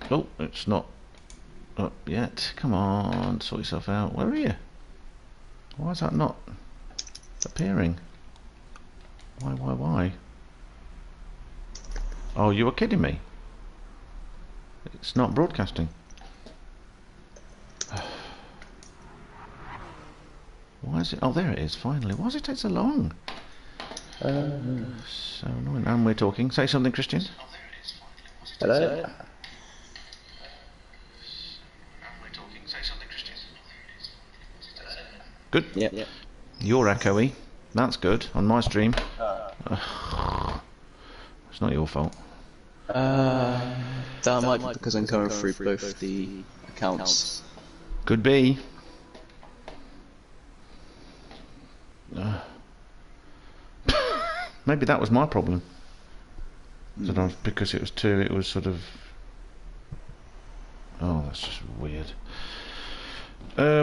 Oh, it's not up yet. Come on, sort yourself out. Where are you? Why is that not appearing? Why? Oh, you were kidding me. It's not broadcasting. Why is it? Oh, there it is, finally. Why does it take so long? So annoying. And we're talking. Say something, Christian. Hello? Good. Yep. You're echoey. That's good. On my stream. It's not your fault. That might be because I'm going through both the accounts. Could be. Maybe that was my problem. Because it was two, it was sort of... Oh, that's just weird.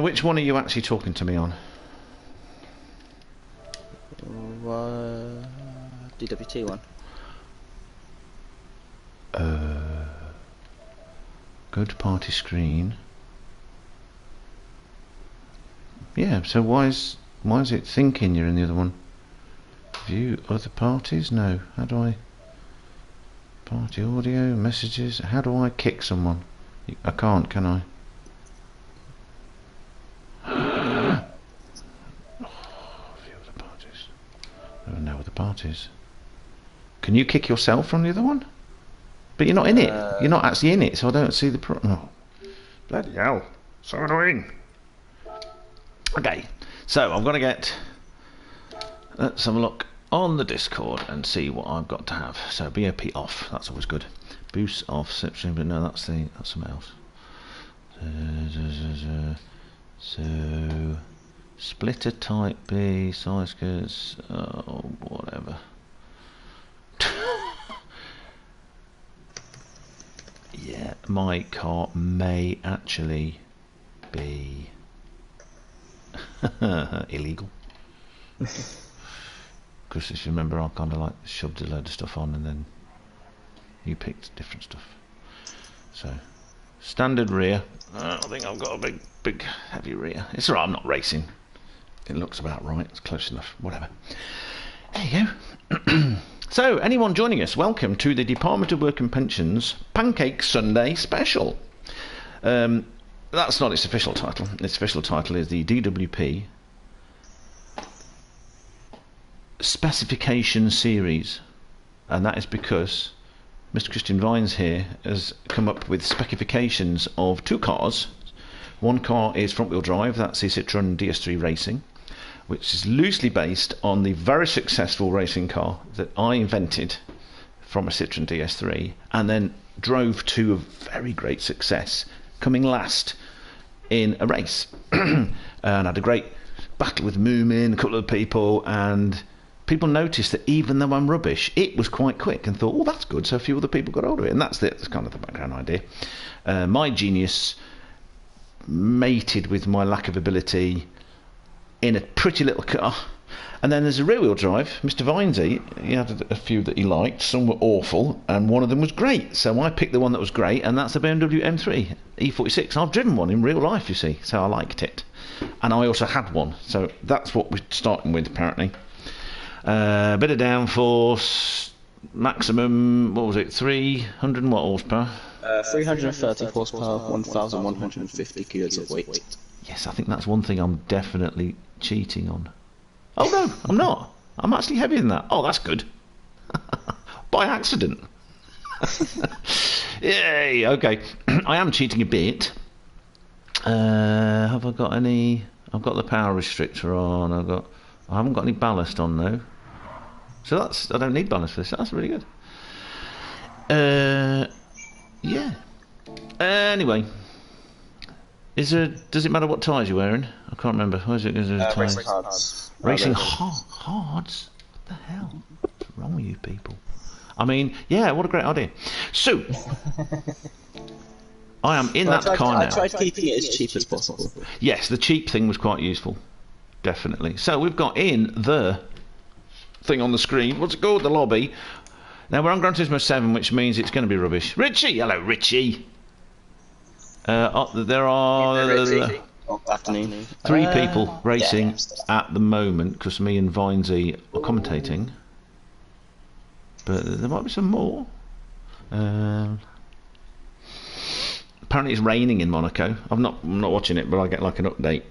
Which one are you actually talking to me on? DWT one. Good party screen. Yeah, so why is it thinking you're in the other one? View other parties? No. How do I... Party audio, messages. How do I kick someone? I can't, can I? View other parties. There are no other parties. Can you kick yourself from the other one? But you're not in it. You're not actually in it, so I don't see the oh. Bloody hell. So annoying. Okay, so I'm going to get... Let's have a look on the Discord and see what I've got to have. So BOP off, that's always good. Boost off, Citroen, but no, that's something else. So splitter type B, size skirts, whatever. Yeah, my car may actually be illegal. Because if you remember, I kind of like shoved a load of stuff on and then you picked different stuff. So, standard rear. I think I've got a big heavy rear. It's alright, I'm not racing. It looks about right, it's close enough, whatever. There you go. So, anyone joining us, welcome to the Department of Work and Pensions Pancake Sunday Special. That's not its official title. Its official title is the DWP Specification Series. And that is because Mr. Christian Vines here has come up with specifications of two cars. One car is front-wheel drive, that's the Citroen DS3 Racing, which is loosely based on the very successful racing car that I invented from a Citroen DS3 and then drove to a very great success, coming last in a race. And had a great battle with Moomin, a couple of people, and people noticed that even though I'm rubbish, it was quite quick and thought, oh, that's good, so a few other people got hold of it. And that's kind of the background idea. My genius mated with my lack of ability in a pretty little car. And then there's a rear-wheel drive. Mr. Vinesy, he had a few that he liked. Some were awful, and one of them was great. So I picked the one that was great, and that's the BMW M3 E46. I've driven one in real life, you see, so I liked it. And I also had one, so that's what we're starting with, apparently. Bit of downforce, maximum, what was it, 300 and what horsepower? 330 horsepower, 1,150 kilos of weight. Yes, I think that's one thing I'm definitely cheating on. Oh no, I'm not. I'm actually heavier than that. Oh, that's good. By accident. Yay, okay. I am cheating a bit. Have I got any... I've got the power restrictor on. I haven't got any ballast on though. So that's... I don't need ballast for this. That's really good. Yeah. Anyway. Does it matter what tyres you're wearing? I can't remember. What is it? Racing hards. Racing hards? What the hell? What's wrong with you people? I mean, yeah, what a great idea. So, I am in that car now. I tried keeping it as cheap as possible. Yes, the cheap thing was quite useful. Definitely. So, we've got in the thing on the screen. What's it called? The lobby. Now, we're on Gran Turismo 7, which means it's going to be rubbish. Richie! Hello, Richie! There are Afternoon. 3 people racing at the moment, because me and Vinesy are commentating. But there might be some more. Apparently it's raining in Monaco. I'm not watching it, but I get like an update,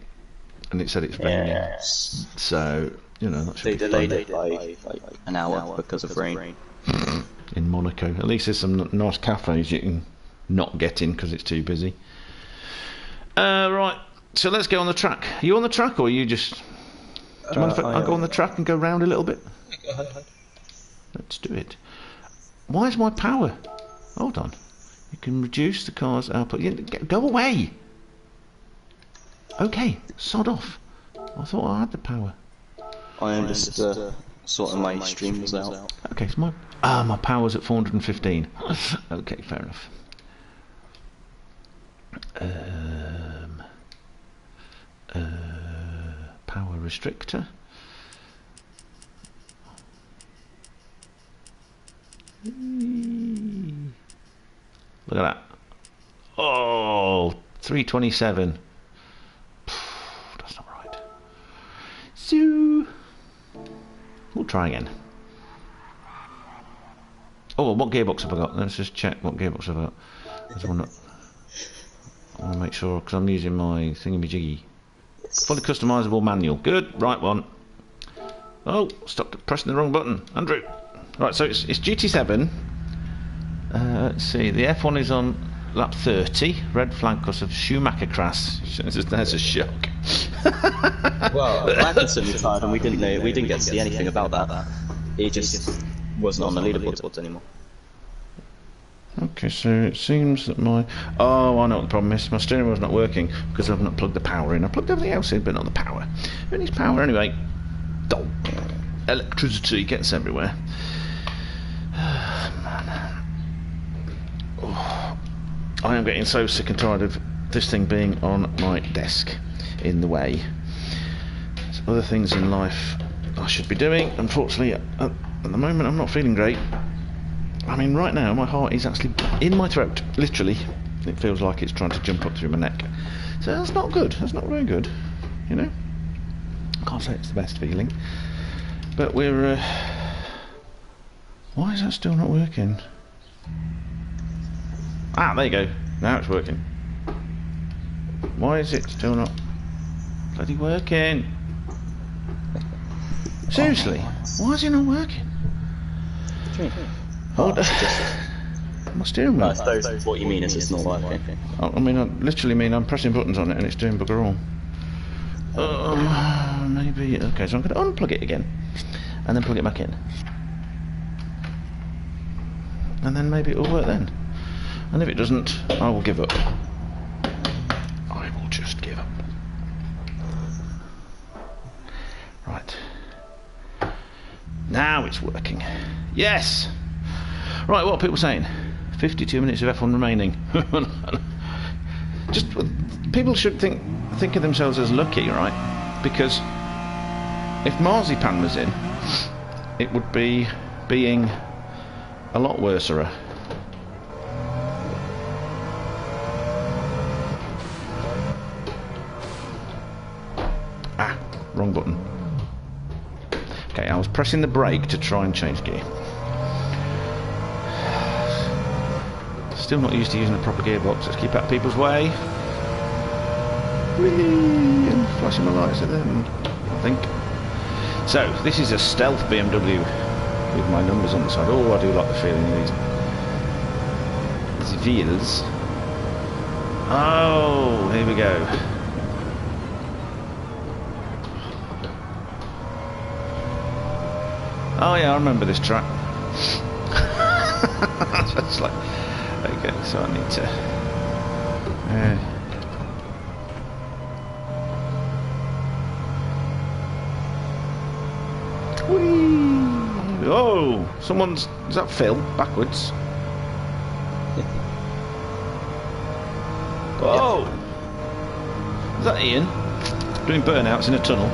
and it said it's raining. Yes. So you know that should They be delayed fun. it by like an hour because of rain. In Monaco. At least there's some nice cafes you can not get in because it's too busy. Right, so let's go on the track. Are you on the track, or are you just... Do you mind if I go on the track and go round a little bit? Go ahead. Let's do it. Why is my power... Hold on. You can reduce the car's output. Go away! Okay, sod off. I thought I had the power. I am just sorting my streams out. Okay, so my power's at 415. Okay, fair enough. Power restrictor. Look at that. Oh, 327. That's not right. So we'll try again. Oh, what gearbox have I got? Let's just check what gearbox I've got. I want to make sure, because I'm using my thingamajiggy. Fully customisable manual. Good, right one. Oh, stop pressing the wrong button. Andrew. Right, so it's GT7. Let's see, the F1 is on lap 30. Red flag because of Schumacher crash. There's a shock. Well, Magnussen retired and we didn't get to see anything about that. He just wasn't on the leaderboards anymore. Okay, so it seems that my... Oh, I know what the problem is. My steering wheel's not working because I've not plugged the power in. I plugged everything else in, but not the power. Who needs power anyway? Oh, electricity gets everywhere. Man. Oh, I am getting so sick and tired of this thing being on my desk in the way. There's other things in life I should be doing. Unfortunately, at the moment I'm not feeling great. I mean, right now my heart is actually in my throat, literally. It feels like it's trying to jump up through my neck. So that's not good. That's not very good, you know. I can't say it's the best feeling, but we're... Why is that still not working? Ah, there you go. Now it's working. Why is it still not bloody working? Seriously, why is it not working? Hold on. My steering wheel. I suppose what you mean is it's not working. I mean, I literally mean I'm pressing buttons on it and it's doing bugger all. Maybe... Okay, so I'm going to unplug it again and then plug it back in. And then maybe it'll work then. And if it doesn't, I will give up. I will just give up. Right. Now it's working. Yes! Right, what are people saying? 52 minutes of F1 remaining. Just people should think of themselves as lucky, right? Because if Marzipan was in, it would be being a lot worser. Ah, wrong button. Okay, I was pressing the brake to try and change gear. Still not used to using a proper gearbox. Let's keep out of people's way. Whee! And flashing my lights at them, I think. So, this is a stealth BMW with my numbers on the side. Oh, I do like the feeling of these wheels. Oh, here we go. Oh yeah, I remember this track. It's like, okay, so I need to. Whee! Oh, someone's. Is that Phil? Backwards. Oh! Is that Ian? Doing burnouts in a tunnel.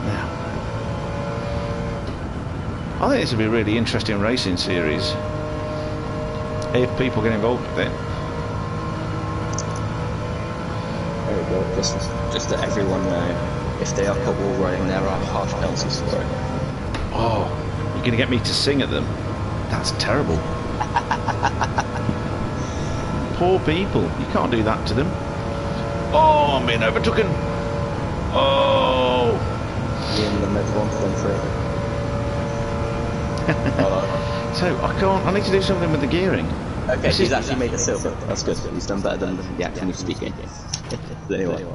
Now. I think this would be a really interesting racing series if people get involved with it. There we go. Just to everyone know, if they are caught wall riding, there are harsh penalties for it. Oh, you're going to get me to sing at them? That's terrible. Poor people. You can't do that to them. Oh, I'm being overtaken. Oh. In the mid-1 So I can't. I need to do something with the gearing. Okay, he's actually made it silver. That's good. He's done better than the acting speaking. But anyway,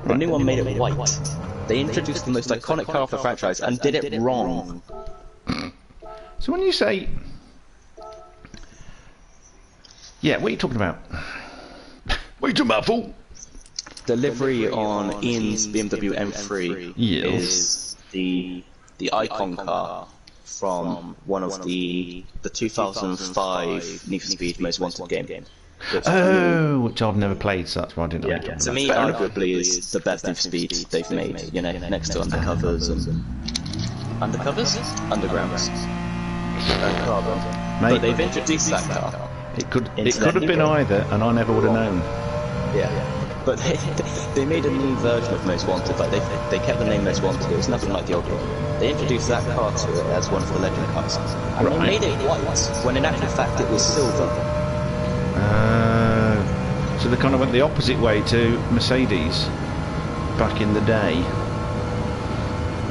the new one made it white. They introduced the most iconic car of the franchise and did it wrong. So when you say, yeah, what are you talking about? What are you talking about, fool? The livery on Ian's BMW M3 is the icon car from one of the 2005 Need for Speed Most Wanted game. Which I've never played, so that's why I didn't know. Yeah, to me, arguably is the best Need for Speed they've made. You know, next to Undercovers and Undergrounds, and Carbon. Mate, but they've introduced that car. It could have been either, and I never would have known. Yeah. But they made a new version of Most Wanted, like they kept the name Most Wanted, it was nothing like the old one. They introduced that car to it as one of the legend cars. And they made it white, when in actual fact it was silver. So they kind of went the opposite way to Mercedes back in the day.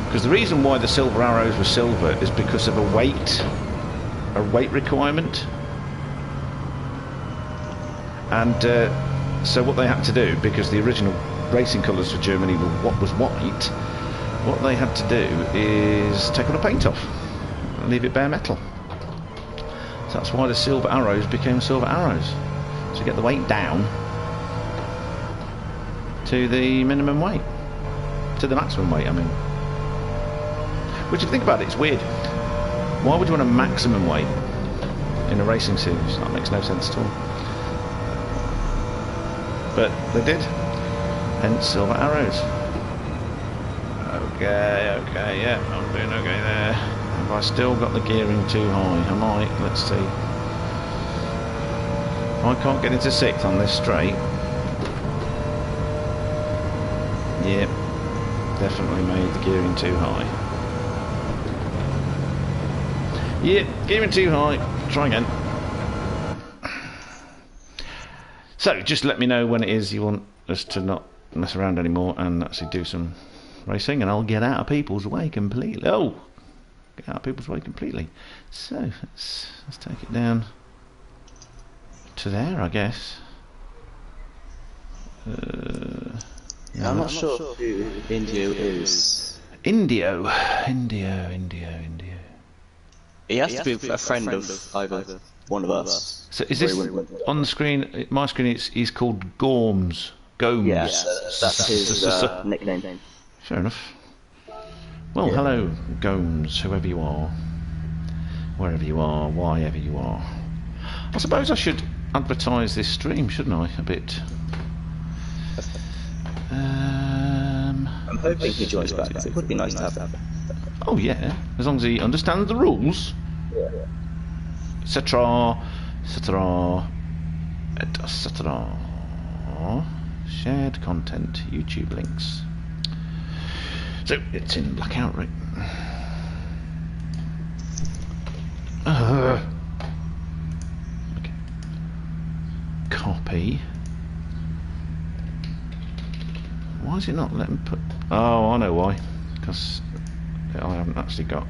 Because the reason why the silver arrows were silver is because of a weight requirement. And so what they had to do, because the original racing colours for Germany were what was white, what they had to do is take all the paint off and leave it bare metal. So that's why the silver arrows became silver arrows. So get the weight down to the minimum weight, to the maximum weight, I mean. Which if you think about it, it's weird. Why would you want a maximum weight in a racing series? That makes no sense at all. But they did, hence silver arrows. Okay, yeah, I'm doing okay there. Have I still got the gearing too high? I might, let's see. I can't get into 6th on this straight. Yep, definitely made the gearing too high. Yep, gearing too high. Try again. So, just let me know when it is you want us to not mess around anymore and actually do some racing, and I'll get out of people's way completely. Oh! Get out of people's way completely. So, let's take it down to there, I guess. I'm not sure who Indio is. Indio. He has to be a friend of either one of us. So is this on the screen? My screen, he's called Gorms. Gomes. Yeah, that's his nickname. Fair enough. Well, yeah. Hello, Gomes, whoever you are, wherever you are, whyever you are. I suppose I should advertise this stream, shouldn't I? A bit. I'm hoping he joins back. It would be nice to have that. Oh yeah, as long as he understands the rules. Yeah. Etc. Shared content, YouTube links. So it's in blackout, right? Okay. Copy. Why is it not letting put? Oh, I know why. Because I haven't actually got.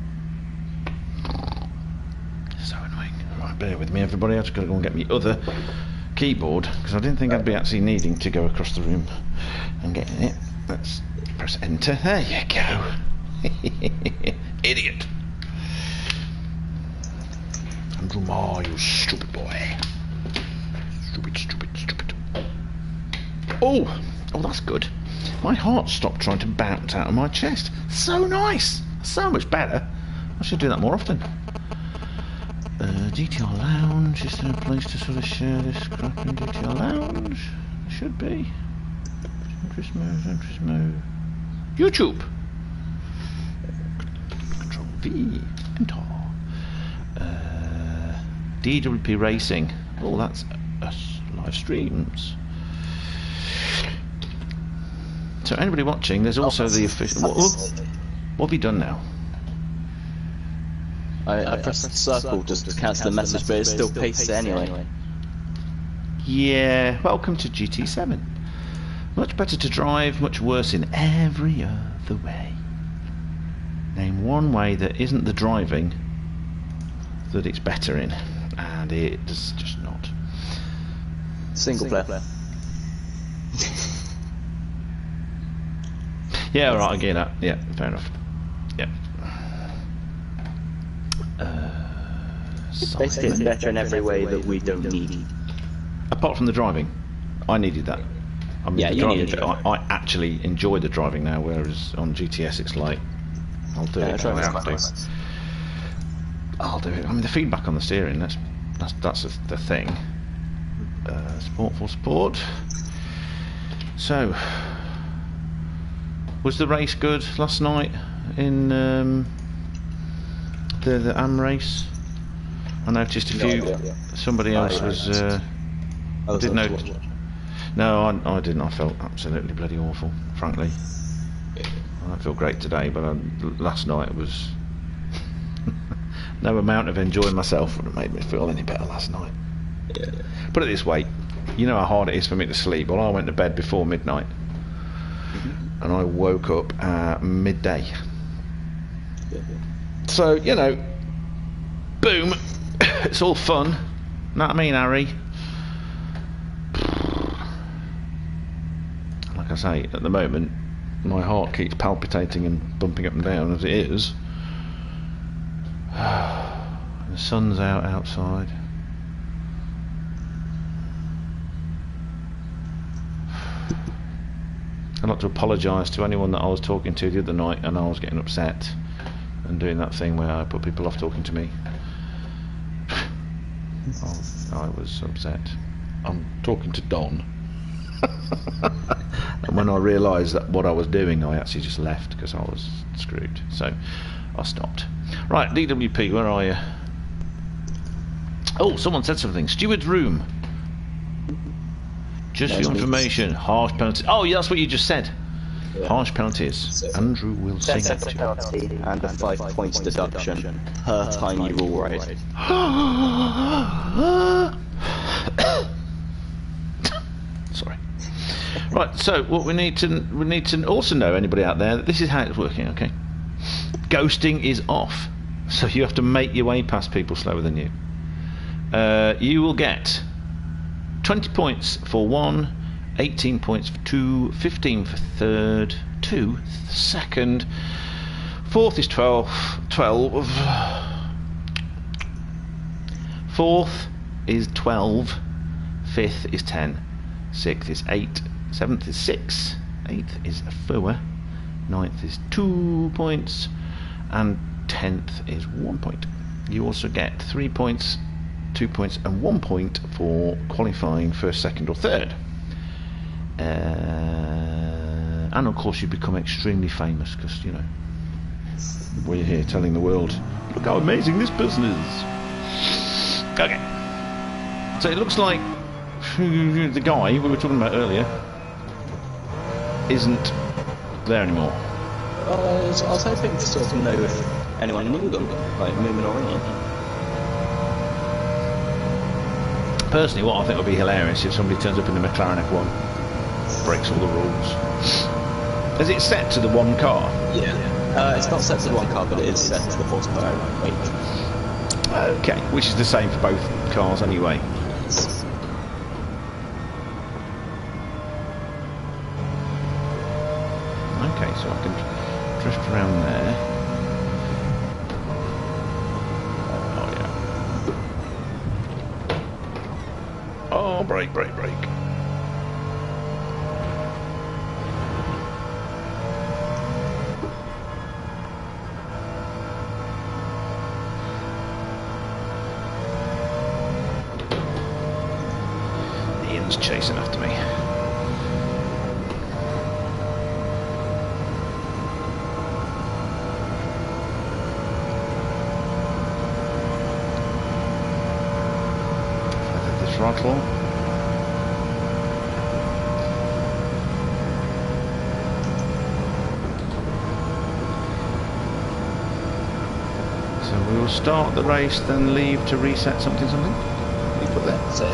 So annoying. Right, bear with me, everybody. I've just got to go and get my other keyboard because I didn't think I'd be actually needing to go across the room and get it. Let's press enter. There you go. Idiot. Andrew Marr, you stupid boy. Stupid. Oh, that's good. My heart stopped trying to bounce out of my chest. So nice. So much better. I should do that more often. DTR Lounge, is there a place to sort of share this crap in DTR Lounge? Should be. Interest mode. YouTube! Control V, Commentator. DWP Racing. Oh, that's live streams. So anybody watching, there's also the official. What have you done now? I pressed the circle just to cancel the message, but it still pastes it anyway. Yeah, welcome to GT7. Much better to drive, much worse in every other way. Name one way that isn't the driving that it's better in, and it's just not. Single player. Yeah, right, I get that. Yeah, fair enough. Yeah. Basically, it's better in every way that we don't need. Apart from the driving, I needed that. I mean, yeah, you needed it. I actually enjoy the driving now, whereas on GTS it's like, I'll do it. I'll do it. I mean, the feedback on the steering, that's the thing. Sport for sport. So, was the race good last night in the AM race? I noticed a few. Somebody else was. I didn't know. No, I didn't. I felt absolutely bloody awful, frankly. I don't feel great today, but last night was. No amount of enjoying myself would have made me feel any better last night. Yeah. Put it this way, you know how hard it is for me to sleep. Well, I went to bed before midnight, and I woke up at midday. So, you know, boom, it's all fun. Know what I mean, Harry? Like I say, at the moment, my heart keeps palpitating and bumping up and down as it is. The sun's out outside. I'd like to apologise to anyone that I was talking to the other night and I was getting upset and doing that thing where I put people off talking to me. I was upset. I'm talking to Don. And when I realised that what I was doing, I actually just left because I was screwed. So I stopped. Right, DWP, where are you? Oh, someone said something. Steward's room. Just for your information, harsh penalties. Oh, yeah, that's what you just said. Yeah. Harsh penalties. Andrew will sing it. Penalty and a 5 points deduction per time you roll right. Sorry. Right, so what we need to also know, anybody out there, that this is how it's working, okay? Ghosting is off, so you have to make your way past people slower than you. You will get 20 points for 1, 18 points for 2, 15 for third, 2 second, fourth is 12, fourth is 12, fifth is 10, sixth is 8, seventh is 6, eighth is 4, ninth is 2 points, and 10th is 1 point. You also get 3 points, 2 points and 1 point for qualifying first, second or third. And of course you become extremely famous because, you know, we're here telling the world, look how amazing this person is. Okay. So it looks like the guy we were talking about earlier isn't there anymore. I was hoping to sort of know if anyone knew them, like moving on. Personally, what I think would be hilarious if somebody turns up in the McLaren F1, breaks all the rules. Is it set to the one car? Yeah. It's not set to the one car, but it is set to the horsepower range. Okay, which is the same for both cars anyway. Okay, so I can drift around there. Oh, brake. Ian's chasing after me. throttle. So we will start the race, then leave to reset something. You put that. So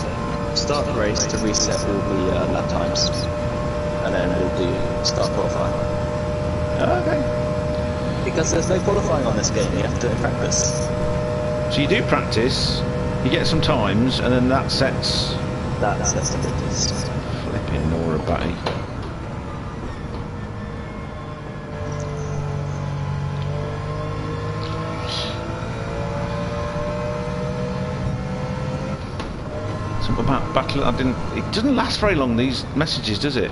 start the race to reset all the lap times, and then we'll do start qualifying. Okay. Because there's no qualifying on this game, you have to practice. So you do practice, you get some times, and then that sets... That sets the practice. Flipping Nora Batty. Something about battle, it doesn't last very long, these messages, does it?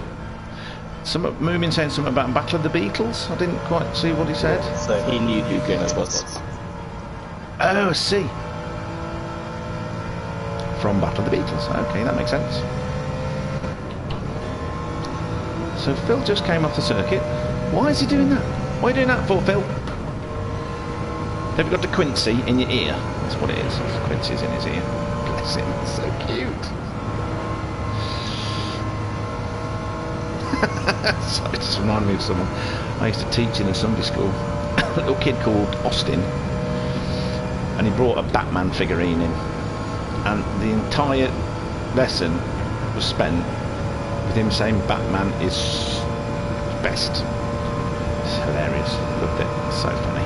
Moomin saying something about Battle of the Beatles. I didn't quite see what he said. So he knew who Gamer was. Oh, I see. From Battle of the Beatles. Okay, that makes sense. So Phil just came off the circuit. Why is he doing that? What are you doing that for, Phil? Have you got the Quincy in your ear? That's what it is. Quincy's in his ear. Bless him. It's so cute. So it just reminded me of someone I used to teach in a Sunday school. A little kid called Austin, and he brought a Batman figurine in, and the entire lesson was spent with him saying Batman is best. It's hilarious. Loved it. It's so funny.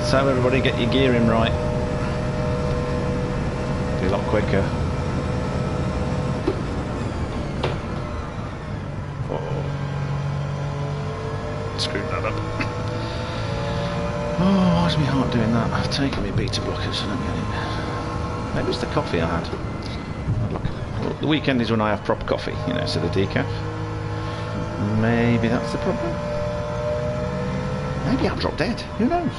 So everybody get your gearing right. Be a lot quicker. Oh, screwed that up. Oh, why's my heart doing that? I've taken my beta blockers and I'm getting... Maybe it's the coffee I had. Well, the weekend is when I have proper coffee, you know, so the decaf. Maybe that's the problem. Maybe I'll drop dead. Who knows?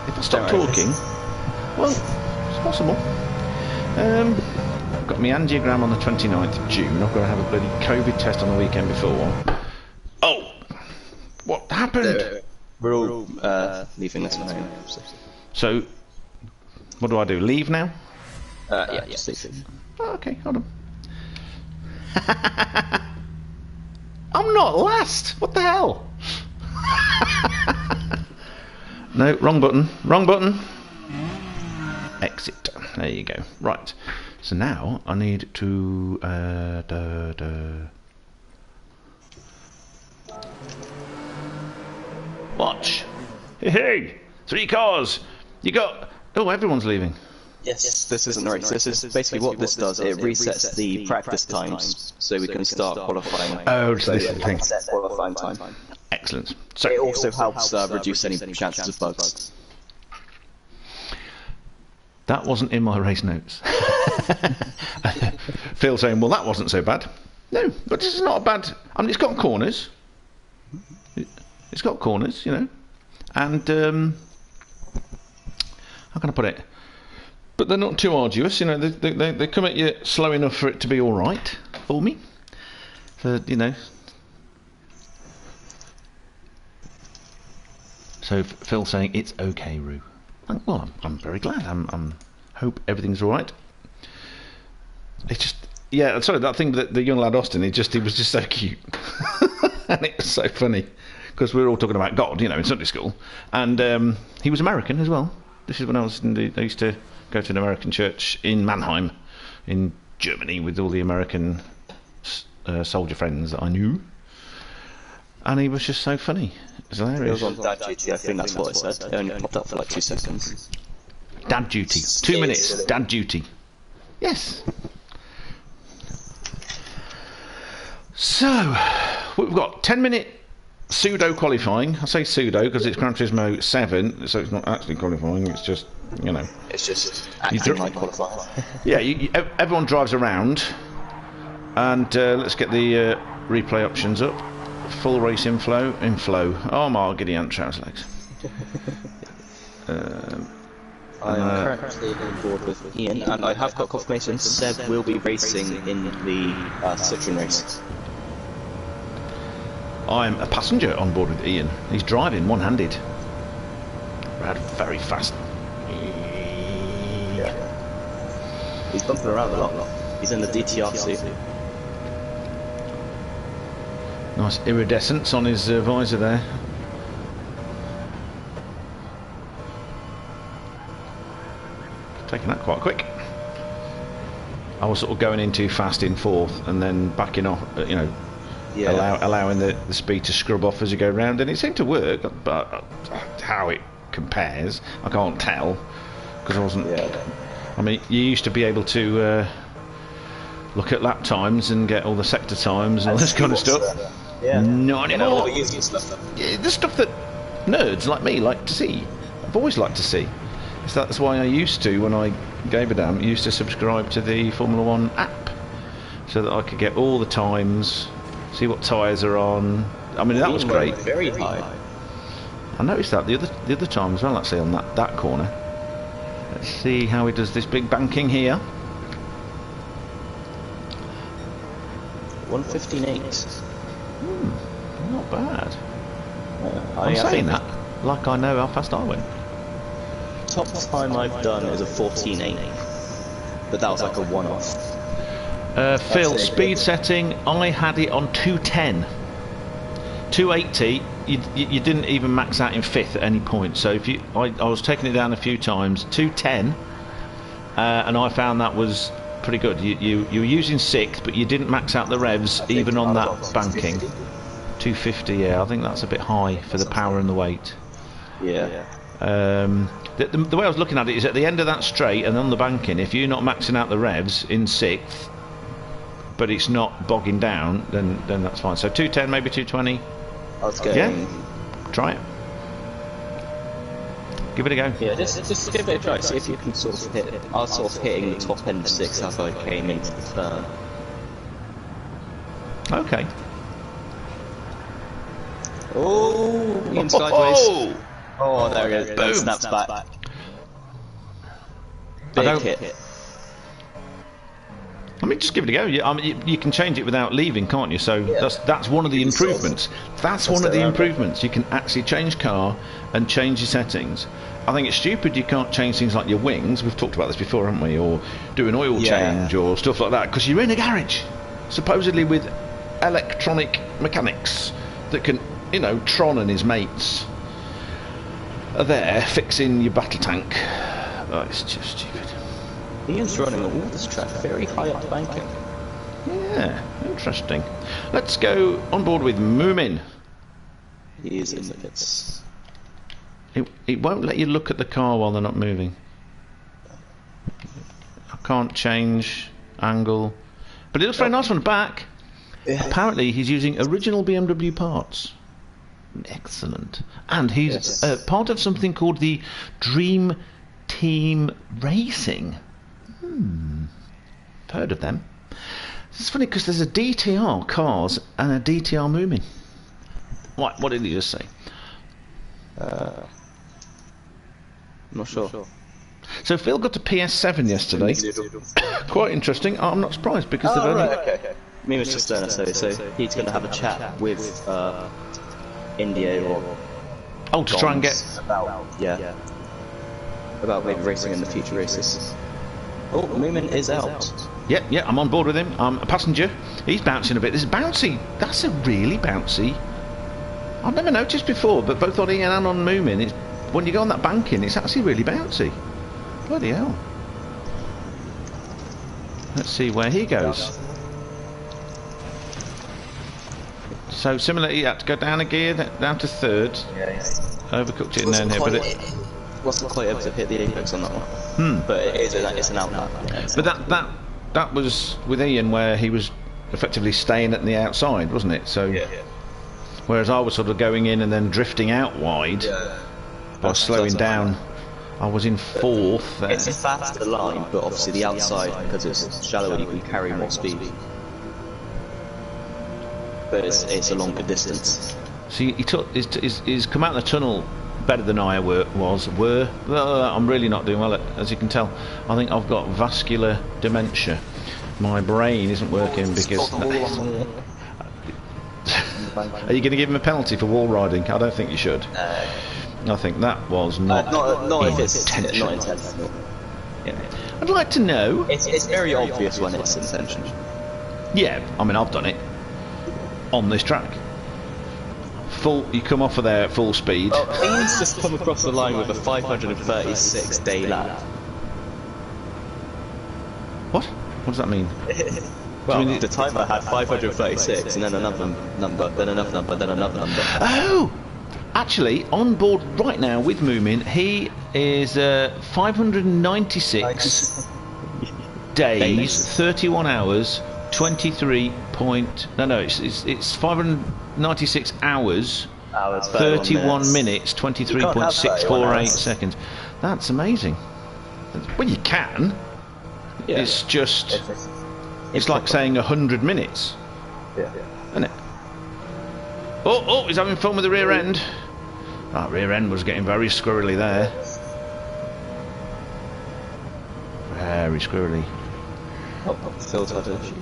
If I stop talking... Well, it's possible. I've got my angiogram on the 29th of June. I've got to have a bloody COVID test on the weekend before. Oh! What happened? We're all leaving this one. So, what do I do? Leave now? Yeah, just leave. Oh, okay, hold on. I'm not last! What the hell? No, wrong button. Wrong button. Exit. There you go. Right. So now I need to watch. Hey, 3 cars. You got... Oh, everyone's leaving. Yes, this isn't the race. This is basically what this does. It resets the practice times so we can start qualifying. Oh, it's this thing. Qualifying time. Excellent. So it also helps reduce any chances of bugs. That wasn't in my race notes. Phil saying, well, that wasn't so bad. No, but this is not a bad... I mean, it's got corners. It's got corners, you know. And, how can I put it? But they're not too arduous, you know. They come at you slow enough for it to be all right for me. For, you know... So Phil saying, it's okay, Roo. Well, I'm very glad. I'm hope everything's all right. It's just, yeah. Sorry, that thing that the young lad Austin. He was just so cute, and it was so funny because we were all talking about God, you know, in Sunday school, and he was American as well. This is when I used to go to an American church in Mannheim, in Germany, with all the American soldier friends that I knew. And he was just so funny. It was hilarious. It was on Dad Duty, I think that's what it said. It only popped up for like 2 seconds. Dad Duty. 2 minutes. Dad Duty. Yes. So, we've got 10-minute pseudo qualifying. I say pseudo because it's Gran Turismo 7, so it's not actually qualifying, it's just, you know. It's just acting like qualifying. Yeah, everyone drives around, and let's get the replay options up. Full race inflow. Oh my giddy aunt trousers legs. I am currently on board with Ian, and I have got confirmation Seb will be racing in the Citroen race. I'm a passenger on board with Ian. He's driving one-handed. around very fast. Yeah. He's bumping around a lot. He's in the DTR suit. Nice iridescence on his visor there. Taking that quite quick. I was sort of going in too fast in fourth and then backing off, you know, allowing the speed to scrub off as you go round, and it seemed to work, but how it compares, I can't tell, because I wasn't... I mean, you used to be able to look at lap times and get all the sector times and all this kind of stuff. Not anymore. Yeah, the stuff that nerds like me like to see. I've always liked to see. So that's why I used to, when I gave a damn, used to subscribe to the Formula 1 app, so that I could get all the times, see what tyres are on. I mean, that was great. Very high. I noticed that the other time as well, actually, on that corner. Let's see how he does this big banking here. 1:15.8. Not bad. I'm saying that like I know how fast I went. Top time I've done is a 14.8, but that was like a one-off. Phil, speed setting, I had it on 210. 280, you didn't even max out in fifth at any point. So if I was taking it down a few times. 210, and I found that was pretty good. You were using sixth, but you didn't max out the revs even on that banking. 250, yeah, I think that's a bit high for the power and the weight. Yeah. The way I was looking at it is at the end of that straight and on the banking, if you're not maxing out the revs in sixth, but it's not bogging down, then that's fine. So 210, maybe 220. Let's go. Yeah, try it. Give it a go. Yeah, just give it a try. See if you can sort of hit. I was sort of hitting the top end of six as I came into the turn. Okay. Oh, in sideways. Oh, there he is. Boom. Snaps back. Big hit. I mean, just give it a go. I mean, you can change it without leaving, can't you? So that's one of the improvements. That's one of the improvements. You can actually change car and change your settings. I think it's stupid you can't change things like your wings. We've talked about this before, haven't we? Or do an oil change or stuff like that, because you're in a garage, supposedly with electronic mechanics that can, you know, Tron and his mates are there fixing your battle tank. Oh, it's just stupid. He is running all this track very high up the banking. Yeah, interesting. Let's go on board with Moomin. He is in the pits. It won't let you look at the car while they're not moving. I can't change angle, but it looks very nice from the back. Yeah. Apparently he's using original BMW parts. Excellent. And he's part of something called the Dream Team Racing. Heard of them. It's funny because there's a DTR Cars and a DTR Moomin. What did he just say? I'm not sure. So Phil got to PS7 yesterday. Quite interesting. I'm not surprised because they've only... Okay. Moomin's just done it, so he's going to have a chat with India or... Oh, to try and get... About maybe racing in the future races. Oh, Moomin is out. Yeah, I'm on board with him. I'm a passenger. He's bouncing a bit. This is bouncy. That's a really bouncy... I've never noticed before, but both on Ian and on Moomin, when you go on that banking, it's actually really bouncy. Bloody hell. Let's see where he goes. So similarly, he had to go down a gear, down to third. Yeah. Overcooked it in there, but it wasn't quite able to hit the apex on that one. But it's an outlet. But that was with Ian, where he was effectively staying at the outside, wasn't it? So. Yeah. Whereas I was sort of going in and then drifting out wide by slowing down. I was in fourth there. It's a faster line, but obviously the outside, because it's shallower, you can carry more speed. But it's a longer distance. See, he's come out of the tunnel better than I was. I'm really not doing well, as you can tell. I think I've got vascular dementia. My brain isn't working because... Are you going to give him a penalty for wall riding? I don't think you should. I think that was not intentional. Not intentional. Yeah. I'd like to know. It's very obvious when it's intentional. Yeah, I mean, I've done it on this track. You come off of there at full speed. Well, Ian's just come across the line with a 536 day lap. What? What does that mean? Well, the timer had 536, and then another number, then another number, then another number. Oh! Actually, on board right now with Moomin, he is 596 days, 31 hours, 23 point... No, it's 596 hours, 31 minutes, 23.648 seconds. That's amazing. Well, you can. Yeah. It's just... It's like saying 100 minutes. Yeah. Isn't it? Oh, he's having fun with the rear end. That rear end was getting very squirrely there. Very squirrely. Oh, Phil's had an issue.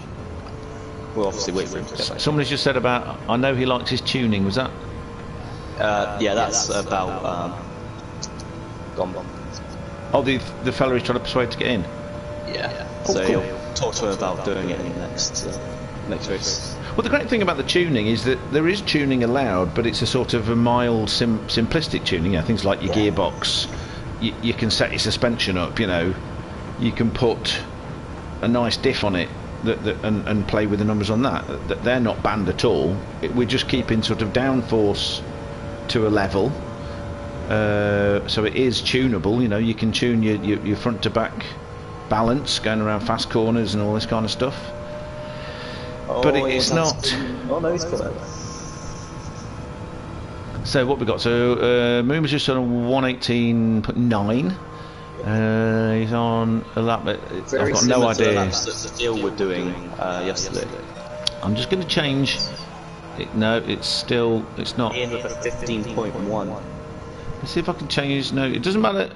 We'll obviously wait for him to get back. Somebody's just said about, I know he likes his tuning, was that? Yeah, that's about Gone. Oh, the fellow he's trying to persuade to get in? Yeah. Oh, so cool. you'll talk to him about doing it in the next race. Well, the great thing about the tuning is that there is tuning allowed, but it's a sort of a mild, simplistic tuning. Things like your gearbox, you can set your suspension up, you can put a nice diff on it and play with the numbers on that. They're not banned at all. We're just keeping sort of downforce to a level, so it is tunable. You can tune your front to back balance going around fast corners and all this kind of stuff. But it's not. Oh no, he's got it. So what we got? So Moon was just on 118.9. He's on a lap. I've got no idea. Laps that the deal were doing yesterday. I'm just going to change. No, it's not. Ian with a 15.1. Let's see if I can change. No, it doesn't matter.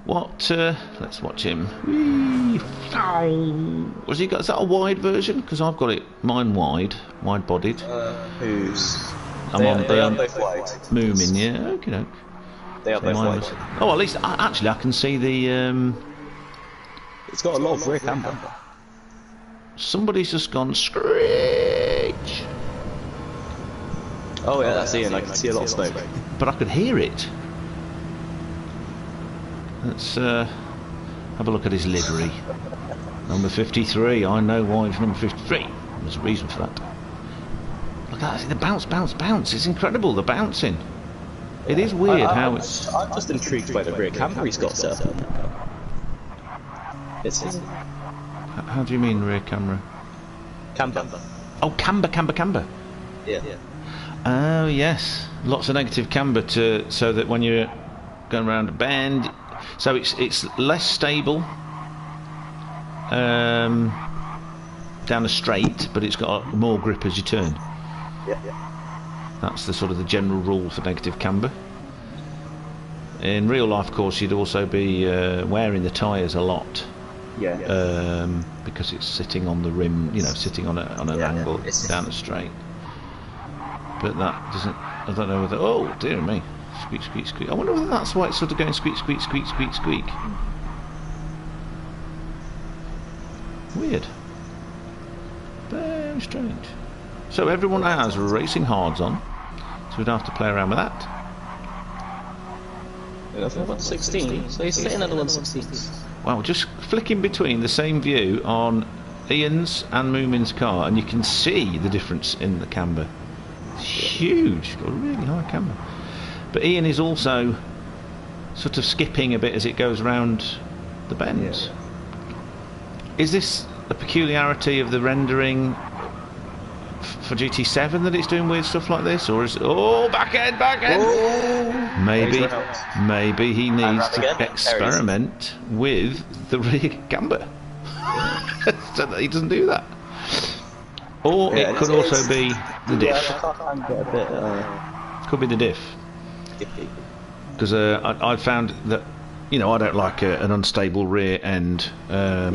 What? Let's watch him. Whee! What's he got? Is that a wide version? Because I've got it. Mine wide-bodied. Who's? They are both wide. Moomin, yeah. Okay. They are both wide. Oh, at least actually I can see the. It's got a lot of rear camber. Somebody's just gone screech. Oh yeah, that's Ian. I can see a lot of smoke. But I could hear it. Let's have a look at his livery. Number 53. I know why it's number 53. There's a reason for that. Look at that. The bounce. It's incredible, the bouncing. It is weird how it's... I'm just intrigued by the rear camber he's got set up. How do you mean rear camera? Camber. Oh, camber. Yeah. Oh, yes. Lots of negative camber so that when you're going around a bend... So it's less stable down a straight, but it's got more grip as you turn. Yeah. That's the sort of the general rule for negative camber. In real life, of course, you'd also be wearing the tyres a lot. Yeah. Because it's sitting on the rim, sitting on an angle down a straight. But that doesn't. I don't know whether. Oh dear me. Squeak. I wonder whether that's why it's sort of going squeak. Weird. Very strange. So everyone has racing hards on, so we don't have to play around with that. Yeah, 116. So he's sitting at the 116. Wow, just flicking between the same view on Ian's and Moomin's car, and you can see the difference in the camber. It's huge. Got a really high camber. But Ian is also sort of skipping a bit as it goes around the bends. Yeah. Is this a peculiarity of the rendering for GT7 that it's doing weird stuff like this, or is it, back end? Oh. Maybe he needs to experiment with the rear camber so that he doesn't do that. Or it could also be the diff. Could be the diff. Because I found that I don't like an unstable rear end. When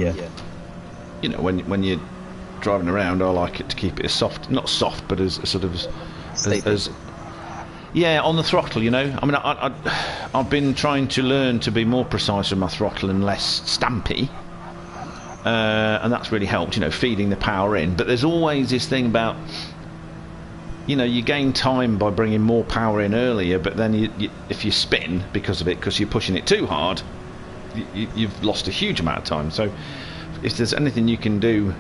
you're driving around, I like it to keep it as soft, not soft, but as sort of as Yeah, on the throttle, you know. I mean, I've been trying to learn to be more precise with my throttle and less stampy. And that's really helped, you know, feeding the power in. But there's always this thing about, you know, you gain time by bringing more power in earlier, but then if you spin because of it, because you're pushing it too hard, you've lost a huge amount of time. So if there's anything you can do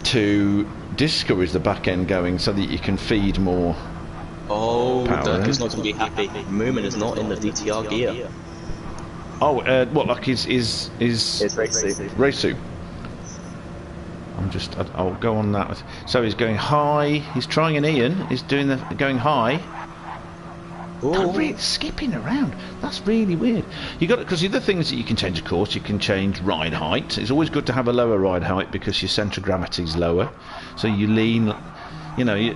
to discourage the back end going so that you can feed more power. Dirk is not going to be happy. Moomin is not in the DTR gear. Oh, what, like his race suit. Race suit. I'll go on that. So he's going high. He's trying an Ian. He's going high. That's really skipping around. That's really weird. You got it, because the other things that you can change, of course, you can change ride height. It's always good to have a lower ride height because your centre of gravity is lower, so you lean. You know,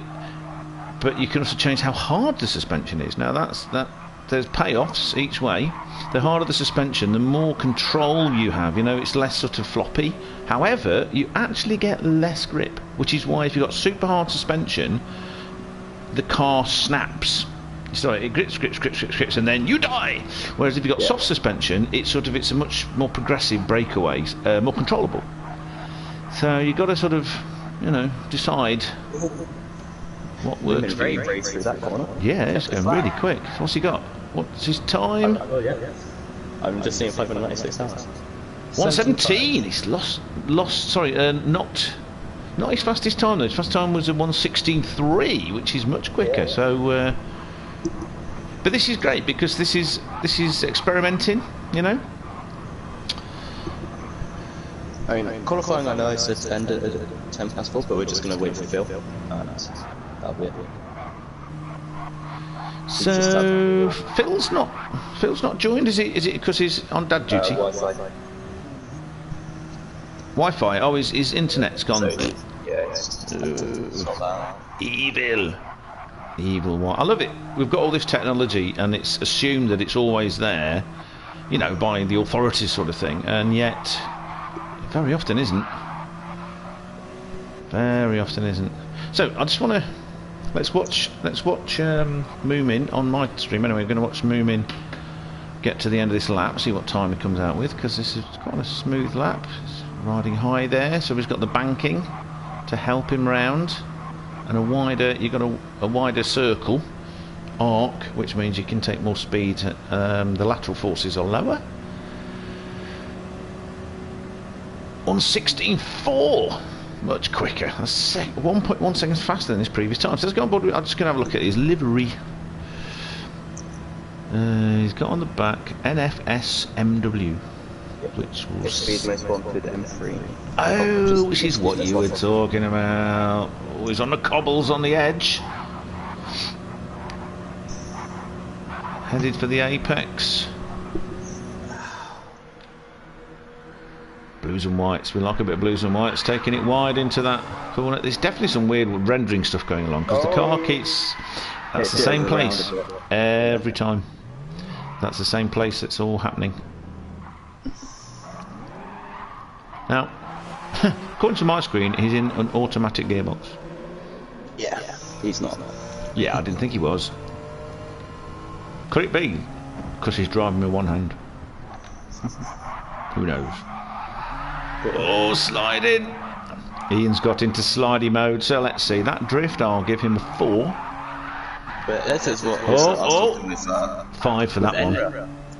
but you can also change how hard the suspension is. Now there's payoffs each way. The harder the suspension, the more control you have. You know, it's less sort of floppy. However, you actually get less grip, which is why if you've got super hard suspension, the car snaps. So it grips, and then you die. Whereas if you've got soft suspension, it's a much more progressive breakaway, more controllable. So you've got to sort of, you know, decide what works for you. Through that corner. Yeah, it's going really quick. What's he got? What's his time? I'm just seeing 596 hours. 117. He's lost. Sorry, not his fastest time though. His fastest time was a 116.3, which is much quicker. Yeah. So. But this is great because this is experimenting, you know. I mean, qualifying, I know I said end at 10 past 4, but we're just going to wait for Phil. That'll be it. So Phil's not joined, is it because he's on dad duty? Wi-Fi. Oh, his internet's gone. It's not that. Evil one. I love it. We've got all this technology and it's assumed that it's always there, you know, by the authorities sort of thing, and yet very often isn't. So I just want to let's watch Moomin on my stream anyway. We're going to watch Moomin get to the end of this lap, see what time he comes out with, because this is quite a smooth lap. He's riding high there, so he's got the banking to help him round. And you've got a wider circle arc, which means you can take more speed. The lateral forces are lower. 116.4, much quicker. That's 1.1 seconds faster than his previous time. So let's go on board. I'm just going to have a look at his livery. He's got on the back NFS MW, which was speed most wanted M3. Oh, which is what you were talking about. Always on the cobbles on the edge. Headed for the apex. Blues and whites. We like a bit of blues and whites. Taking it wide into that corner. There's definitely some weird rendering stuff going along because the car keeps. That's the same place every time. That's the same place. It's all happening. Now, according to my screen, he's in an automatic gearbox. Yeah, he's not. Yeah, I didn't think he was. Could it be? Because he's driving with one hand. Who knows? Oh, sliding! Ian's got into slidey mode, so let's see. That drift, I'll give him a 4. But that is what. 5 for that one.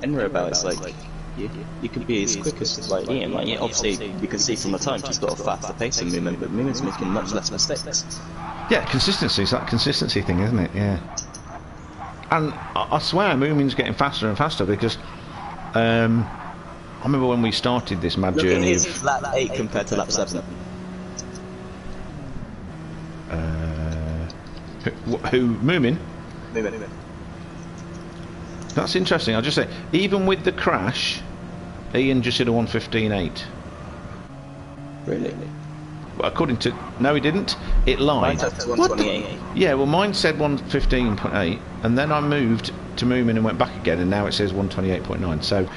Enra about it's like. You could be as quick as like Ian. Like, yeah, obviously, you can see from the time she's got a faster pace in movement, but movement's making much less mistakes. Yeah, consistency. It's that consistency thing, isn't it? Yeah. And I swear, Moomin's getting faster and faster because I remember when we started this mad journey. Look at his lap 8 compared to lap 7. Who? Moomin? Moomin. That's interesting. I'll just say, even with the crash, Ian just hit a 115.8. Really? Well, according to... No, he didn't. It lied. Mine said 128. Yeah, well, mine said 115.8, and then I moved to Moomin and went back again, and now it says 128.9, so...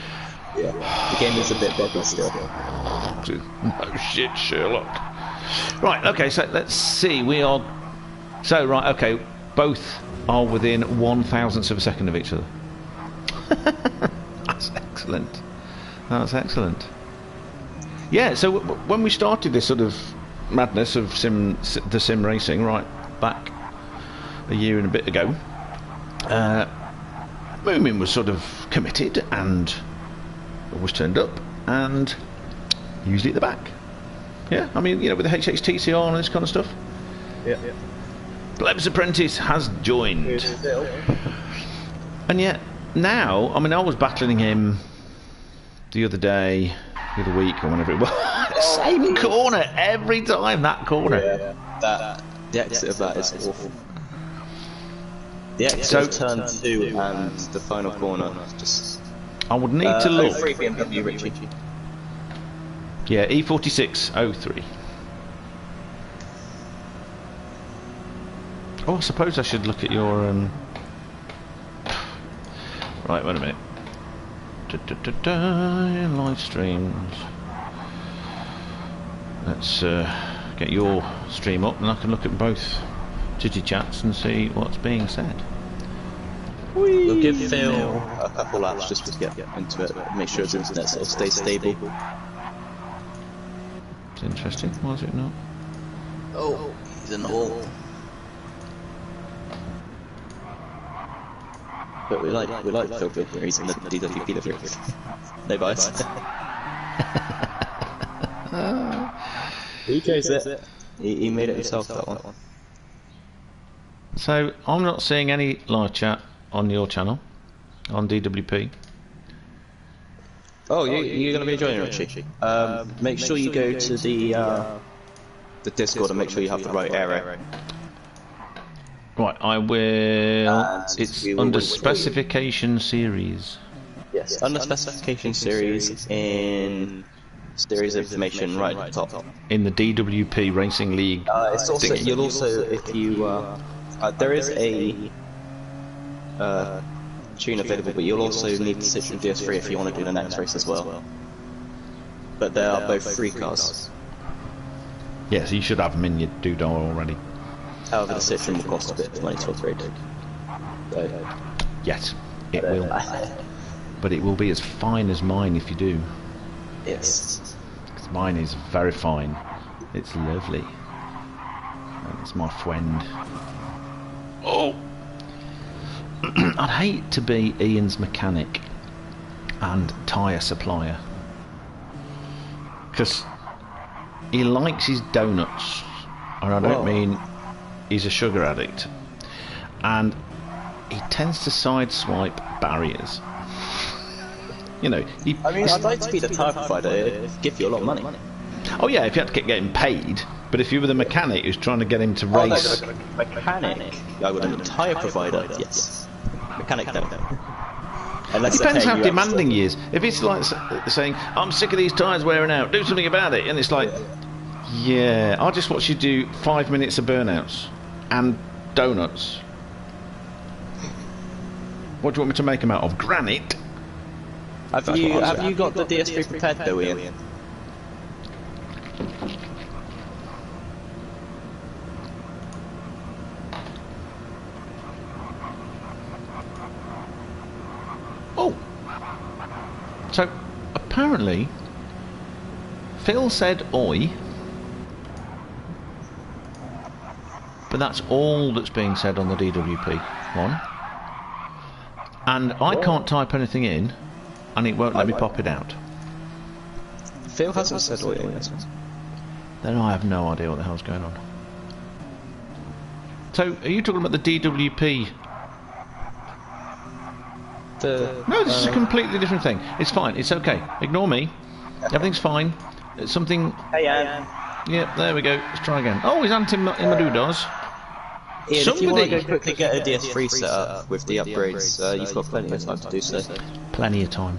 Yeah, the game is a bit buggy still. Oh, shit, Sherlock. Right, okay, so let's see. We are... So, right, okay, both are within 1,000th of a second of each other. That's excellent. That's excellent. Yeah, so when we started this sort of madness of the sim racing, right back a year and a bit ago, Moomin was sort of committed and always turned up, and usually at the back. Yeah, I mean, you know, with the HHTCR and this kind of stuff. Yeah. Pleb's Apprentice has joined. And yet, now, I mean, I was battling him the other day, the other week, or whenever it was. Same corner, every time, that corner. Yeah, the exit of that is awful. The exit of turn 2 and the final corner, just... I would need to look. 03 BMW Richie. Yeah, E46 03. Oh, I suppose I should look at your right, wait a minute. Live streams. Let's get your stream up, and I can look at both Digichats and see what's being said. We'll give Phil a couple laps just to get into it, make sure his internet sort of stays stable. It's interesting, was it not? Oh, he's in the hole. But we like Phil Bidner, he's in the DWP Racing. No bias. He chose it. He made it himself, that one. So, I'm not seeing any live chat on your channel, on DWP. Oh, you're going to be joining, Richie. Make sure you go to the Discord and make sure you have the right area. Right, I will. It's under Specification Series. Yes, under Specification Series in Series Information right at the top. In the DWP Racing League. It's also, you'll also, if you... there is a tune available, but you'll also need the Citroen DS3 if you want to do the next race as well. But they are both free cars. Yeah, so you should have them in your doodah already. However, the Citroen will cost a bit of money to upgrade. So, yes, it will. But it will be as fine as mine if you do. yes. Because mine is very fine. It's lovely. And it's my friend. Oh! I'd hate to be Ian's mechanic and tyre supplier. Because he likes his donuts. And I don't mean he's a sugar addict. And he tends to sideswipe barriers. You know, I mean, I'd like to be the tyre provider, it'd give you a lot of money. Oh yeah, if you had to get getting paid. But if you were the mechanic who's trying to get him to race... No, mechanic? I would have a tyre provider, yes. Mechanic, no. It depends how demanding he is. If it's like saying, I'm sick of these tyres wearing out, do something about it. And it's like, yeah, I'll just watch you do 5 minutes of burnouts. And donuts. What do you want me to make them out of? Granite? Have you got the DS3 prepared though, Ian? Oh! So, apparently, Phil said oi, but that's all that's being said on the DWP one. And I can't type anything in, and it won't let me pop it out. Phil hasn't said oi in this one. Then I have no idea what the hell's going on. So, are you talking about the DWP? No, this is a completely different thing. It's fine, it's okay. Ignore me. Everything's fine. It's something... Hey, Ian. Yep, there we go. Let's try again. Oh, he's anti-Madudos. Ian, if you want to go quickly get a DS3 set up with the upgrades, you've got plenty of time to do so. Plenty of time.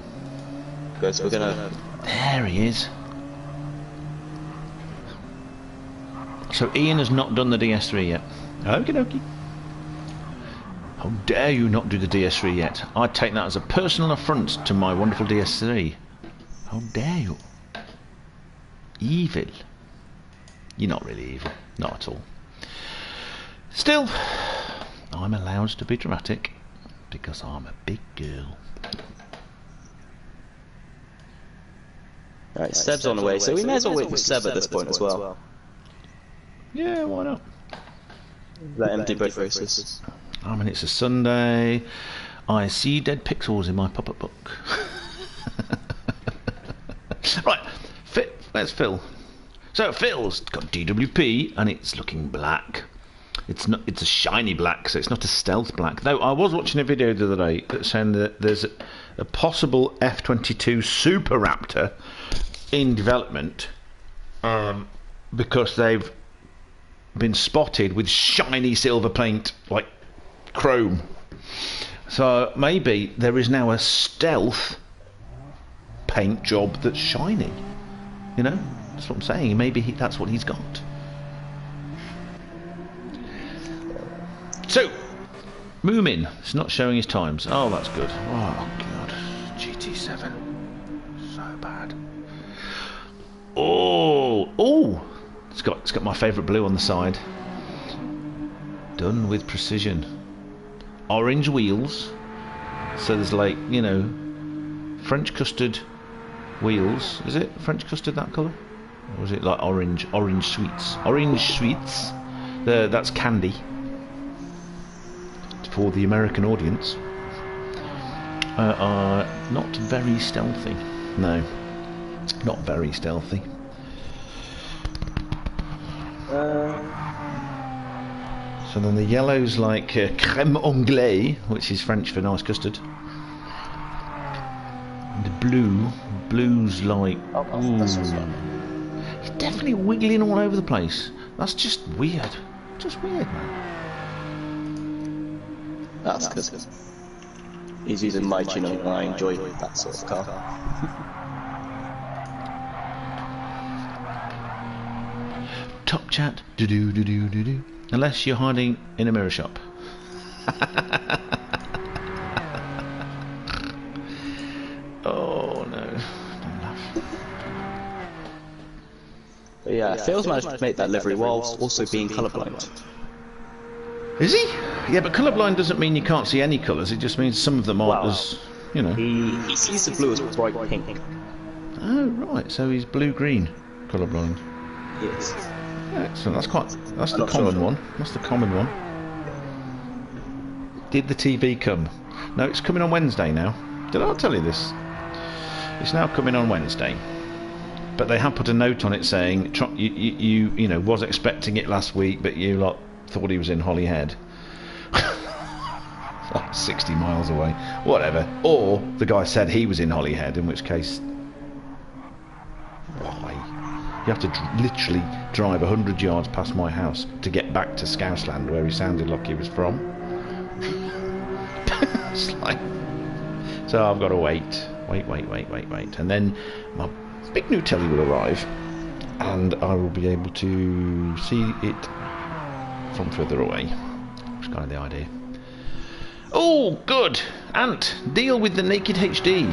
Because we're gonna... There he is. So Ian has not done the DS3 yet. Okie dokie. How dare you not do the DS3 yet? I take that as a personal affront to my wonderful DS3. How dare you? Evil. You're not really evil. Not at all. Still, I'm allowed to be dramatic because I'm a big girl. Right, Seb's on the way, so we may as well wait for Seb at this point as well. Yeah, why not? Let him do both races. I mean, it's a Sunday. I see dead pixels in my pop-up book. Right, where's Phil? So Phil's got DWP and it's looking black. It's a shiny black, so it's not a stealth black. Though I was watching a video the other day that saying that there's a possible F-22 Super Raptor in development because they've been spotted with shiny silver paint, like chrome. So maybe there is now a stealth paint job that's shiny. You know, that's what I'm saying. Maybe that's what he's got. So, Moomin, it's not showing his times. Oh, that's good. Oh god, GT7, so bad. Oh, it's got my favourite blue on the side. Done with precision. Orange wheels. So there's like, you know, French custard wheels. Is it French custard that colour? Or is it like orange sweets? Orange sweets. That's candy. For the American audience. Are not very stealthy. No. Not very stealthy. So then the yellow's like crème anglaise, which is French for nice custard. And the blue's like... ooh. He's definitely wiggling all over the place. That's just weird. Just weird, man. That's good. He's using my tuning and I enjoy that sort of car. Top chat, do. Unless you're hiding in a mirror shop. Oh no, don't laugh. But yeah, Phil's managed to make that livery whilst also being colourblind. Is he? Yeah, but colourblind doesn't mean you can't see any colours, it just means some of them aren't as, you know. He sees the blue as bright pink. Oh, right, so he's blue-green colourblind. Yes. Excellent, that's the common one. That's the common one. Did the TV come? No, it's coming on Wednesday now. Did I tell you this? It's now coming on Wednesday. But they have put a note on it saying, you know, was expecting it last week, but you lot thought he was in Holyhead. 60 miles away. Whatever. Or the guy said he was in Holyhead, in which case... why? You have to literally drive 100 yards past my house to get back to Scousland, where he sounded like he was from. It's like... So I've got to wait. And then my big new telly will arrive, and I will be able to see it from further away. That's kind of the idea. Oh, good! Ant, deal with the naked HD.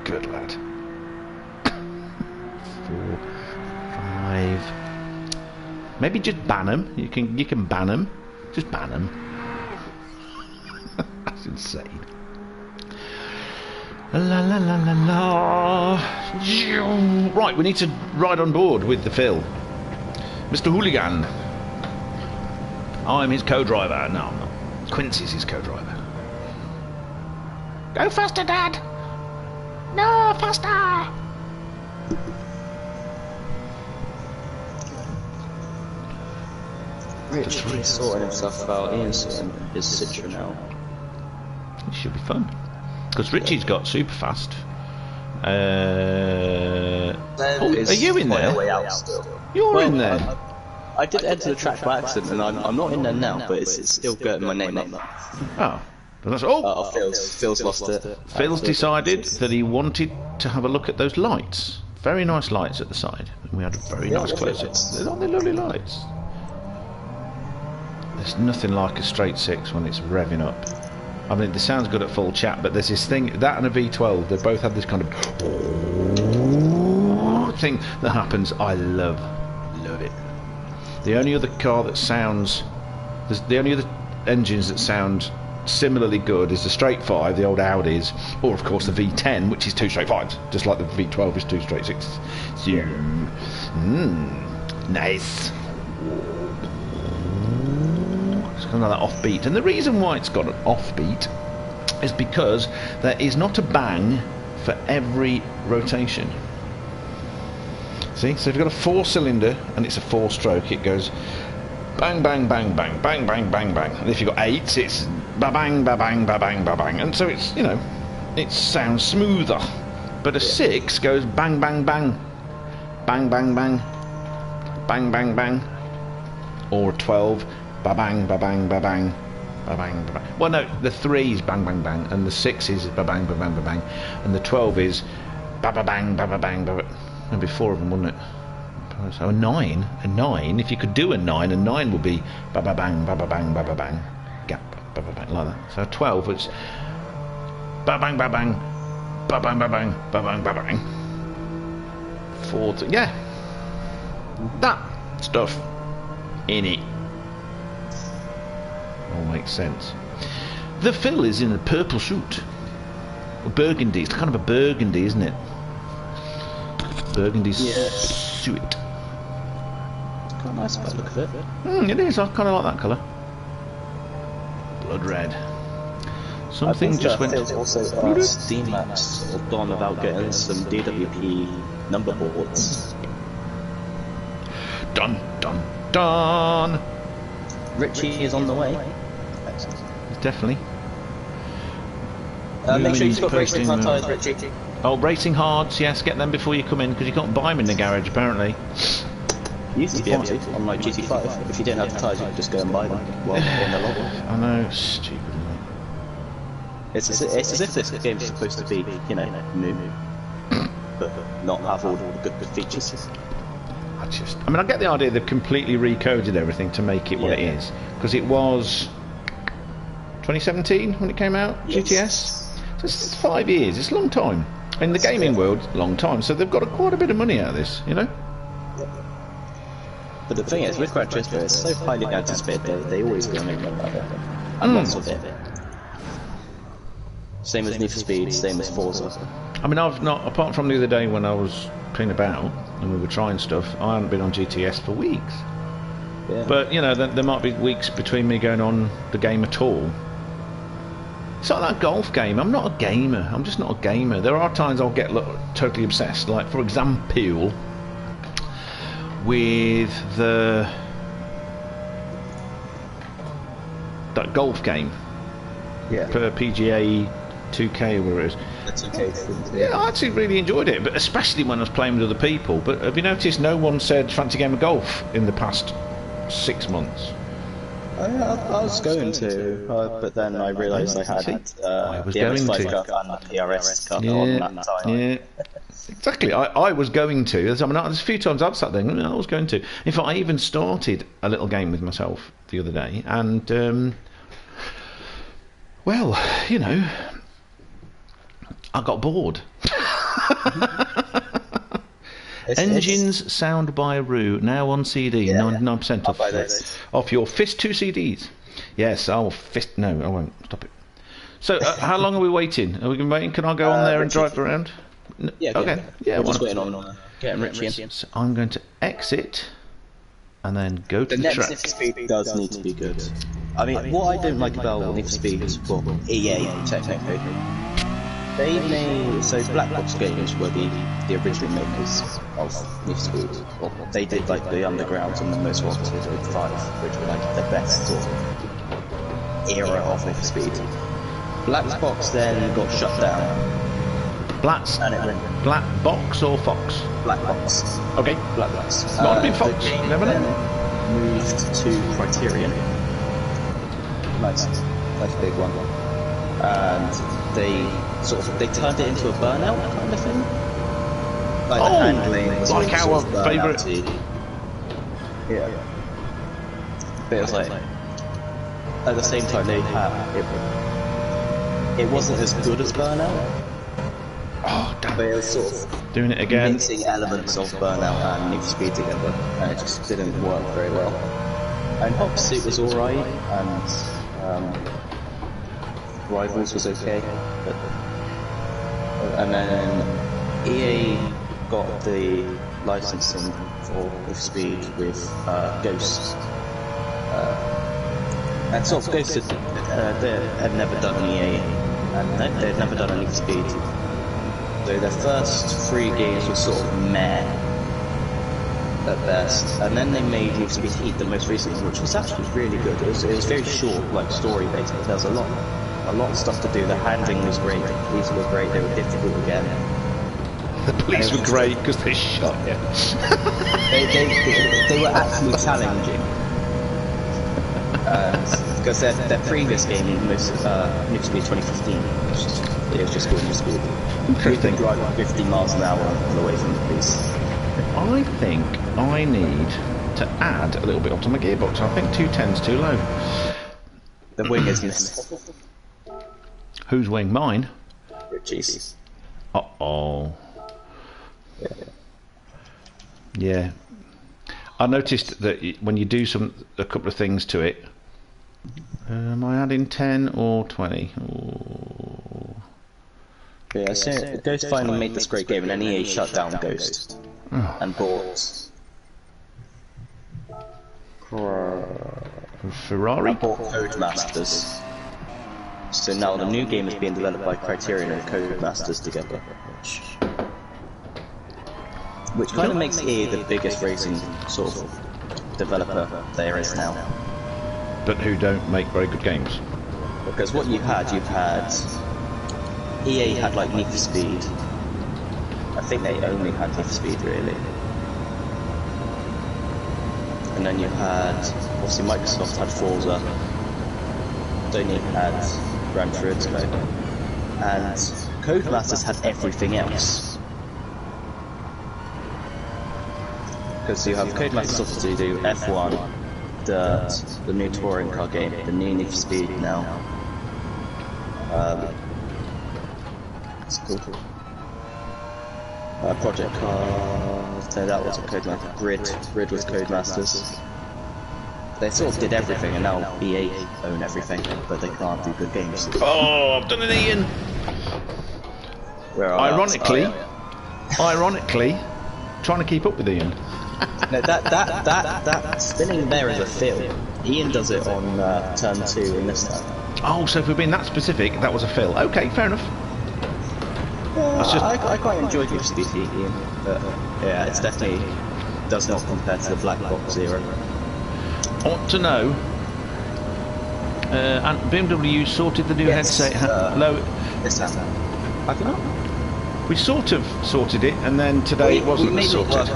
Good lad. 4, 5. Maybe just ban him. You can ban him. Just ban him. That's insane. La la la la la. Right, we need to ride on board with the Phil. Mr. Hooligan. I'm his co-driver. No, I'm not. Quincy's his co-driver. Go faster, Dad! No, faster! Rich is sorting himself out. Ian's sorting his Citroen out. It should be fun. Because Richie's got super fast. Are you in there? You're in there. I did enter the track by accident, and I'm not in there now, but it's still getting my name up. Oh. But that's, Phil's lost it. Phil's decided that he wanted to have a look at those lights. Very nice lights at the side. And we had a very nice close-up. Aren't they lovely lights? There's nothing like a straight six when it's revving up. I mean, this sounds good at full chat, but there's this thing, that and a V12, they both have this kind of thing that happens. I love it. The only other car that sounds, the only other engines that sound similarly good is the straight 5, the old Audis, or of course the V10, which is 2 straight 5s, just like the V12 is 2 straight 6s. So, nice. It's kind of that offbeat, and the reason why it's got an offbeat is because there is not a bang for every rotation. See, so if you've got a 4-cylinder and it's a 4-stroke, it goes bang, bang, bang, bang, bang, bang, bang, bang. And if you've got 8s, it's ba bang, ba bang, ba bang, ba bang. And so it's, you know, it sounds smoother. But a 6 goes bang, bang, bang, bang, bang, bang, bang, bang, bang. Or a 12, ba bang, ba bang, ba bang, ba bang, ba bang. Well, no, the 3 is bang, bang, bang, and the 6 is ba bang, ba bang, ba bang, and the 12 is ba ba bang, ba ba bang, ba. There'd be 4 of them, wouldn't it? So a 9, if you could do a 9, a 9 would be ba ba bang, ba ba bang, ba ba bang, gap, ba ba bang, like that. So a 12 was ba bang, ba bang, ba bang, ba bang, ba bang, ba bang. 4, yeah, that stuff in it all makes sense. The Phil is in a purple suit, a burgundy. It's kind of a burgundy, isn't it? Burgundy suit. Quite nice by the look of it. It is. I kind of like that colour. Blood red. Something just went. Also asked D-Max or Don about getting some DWP number boards. Dun dun dun. Richie is on the way. Definitely. Make sure you've got racing hard tyres, Richie. Oh, racing hards, yes, get them before you come in, because you can't buy them in the garage, apparently. You used to be able to, on my GT5. If you didn't have the tyres, you could just go and buy them while in the lot. I know, stupid, isn't it? It's as if this game's supposed to be, you know, new, but not have all the good features. I mean, I get the idea they've completely recoded everything to make it what it is, because it was 2017 when it came out, GTS. So it's 5 years, it's a long time. In the gaming world, long time. So they've got quite a bit of money out of this, you know? But the thing is, with Gran Turismo, it's so highly anticipated, they always go and make money out of it. And lots of it. Same as Need for Speed, same as Forza. I mean, I've not, apart from the other day when I was playing about and we were trying stuff, I haven't been on GTS for weeks. Yeah. But, you know, there might be weeks between me going on the game at all. It's like that golf game. I'm not a gamer. I'm just not a gamer. There are times I'll get totally obsessed. Like, for example, with that golf game. Yeah. For PGA 2K or whatever it is. That's okay. Yeah, I actually really enjoyed it, but especially when I was playing with other people. But have you noticed no one said fancy game of golf in the past 6 months? I was going to, but then I realised I had the MS5 cup and the PRS cup on that time. Yeah, exactly. I was going to. There's a few times I've sat there and I was going to. In fact, I even started a little game with myself the other day, and well, you know, I got bored. Engines Sound by Roo, now on CD, 99% off your fist 2 CDs. Yes, I'll fist. No, I won't. Stop it. So, how long are we waiting? Are we waiting? Can I go on there and drive around? Yeah. Okay. Yeah. We're just waiting on getting Richie in. So I'm going to exit and then go to the track. Need for Speed does need to be good. I mean, what I don't like about Need for Speed is, well, EA technically. They made, so Black Box Games were the original makers of Need for Speed. Well, they did like the Underground and the Most Wanted with 5, which were like the best sort of era of Need for Speed. Black Box then got shut down. Black Box or Fox? Black Box. Okay. Black Box. Might have been Fox. Never know. Moved to Criterion. Nice big one. And they turned it into a Burnout kind of thing. Like the handling, like our favourite. Yeah. But it was like, at the same time they had it wasn't as good as Burnout. Oh, damn. But it was sort of doing it again. mixing elements of Burnout and Need for Speed together, and it just didn't work very well. And Hot Pursuit was alright, and Rivals was okay, and then EA got the licensing for Need for Speed with Ghost. And sort of Ghost had never done an EA, and they'd never done a Need for Speed. So their first 3 games were sort of meh at best, and then they made Need for Speed Heat, the most recent one, which was actually really good. It was very short, like story based, but there's a lot of stuff to do. The handling was great, the police were great, they were difficult again. The police were great because they shot you. they were actually challenging. Because their previous game, Need for Speed 2015, it was just called Need for Speed. You can drive 50 miles an hour away from the police. I think I need to add a little bit onto my gearbox. I think 210's too low. The wing is missing. Whose wing? Mine? Richie's. Uh-oh. Yeah. I noticed that when you do a couple of things to it, am I adding 10 or 20? Ooh. Yeah, so Ghost finally made this great game, and then EA shut down Ghost and bought Ferrari? Codemasters. So now the new game is being developed by Criterion and Codemasters together, which kind of makes EA the biggest racing sort of developer there is now. But who don't make very good games. Because what you've had EA had like Need for Speed. I think they only had Need for Speed really. And then you had, obviously Microsoft had Forza, Sony had Gran Turismo, and Codemasters had everything else. Because you have Codemasters to do F1, Dirt, the new touring car game, the new Need for Speed now. It's cool. Project Cars, so that wasn't Codemasters. Grid was Codemasters. They sort of did everything, and now EA own everything, but they can't do good games. Oh, I've done an Ian! Ironically, trying to keep up with Ian. No, that spinning there is a fill. Ian does it on turn 2 in this time. Oh, so if we're being that specific, that was a fill. Okay, fair enough. I quite enjoyed Need for Speed Heat, Ian, but yeah, it's definitely does not compare to the Black Box Zero. I want to know, and BMW sorted the new headset. No, yes, I think not. We sort of sorted it, and then today it wasn't sorted.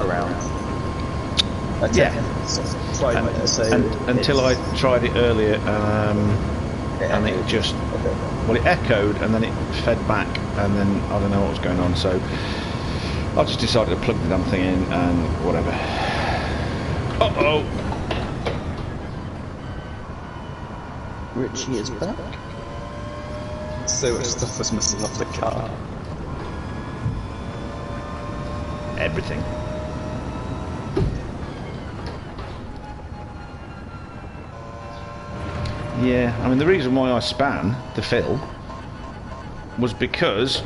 Until I tried it earlier, and it just it echoed, and then it fed back, and then I don't know what was going on. So I just decided to plug the damn thing in and whatever. Uh-oh. Richie is back. So much stuff was missing off the car. Everything. Yeah, I mean the reason why I span the fill was because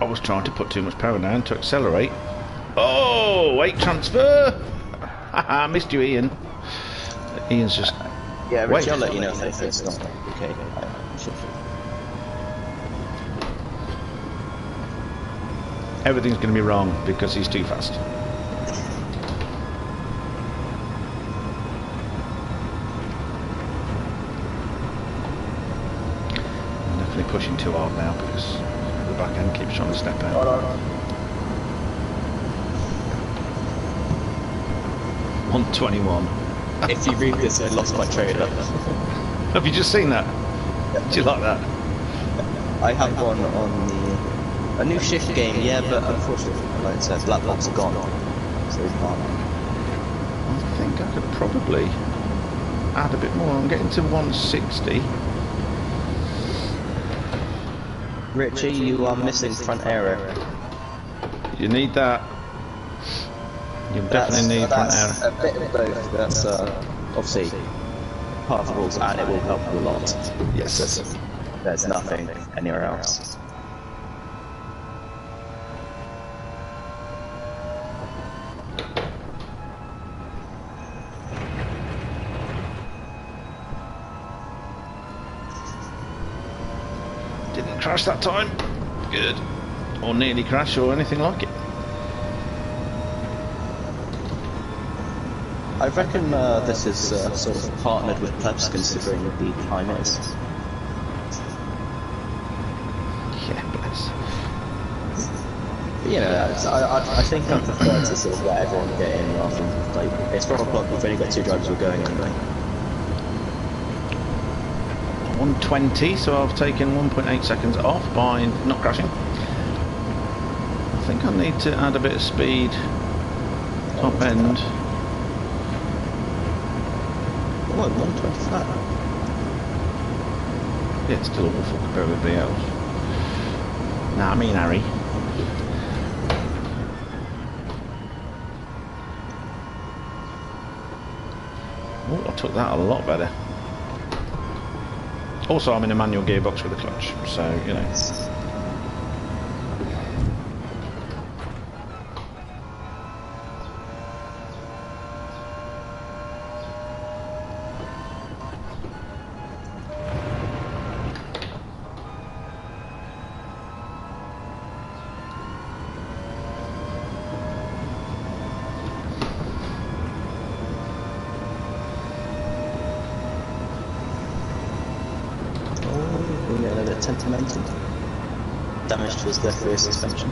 I was trying to put too much power down to accelerate. Oh, weight transfer! Haha, missed you, Ian. Ian's just... Yeah, Richie, I'll let you know if it's not okay. Everything's going to be wrong because he's too fast. I'm definitely pushing too hard now because the back end keeps trying to step out. 121. If you read this, I lost my trailer. Have you just seen that? Yeah. Do you like that? I have one on a new shift game, yeah, but unfortunately, like I said, Black Box are gone, so we can't. I think I could probably add a bit more. I'm getting to 160. Richie, you are missing front aero. You need that. You definitely need front aero. A bit of both. That's obviously part of the rules, and it will help you a lot. Yes. There's nothing anywhere else. Didn't crash that time. Good. Or nearly crash or anything like it. I reckon this is sort of partnered with plebs, considering the time is. Yeah, bless. But, you know, I think I prefer to sort of let everyone get in rather than, like, it's 4 o'clock, we've only got 2 drivers who are going anyway. 120, so I've taken 1.8 seconds off by not crashing. I think I need to add a bit of speed. Top end. Oh, 120 flat. Yeah, it's still awful compared with everybody else. Nah, I mean Harry. Oh, I took that a lot better. Also, I'm in a manual gearbox with a clutch, so, you know. Sentimental. Damage to his left rear suspension.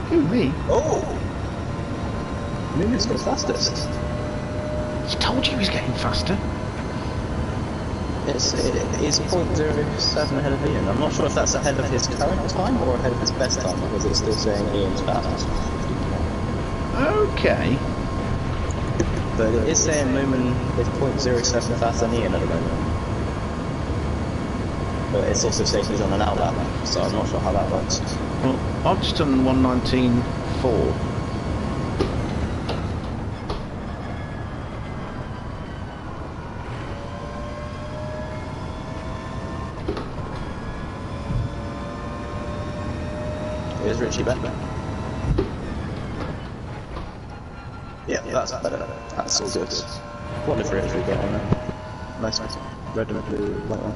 Who, me? Oh! Moon's got fastest. He told you he was getting faster. It's 0.07 ahead of Ian. I'm not sure if that's ahead of his current time or ahead of his best time, because it's still saying Ian's fastest. Okay. But it is saying Moomin is 0.07 faster than Ian at the moment. But it's also saying he's on an outlap, so I'm not sure how that works. Well, I've just done 119.4. Here's Richie back. Yeah, that's better. That's all good. What livery have we got on there? Nice red and blue white one.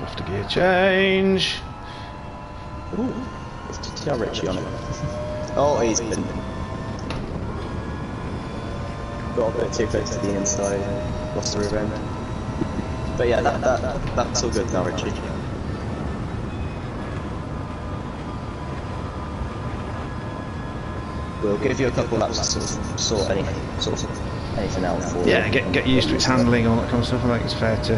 Left a gear change. Ooh, let's tell Richie on it. Oh, he's been got a bit too close to the inside, lost the rear end. But yeah, that's all good now, Richie. We'll give you a couple laps to sort anything out for. Yeah, get used to its handling, all that kind of stuff. I think it's fair to.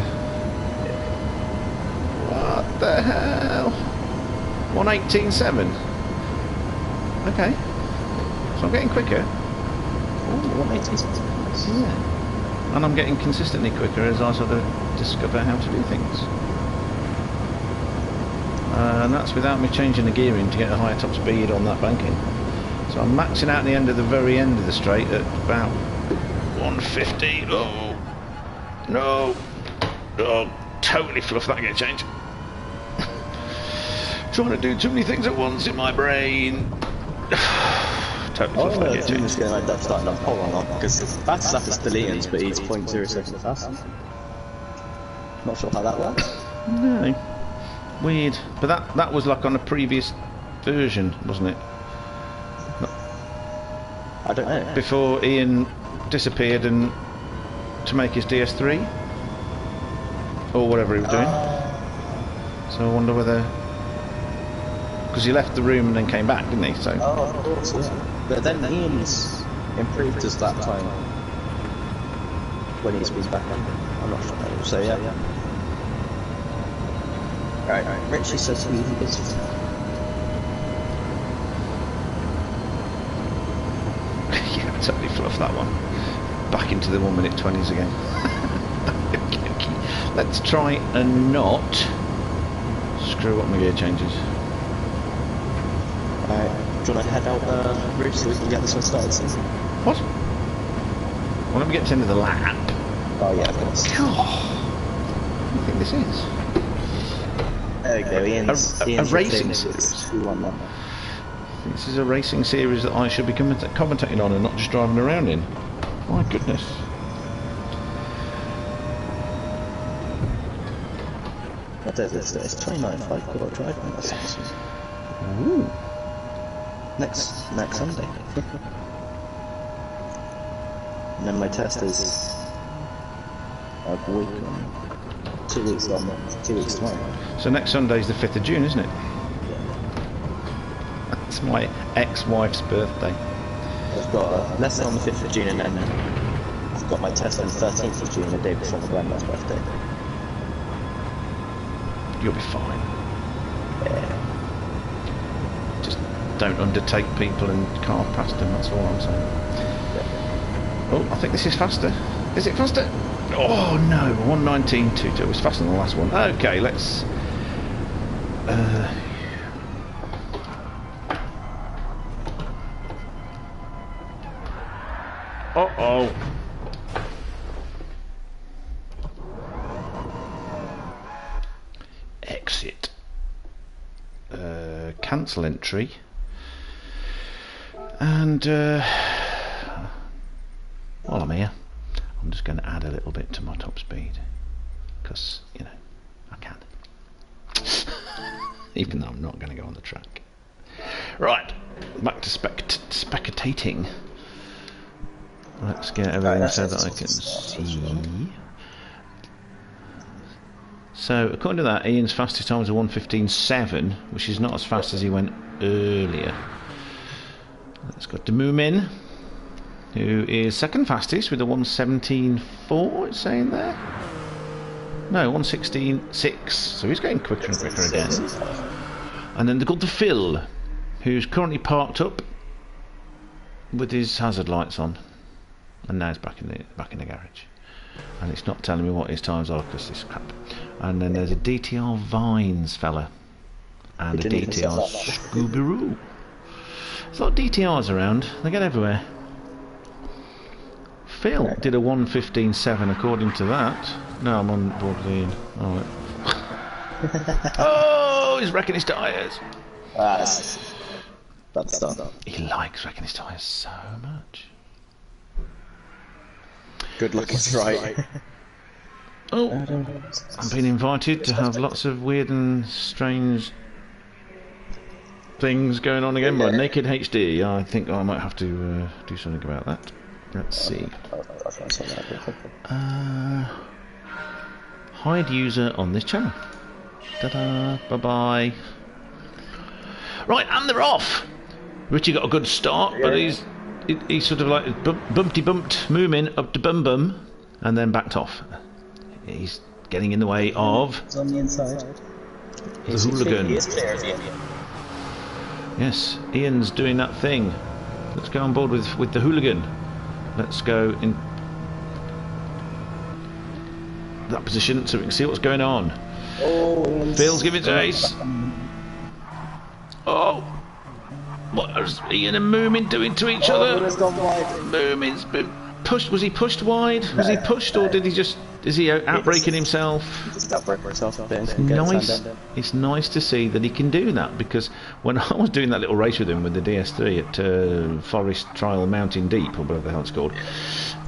What the hell? 118.7. Okay, so I'm getting quicker. Oh, 118.7. Yeah, and I'm getting consistently quicker as I sort of discover how to do things. And that's without me changing the gearing to get a higher top speed on that banking. So I'm maxing out the end of the very end of the straight at about 150. Oh no! Oh, totally fluff that gear change. Trying to do too many things at once in my brain. Totally fluff that gear change. I'm just going to end up starting on pole or not, because fast lap is still Ian's, but he's 0.07 faster. Not sure how that works. No, weird. But that was like on a previous version, wasn't it? I don't know. Before Ian disappeared and to make his DS3 or whatever he was doing. So I wonder whether, because he left the room and then came back, didn't he? So. Oh, of course. Yeah. But then Ian's improved us that time when he's been back. I'm not sure. So yeah. Right. Richie says he is. Totally fluff that one. Back into the 1 minute 20s again. Let's try and not screw up my gear changes. Alright, do you want to head out the route so we can get this one started soon? What? Well, let me get to the end of the lap. Oh yeah, of course. What do you think this is? There we go, Ian's a racing series. This is a racing series that I should be commentating on and not just driving around in. My goodness. It's 29.5 quad driving lessons. Ooh. Next Sunday. And then my test is a week on, 2 weeks on, 2 weeks tomorrow. So next Sunday's the 5th of June, isn't it? Yeah. That's my ex-wife's birthday. I've got a lesson on the 5th of June and then I've got my test on the 13th of June, the day before my grandma's birthday. You'll be fine. Yeah. Just don't undertake people and car past them, that's all I'm saying. Yeah. Oh, I think this is faster. Is it faster? Oh no, 119.22. It was faster than the last one. Okay, let's... Uh-oh. Exit. Cancel entry. And, while I'm here, I'm just going to add a little bit to my top speed. Because, you know, I can. Even though I'm not going to go on the track. Right, back to spectating. Let's get everything so that I can see. So, according to that, Ian's fastest time was a 1:15.7, which is not as fast as he went earlier. Let's go to Moomin, who is second fastest with a 1:17.4, it's saying there. No, 1:16.6, so he's getting quicker and quicker again. And then they've got the Phil, who's currently parked up with his hazard lights on, and now he's back in the garage. And it's not telling me what his times are because this crap. And then there's a DTR Vines fella and a DTR Scooby-Roo. There's a lot of DTRs around, they get everywhere. Phil did a 1:15.7 according to that. No, I'm on board with Ian. Alright. Oh, he's wrecking his tyres. That's done. He likes wrecking his tyres so much. Good luck, it's right. Oh, I've been invited to have lots of weird and strange things going on again by Naked HD. I think I might have to do something about that. Let's see. Hide user on this channel. Ta-da! Bye-bye. Right, and they're off! Richie got a good start, but he's sort of like bumped Moomin up to Bum Bum and then backed off. He's getting in the way of... It's on the inside. The hooligan. He is clear of Ian. Yes, Ian's doing that thing. Let's go on board with the hooligan. Let's go in that position so we can see what's going on. Oh, Phil's giving chase. Oh! What are Ian and Moomin doing to each other? Moomin's been pushed. Was he pushed wide? Was he pushed, or did he just... Is he outbraking himself? He just outbraked himself a bit. It's nice to see that he can do that, because when I was doing that little race with him with the DS3 at Forest Trial Mountain Deep, or whatever the hell it's called,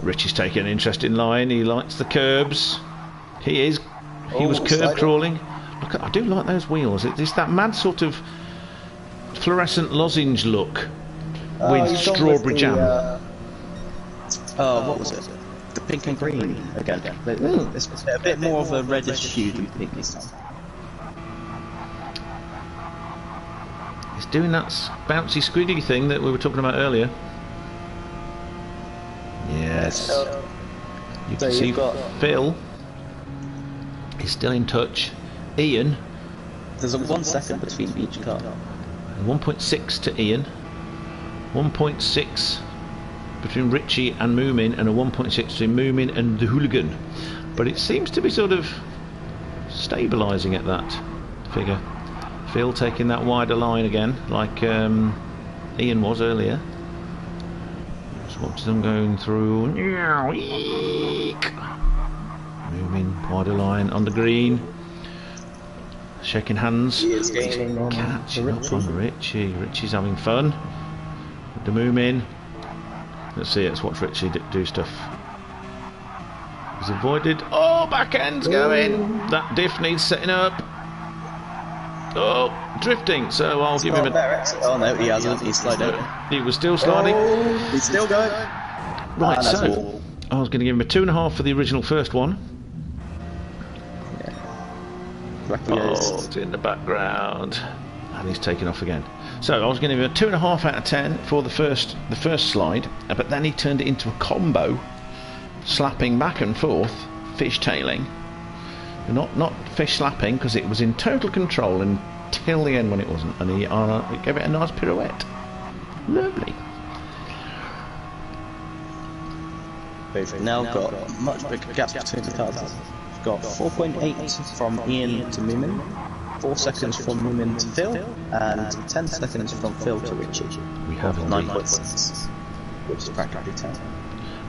Richie's taking an interest in line. He likes the curbs. He was curb crawling. Look, I do like those wheels. It's that mad sort of fluorescent lozenge look with strawberry jam. What was it? The pink and green again. It's a bit more of a reddish hue than pink this time. It's doing that bouncy squidgy thing that we were talking about earlier. Yes. You can see Phil is still in touch. Ian. There's a 1 second between each car. 1.6 to Ian. 1.6 between Richie and Moomin, and a 1.6 between Moomin and the hooligan. But it seems to be sort of stabilising at that figure. Phil taking that wider line again, like Ian was earlier. Just watch them going through. Moving wider line on the green. Shaking hands. He's catching up on Richie. Richie's having fun. The move in. Let's see, let's watch Richie do stuff. He's avoided. Oh, back end's going. That diff needs setting up. Oh, drifting. So I'll give him a. Oh no, he hasn't. He's sliding. He was still sliding. Oh, he's still going. Right, so I was going to give him a 2.5 for the original first one. Oh, it's in the background, and he's taken off again. So I was going to give him a 2.5 out of 10 for the first slide, but then he turned it into a combo, slapping back and forth, fishtailing. Not fish slapping, because it was in total control until the end when it wasn't, and he gave it a nice pirouette. Lovely. We've now got a much bigger gap between the cars. We've got 4.8 from Ian to Moomin, 4 seconds from Moomin to Phil, and 10 seconds from Phil to Richie. We have 9.6, which is practically 10.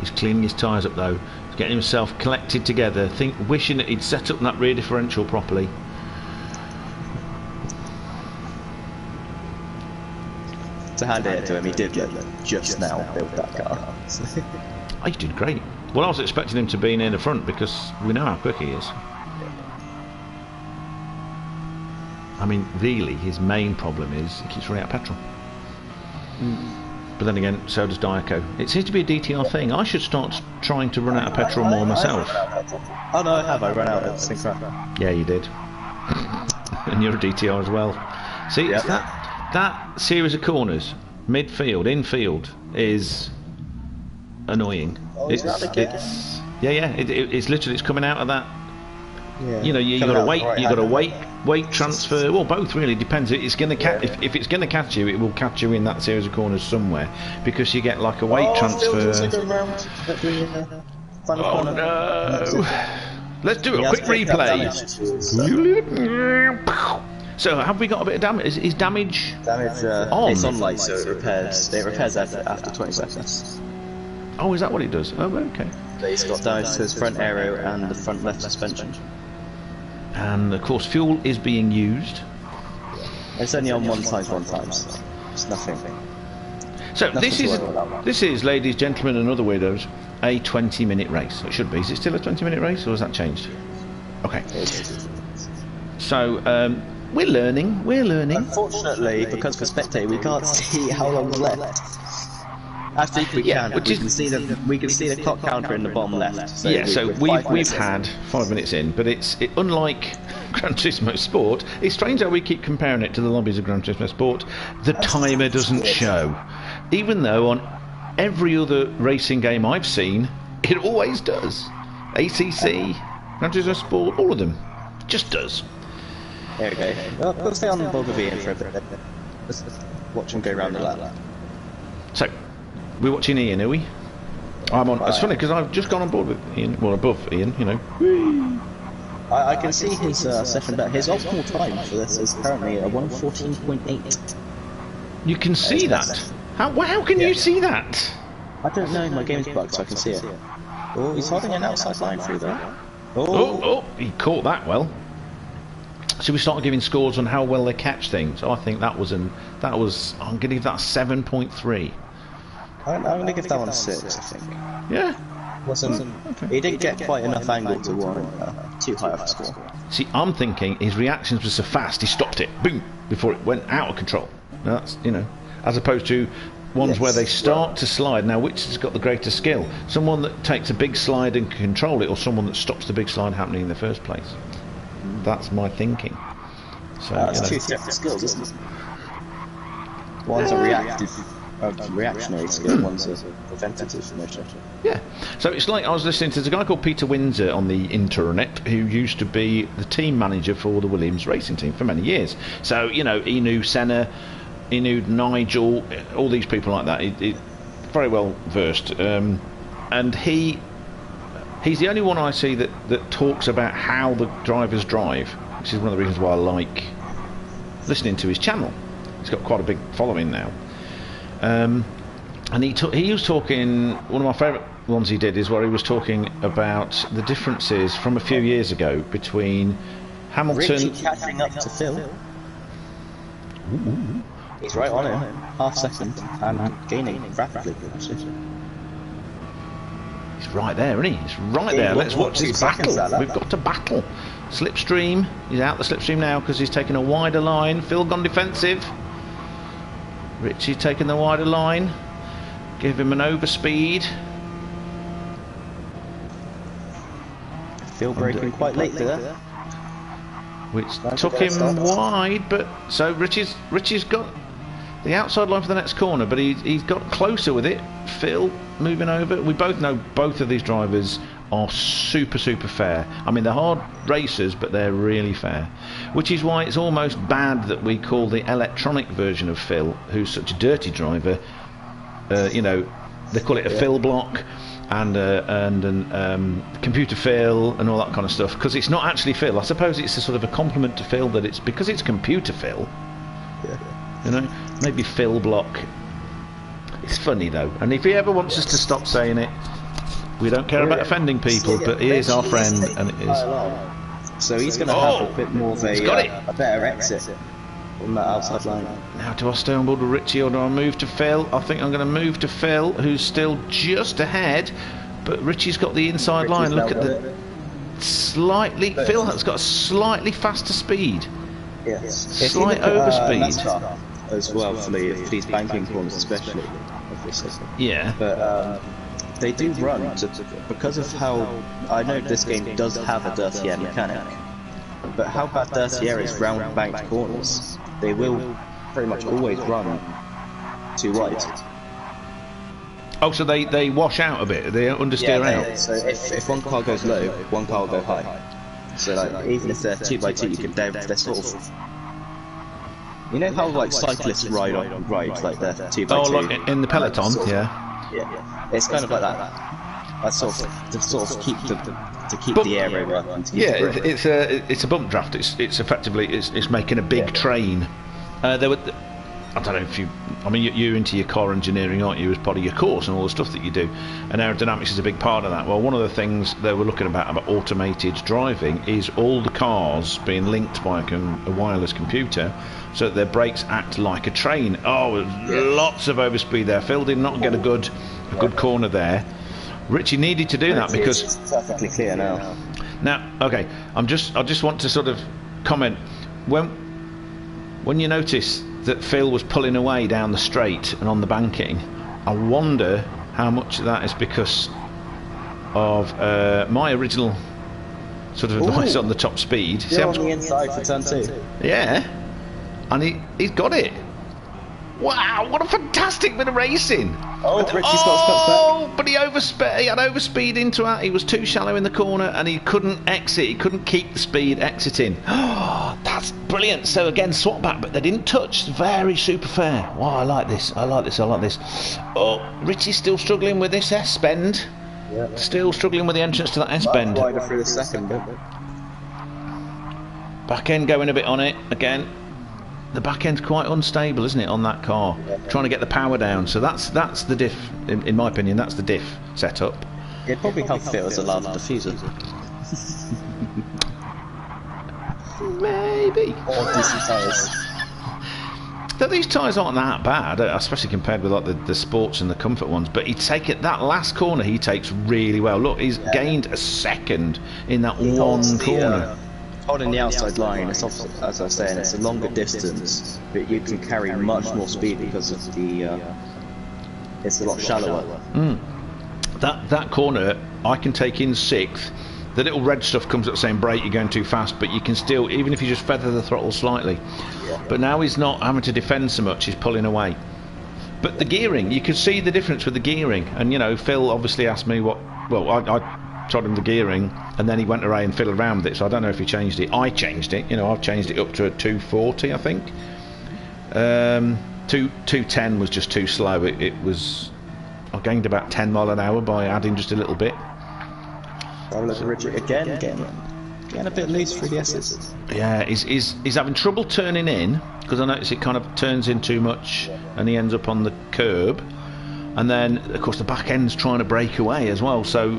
He's cleaning his tyres up though. He's getting himself collected together. Wishing that he'd set up that rear differential properly. To hand it to him, he did just now build that car. Oh, he did great. Well, I was expecting him to be near the front because we know how quick he is. I mean, really, his main problem is he keeps running out of petrol. But then again, so does Diaco. It seems to be a DTR thing. I should start trying to run out of petrol more myself. Oh no, I have. I run out at Synchro. Yeah, you did. And you're a DTR as well. See, it's that series of corners, midfield, infield, is annoying. Oh, is that the kick? It's literally, it's coming out of that. Yeah. You know, you got to wait. You got to weight transfer. Well, both really depends. It's going to if it's going to catch you, it will catch you in that series of corners somewhere because you get like a weight transfer. Oh no! Let's do a quick replay. So, have we got a bit of damage? Is damage on? It's on light, so it repairs. It repairs after 20 seconds. Oh, is that what it does? Oh, okay. He's got damage to his front aero and the front left suspension. And of course, fuel is being used. It's only on one time, so it's nothing. So this is, ladies, gentlemen, and other weirdos, a 20-minute race. It should be. Is it still a 20-minute race, or has that changed? Okay. So we're learning. Unfortunately, because we're spectating, we can't see how long's left. Actually, we can see the clock counter in the bottom left. So we've had 5 minutes in, but unlike Gran Turismo Sport. It's strange how we keep comparing it to the lobbies of Gran Turismo Sport. The timer doesn't show, even though on every other racing game I've seen, it always does. ACC, Gran Turismo Sport, all of them, it just does. There we go. Well, we'll stay on the board with Ian for a bit. Let's watch him go around the lap. So, we're watching Ian, are we? I'm on. It's funny because I've just gone on board with Ian. Well, above Ian, you know. I can see his session back. His optimal time for this is currently a 1:14.8. You can see that. How can you see that? I don't know. My game's bugged, so I can see it. Oh, he's holding an outside line through there. Oh, he caught that well. So we started giving scores on how well they catch things. I think that was I'm going to give that a 7.3. I'm going to give that one a 6, I think. Yeah. He didn't get quite enough angle to warrant too high of a score. See, I'm thinking his reactions were so fast, he stopped it, boom, before it went out of control. Now that's, as opposed to ones where they start to slide. Now, which has got the greater skill? Someone that takes a big slide and can control it, or someone that stops the big slide happening in the first place? That's my thinking. So that's two separate skills, isn't it? One's a reactionary skill, one's a preventative measure. Yeah. So it's like I was listening to a guy called Peter Windsor on the internet who used to be the team manager for the Williams racing team for many years. So, he knew Senna, he knew Nigel, all these people like that. He very well versed. And he He's the only one I see that talks about how the drivers drive, which is one of the reasons why I like listening to his channel. He's got quite a big following now. And he was talking, one of my favourite ones he did is where he was talking about the differences from a few years ago between Hamilton... Richie catching up to Phil. Ooh. He's right on him, half second, and gaining rapidly. He's right there, isn't he? He's right there. Let's watch this battle. We've got to battle. Slipstream. He's out the slipstream now because he's taking a wider line. Phil gone defensive. Richie taking the wider line. Give him an overspeed. Phil braking quite late there. Which took him wide, but so Richie's got the outside line for the next corner, but he's got closer with it. Phil moving over. We both know both of these drivers are super fair. I mean, they're hard racers, but they're really fair. Which is why it's almost bad that we call the electronic version of Phil, who's such a dirty driver, you know, they call it a Phil block and computer Phil and all that kind of stuff, because it's not actually Phil. I suppose it's a sort of a compliment to Phil that it's because it's computer Phil. You know, maybe Phil block. It's funny though, and if he ever wants us to stop saying it, we don't care about offending people, but he is our friend, and it is. So he's going to have a bit more of a better exit on that outside line. Now, do I stay on board with Richie or do I move to Phil? I think I'm going to move to Phil, who's still just ahead, but Richie's got the inside line. Look at the slightly. Phil has got a slightly faster speed. Yes, slight overspeed as well for these banking corners, especially. Obviously. Yeah. But they do run because of how I know this game does have a dirty air mechanic. But how bad dirty air is round banked corners? They will pretty much always run too wide. Oh, so they wash out a bit. They understeer out. So if one car goes low, one car will go high. So like even if they're 2x2, you can they're sort of. You know how like cyclists ride like they're 2x2. Oh, like in the peloton, yeah. Yeah, it's kind of like that. That's sort of to sort of keep the air over up. And it's a bump draft. It's effectively it's making a big train. There were. I don't know if you. I mean, you're into your car engineering, aren't you? As part of your course and all the stuff that you do, and aerodynamics is a big part of that. Well, one of the things they were looking about automated driving is all the cars being linked by a wireless computer, so that their brakes act like a train. Oh, lots of overspeed there. Phil did not get a good corner there. Richie needed to do that because it's perfectly clear now. Now, okay, I just want to sort of comment when you notice that Phil was pulling away down the straight and on the banking, I wonder how much of that is because of my original sort of advice on the top speed. See on the inside for turn 2. Yeah, and he's got it. Wow, what a fantastic bit of racing! But he had overspeed into it. He was too shallow in the corner, and he couldn't exit. He couldn't keep the speed exiting. Oh, that's brilliant. So again, swap back, but they didn't touch. Very super fair. Wow, I like this. Oh, Richie's still struggling with this S bend. Yep. Still struggling with the entrance to that S bend. Wider through the second bit. Back end going a bit on it again. The back end's quite unstable, isn't it, on that car? Yeah. Trying to get the power down. So that's the diff, in my opinion, that's the diff setup. It'd probably help if it was a larger diffuser. Maybe. Or decent tyres. Now, these tyres aren't that bad, especially compared with like the sports and the comfort ones, but he'd take it, that last corner he takes really well. Look, he's gained a second in that one corner. Holding the outside line, it's obviously, as I was saying, it's a longer distance, but you can carry much more speed because of the. It's a lot shallower. That corner, I can take in 6th. The little red stuff comes up saying brake, you're going too fast, but you can still, even if you just feather the throttle slightly. Yeah. But now he's not having to defend so much; he's pulling away. But the gearing, you can see the difference with the gearing, and you know, Phil obviously asked me what. Well, I told him the gearing, and then he went away and fiddled around with it, so I don't know if he changed it. I changed it, you know, I've changed it up to a 240, I think. 210 was just too slow. It was, I gained about 10 mile an hour by adding just a little bit. Oh, look at Richard again, getting a bit loose through the S's. Yeah, he's having trouble turning in, because I notice it kind of turns in too much and he ends up on the curb. And then, of course, the back end's trying to break away as well. So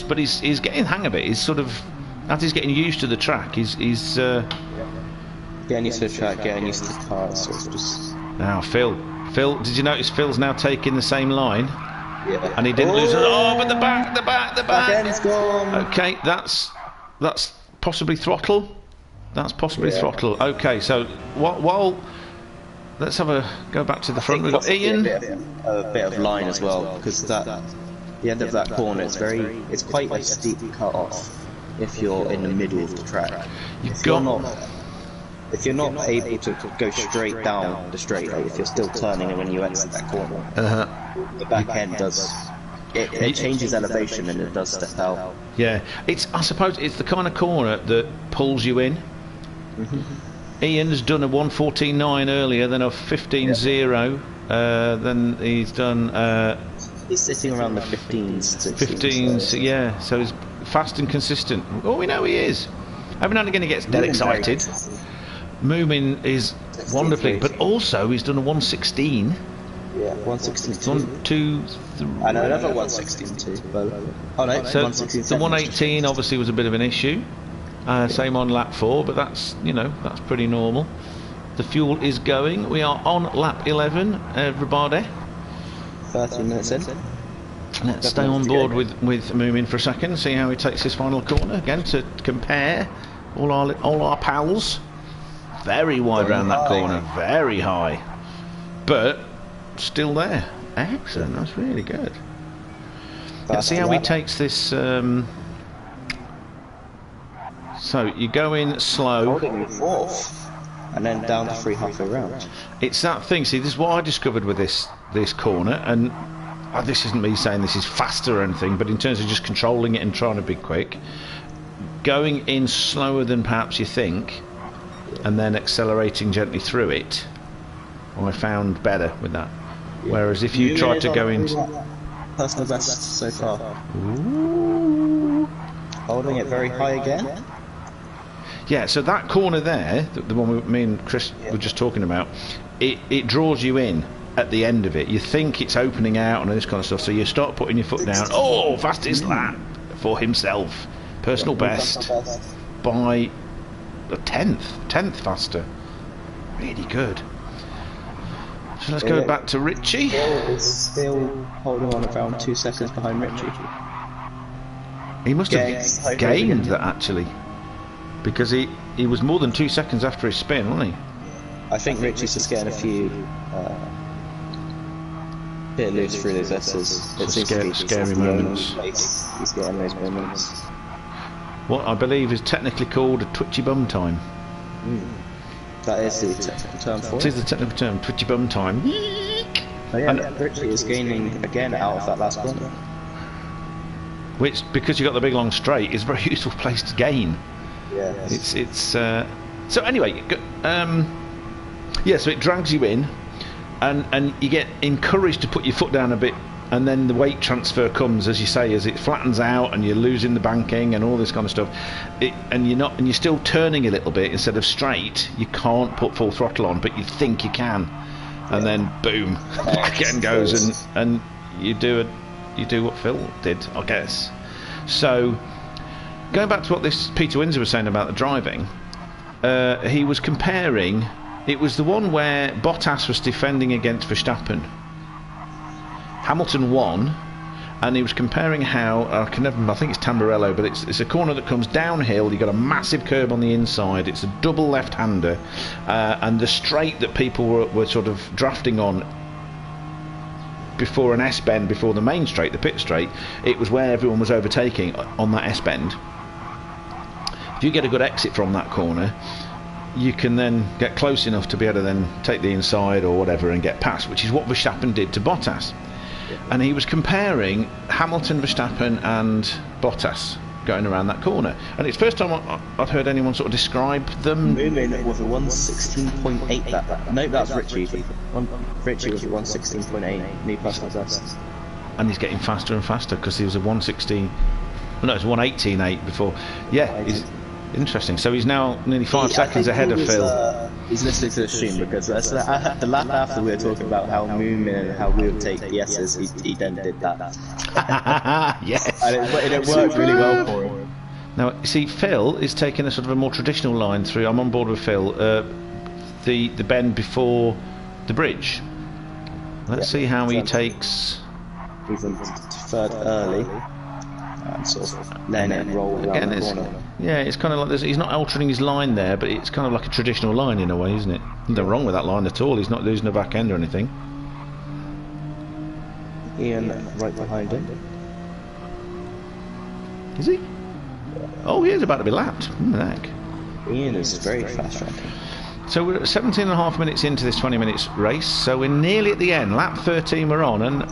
but he's getting the hang of it. He's sort of, as he's getting used to the track, he's getting used to the track, getting used to the car. So it's just now Phil, did you notice Phil's now taking the same line? Yeah. And he didn't lose it. Oh, but the back. Back end's gone. Okay, that's possibly throttle. That's possibly throttle. Okay, so while let's go back to the front. We've got Ian. A bit of line as well, because the end of that corner it's quite a steep cut off if you're in the middle of the track. If you're not able to go straight down the straight, like if you're still turning when you exit that corner, the back end does. It changes elevation and it does step out. Yeah, I suppose it's the kind of corner that pulls you in. Ian's done a 1:14.9 earlier, then a 15.0. Then he's done. He's sitting around the 15s. 15s, yeah. So he's fast and consistent. Oh, we know he is. Every now and again he gets dead excited. Moomin is wonderfully, but also he's done a 1:16. Yeah, 1:16. 1, 2, 3. I know another 1:16 too. But so 1:16. The 1:18 obviously was a bit of an issue. Same on lap 4, but that's pretty normal. The fuel is going. We are on lap 11, everybody. 30 minutes in. Let's stay on board with Moomin for a second, see how he takes his final corner again to compare all our pals. Very wide around that corner, very high, but still there. Excellent, that's really good. Let's see how he takes this. So you go in slow, holding fourth, and then down to 3 halfway round. It's that thing. See, this is what I discovered with this corner, and this isn't me saying this is faster or anything, but in terms of just controlling it and trying to be quick, going in slower than perhaps you think, and then accelerating gently through it, I found better with that. Whereas if you tried to go in, personal best so far. Ooh. Holding it very high again. Yeah, so that corner there, the one me and Chris were just talking about, it draws you in at the end of it. You think it's opening out and all this kind of stuff, so you start putting your foot down. Oh, fastest lap for himself. Personal best by a tenth faster. Really good. So let's go back to Richie. Still holding on around 2 seconds behind Richie. He must have gained that actually, because he was more than 2 seconds after his spin, wasn't he? I think Richie's just getting a few bit loose through those S's. It seems to be scary moments. He's getting those moments. What I believe is technically called a twitchy bum time. That is the technical term for it. It is the technical term, twitchy bum time. Oh yeah, Richie is gaining again out of that last corner. Which, because you've got the big long straight, is a very useful place to gain. Yeah. So anyway, yeah, so it drags you in, and you get encouraged to put your foot down a bit, and then the weight transfer comes, as you say, as it flattens out and you're losing the banking and all this kind of stuff, and you're still turning a little bit instead of straight. You can't put full throttle on, but you think you can, and then boom, again goes, and you do what Phil did, I guess. So going back to what this Peter Windsor was saying about the driving, he was comparing. It was the one where Bottas was defending against Verstappen. Hamilton won, and he was comparing how I think it's Tamburello, but it's a corner that comes downhill. You've got a massive curb on the inside. It's a double left-hander, and the straight that people were sort of drafting on before an S-bend, before the main straight, the pit straight, it was where everyone was overtaking on that S-bend. If you get a good exit from that corner, you can then get close enough to be able to then take the inside or whatever and get past, which is what Verstappen did to Bottas. And he was comparing Hamilton, Verstappen and Bottas going around that corner, and it's the first time I've heard anyone sort of describe them. Moomin was a 1:16.8 that. No, that's Richie. Richie was a 1:16.8, new personal best. And he's getting faster and faster because he was a 1:16. No, it's 1:18.8 before. Yeah, he's interesting. So he's now nearly 5 seconds ahead of Phil. He's listening to the stream because the lap after we were talking about how Moomin and how we would take the S's, he then did that. Yes. And it worked really well for him. Now, you see, Phil is taking a sort of a more traditional line through. I'm on board with Phil. The bend before the bridge. Let's see how he takes. He's deferred early. And sort of letting it roll around the corner. Yeah, it's kind of like this. He's not altering his line there, but it's kind of like a traditional line in a way, isn't it? Nothing wrong with that line at all. He's not losing a back end or anything. Ian right behind him. Is he? Oh, he is about to be lapped. Heck. Ian is very fast tracking. So we're 17.5 minutes into this 20 minutes race. So we're nearly at the end. Lap 13 we're on, and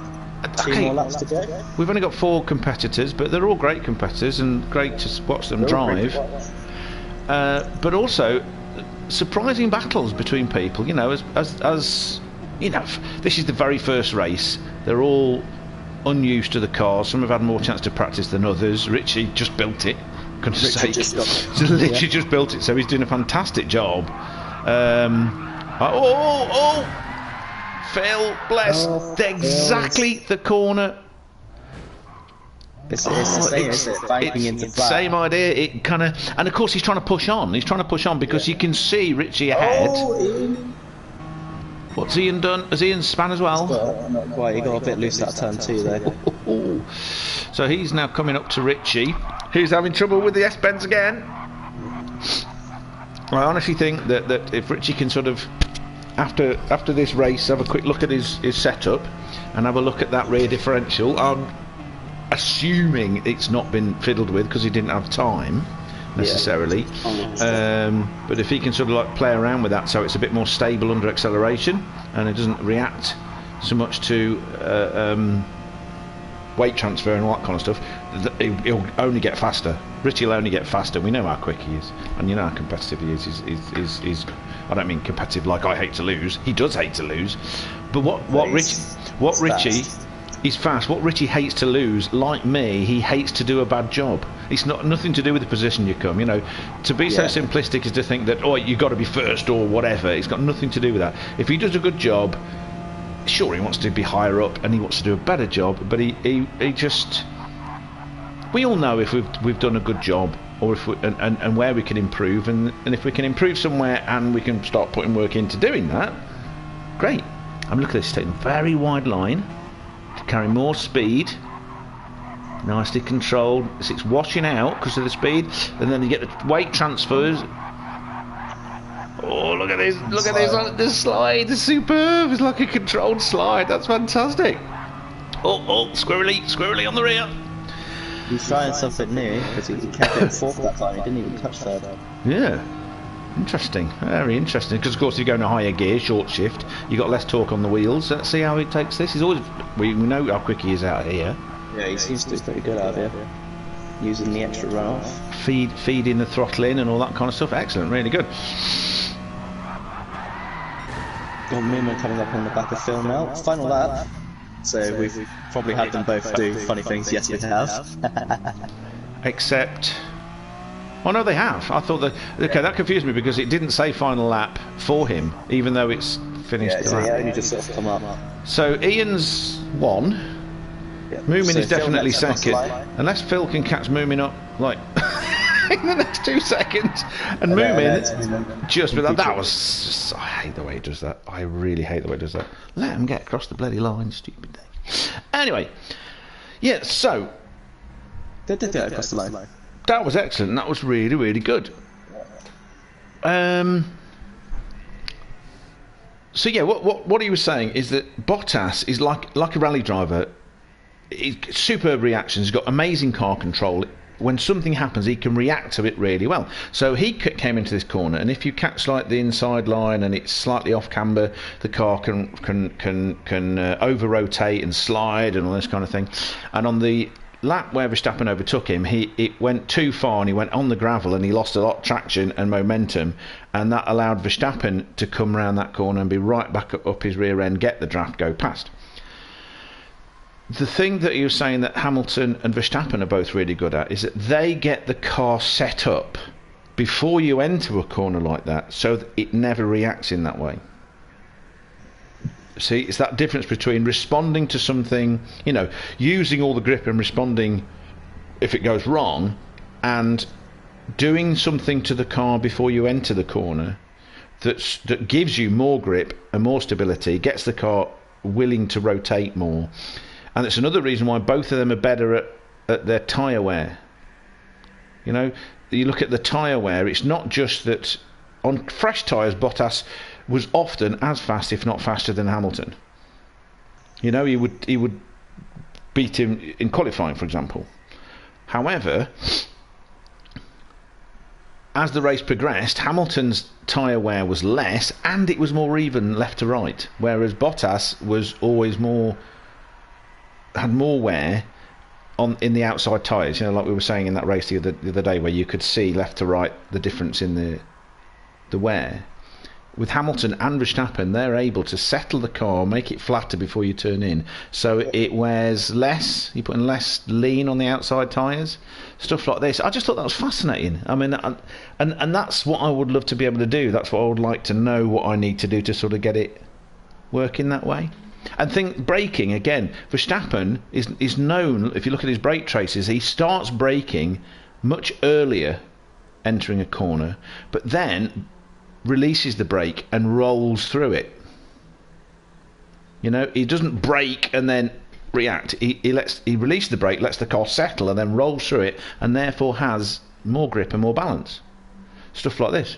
Two more laps to go. We've only got 4 competitors, but they're all great competitors and great to watch them drive. But also surprising battles between people. You know, as you know, this is the very first race. They're all unused to the cars. Some have had more chance to practice than others. Richie just built it. Literally just built it, so he's doing a fantastic job. Phil, bless, exactly the corner. It's the same, isn't it? Banking into flat. Same idea. It kind of, and of course he's trying to push on. He's trying to push on because you can see Richie ahead. What's Ian done? Has Ian span as well? Not quite. He got a bit loose that turn 2 there. So he's now coming up to Richie, who's having trouble with the S-bends again. I honestly think that if Richie can sort of, after this race, have a quick look at his setup and have a look at that rear differential, I'm assuming it's not been fiddled with because he didn't have time necessarily. But if he can sort of like play around with that so it's a bit more stable under acceleration and it doesn't react so much to weight transfer and all that kind of stuff, he'll only get faster. Richie will only get faster. We know how quick he is, and you know how competitive he is. He's I don't mean competitive like I hate to lose. He does hate to lose, but Richie he's fast. What Richie hates to lose, like me, he hates to do a bad job. It's nothing to do with the position you come. You know, to be so simplistic is to think that you've got to be first or whatever. It's got nothing to do with that. If he does a good job, sure, he wants to be higher up and he wants to do a better job, but he just, we all know if we've done a good job or if and where we can improve, and if we can improve somewhere and we can start putting work into doing that, great. I'm looking at this, taking a very wide line to carry more speed, nicely controlled. It's washing out because of the speed, and then you get the weight transfers. Oh, look at this! Look at this slide. It's superb. It's like a controlled slide. That's fantastic. Oh, squirrely on the rear. He's trying something new because he kept it in 4th that time. He didn't even touch 3rd. Yeah, interesting. Very interesting. Because of course, if you go in a higher gear, short shift, you got less torque on the wheels. Let's see how he takes this. He's always. We know how quick he is out here. Yeah, he seems to be pretty good out here. Using the extra runoff. Feeding the throttle in and all that kind of stuff. Excellent. Really good. Got Moomin coming up on the back of Phil now. Final lap. So we've probably had them both do funny things. Yes, we have. Except, oh no, they have. I thought that. Okay, that confused me because it didn't say final lap for him, even though it's finished. Yeah, so only just sort of come up. So Ian's won. Yeah. Moomin is definitely second, unless Phil can catch Moomin up like in the next 2 seconds. And Moomin just with that was just, I hate the way he does that. I really hate the way he does that. Let him get across the bloody line, stupid thing. Anyway, yeah. So they did get across the line. That was excellent. That was really, really good. So yeah, what he was saying is that Bottas is like a rally driver. Superb reactions. He's got amazing car control. When something happens, he can react to it really well. So he came into this corner, and if you catch like the inside line and it's slightly off camber, the car can over rotate and slide and all this kind of thing. And on the lap where Verstappen overtook him, it went too far and he went on the gravel and he lost a lot of traction and momentum, and that allowed Verstappen to come around that corner and be right back up his rear end, get the draft, go past. the thing that you're saying that Hamilton and Verstappen are both really good at is that they get the car set up before you enter a corner like that, so that it never reacts in that way. See, it's that difference between responding to something, you know, using all the grip and responding if it goes wrong, and doing something to the car before you enter the corner that gives you more grip and more stability, gets the car willing to rotate more. And it's another reason why both of them are better at their tyre wear. You know, you look at the tyre wear, it's not just that on fresh tyres Bottas was often as fast, if not faster, than Hamilton. You know, he would beat him in qualifying, for example. However, as the race progressed, Hamilton's tyre wear was less and it was more even left to right, whereas Bottas was always had more wear in the outside tyres, you know, like we were saying in that race the other day, where you could see left to right the difference in the wear. With Hamilton and Verstappen, they're able to settle the car, make it flatter before you turn in, so it wears less. You're putting less lean on the outside tyres, stuff like this. I just thought that was fascinating. I mean, and that's what I would love to be able to do. That's what I would like to know what I need to do to sort of get it working that way. And think braking again. Verstappen is known, if you look at his brake traces, he starts braking much earlier entering a corner, but then releases the brake and rolls through it. You know, he doesn't brake and then react. He releases the brake, lets the car settle, and then rolls through it, and therefore has more grip and more balance. Stuff like this.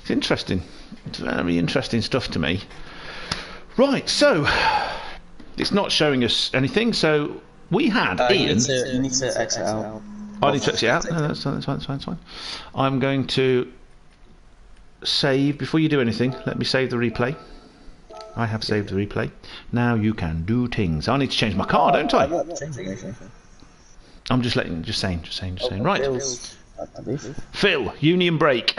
It's interesting. It's very interesting stuff to me. Right, so it's not showing us anything. So we had Ian. You need to exit out. I need to exit out. No, that's fine. I'm going to save before you do anything. Let me save the replay. I have saved the replay. Now you can do things. I need to change my car, don't I? I'm just saying. Right. Phil, Union Brake.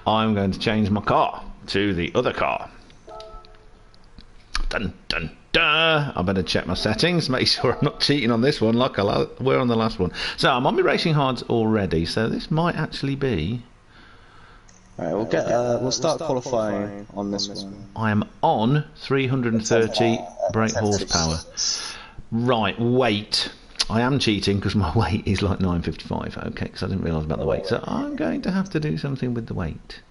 I'm going to change my car to the other car. Dun dun dun. I better check my settings, make sure I'm not cheating on this one like we're on the last one. So I'm on my racing hards already, so this might actually be. Alright, we'll start qualifying on this one. I am on 330 brake horsepower. Right, weight. I am cheating because my weight is like 955. Okay, because I didn't realise about the weight. So I'm going to have to do something with the weight,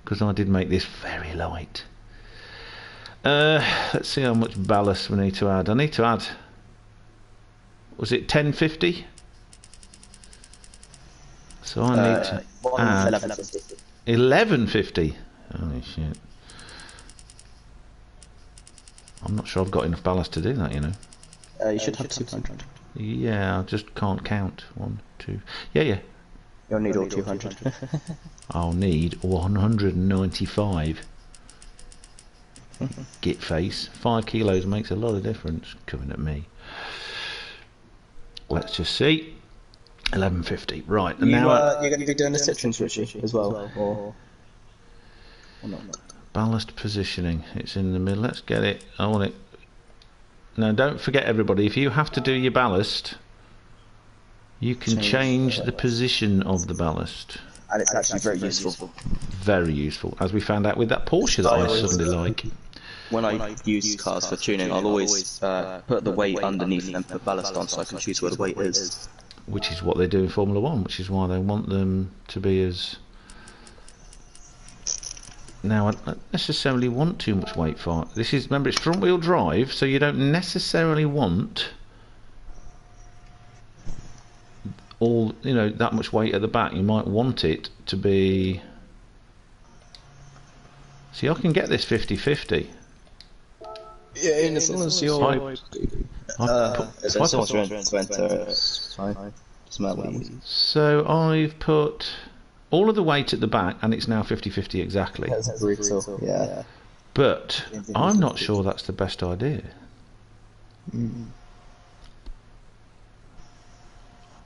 because I did make this very light. Let's see how much ballast we need to add. I need to add, was it 1050? So I need to add 1150. Holy shit. I'm not sure I've got enough ballast to do that, you know. You should have 200. Yeah, I just can't count. 1, 2. Yeah. You'll need all 200. I'll need 195. Git face. 5 kilos makes a lot of difference. Coming at me. Let's just see. 1150. Right. And now you're going to be doing the Citroen switch as well, or not? Ballast positioning. It's in the middle. Let's get it. I want it. Now, don't forget, everybody, if you have to do your ballast, you can change the position of the ballast. And it's actually very useful. Very useful, as we found out with that Porsche that I suddenly like. When I use cars for tuning, I'll always put the weight underneath and then put ballast on so I can choose where the weight is. Which is what they do in Formula 1, which is why they want them to be as... Now, I don't necessarily want too much weight for it. This is, remember, it's front wheel drive, so you don't necessarily want all, you know, that much weight at the back. You might want it to be... See, I can get this 50-50. Yeah, and as long as you're... So I've put all of the weight at the back, and it's now 50-50 exactly. That's brutal. Yeah. But I'm not sure that's the best idea. I'm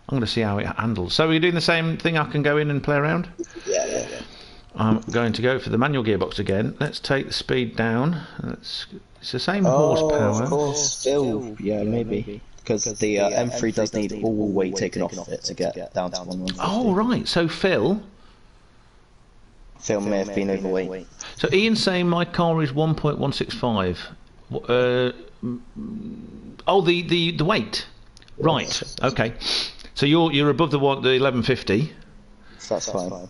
going to see how it handles. So are you doing the same thing? I can go in and play around? Yeah. I'm going to go for the manual gearbox again. Let's take the speed down. It's the same horsepower. Of course, still, yeah, maybe. Because the M3 does need all weight taken off of it to get down to 150. Oh, right. So Phil may have been overweight. So Ian's saying my car is 1.165. Oh, the weight. Right. Okay. So you're above the 1150. That's fine.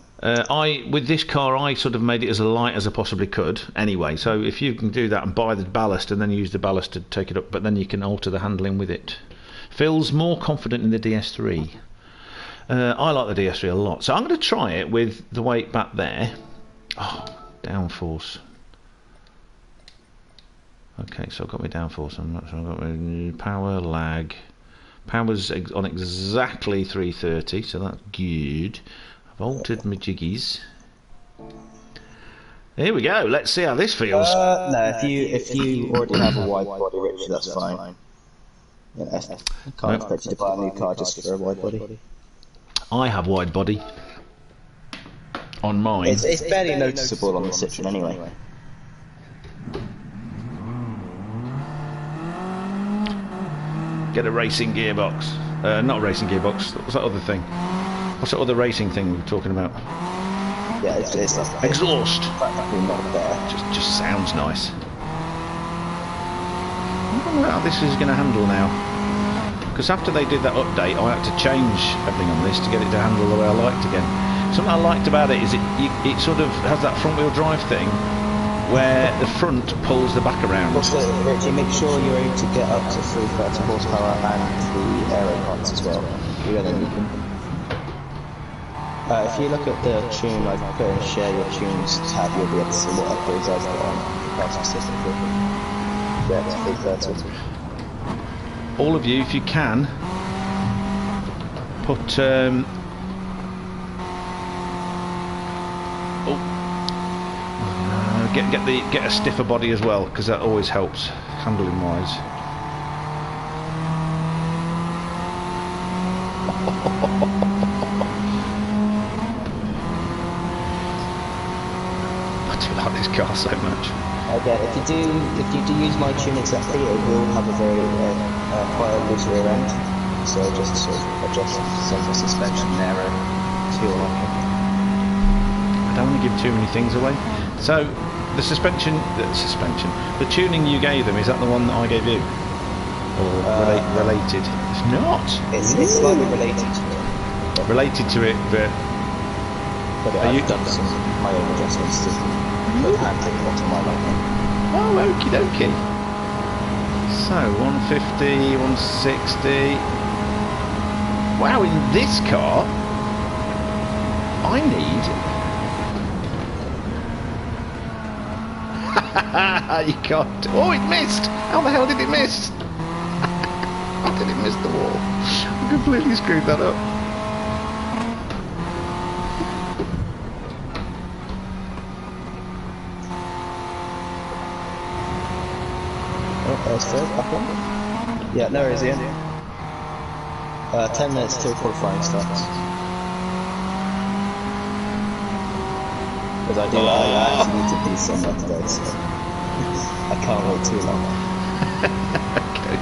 With this car, I sort of made it as light as I possibly could. Anyway, so if you can do that and buy the ballast and then use the ballast to take it up, but then you can alter the handling with it. Phil's more confident in the DS3. I like the DS3 a lot, so I'm going to try it with the weight back there. Oh, downforce. Okay, so I've got my downforce. I'm not sure I've got my power lag. Power's on exactly 330, so that's good. I've altered my jiggies. Here we go. Let's see how this feels. No, if you already have a wide body, Richard, that's fine. You know, I can't expect you to buy a new car just for a wide body. I have wide body on mine. It's barely noticeable on the Citroen anyway. Get a racing gearbox. Not a racing gearbox. What's that other thing? What's that other racing thing we were talking about? Yeah, it's exhaust. Practically not there. Just sounds nice. I wonder how this is going to handle now. Because after they did that update, I had to change everything on this to get it to handle the way I liked again. Something I liked about it is it sort of has that front wheel drive thing where the front pulls the back around. Also, Richie, make sure you're able to get up to 330 horsepower and the aero parts as well. If you look at the tune I've put in share your tunes tab, you'll be able to see what upgrades I've got on the car specifically. Yeah, to 330. All of you, if you can, put get a stiffer body as well, because that always helps handling wise. I do like this car so much. Again, if you do use my tune exactly, it will have a very quite a loose rear end. So just sort of adjust some of the suspension there to your liking. I don't want to give too many things away. So the suspension, the tuning you gave them, is that the one that I gave you, or related? It's not. It's slightly related to it. Related to it, but I've done some my own adjustments to put the handling onto my liking. Oh, okie dokie. So 150, 160. Wow, in this car, I need. You can't. Oh, it missed! How the hell did it miss? How did it miss the wall? I completely screwed that up. Oh, there's Phil, back on. Yeah, there is Ian. 10 minutes till qualifying starts. Because I actually need to do something today, so I can't wait too long. Okay.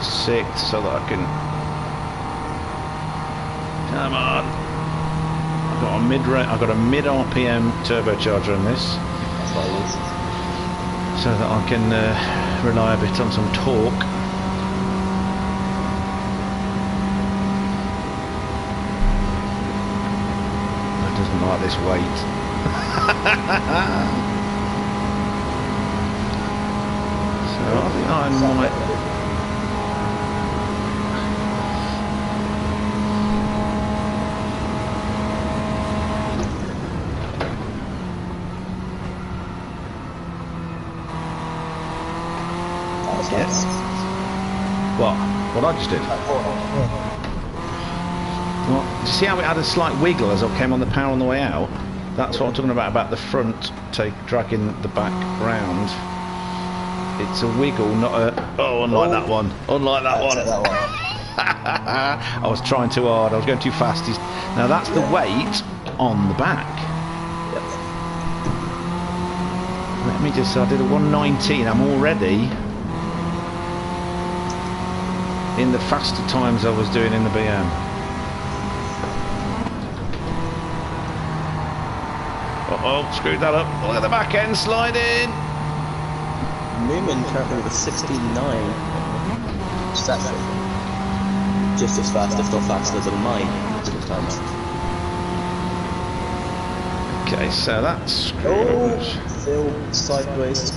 Sixth, so that I can. Come on. I've got a mid RPM turbocharger on this. That's what I use. So that I can rely a bit on some torque. Like this weight. So I think I might. Yes. What I just did? Well, do you see how it had a slight wiggle as I came on the power on the way out? That's what I'm talking about the front dragging the back round. It's a wiggle, not a... Oh, unlike that one. Unlike that one. I was trying too hard. I was going too fast. Now that's the weight on the back. Let me just. I did a 119. I'm already in the faster times I was doing in the BM. Uh-oh, screwed that up. Look at the back end sliding. Newman currently with a 69. That's just as fast, if not faster than mine sometimes. Okay, so that's screwed. Oh, still sideways.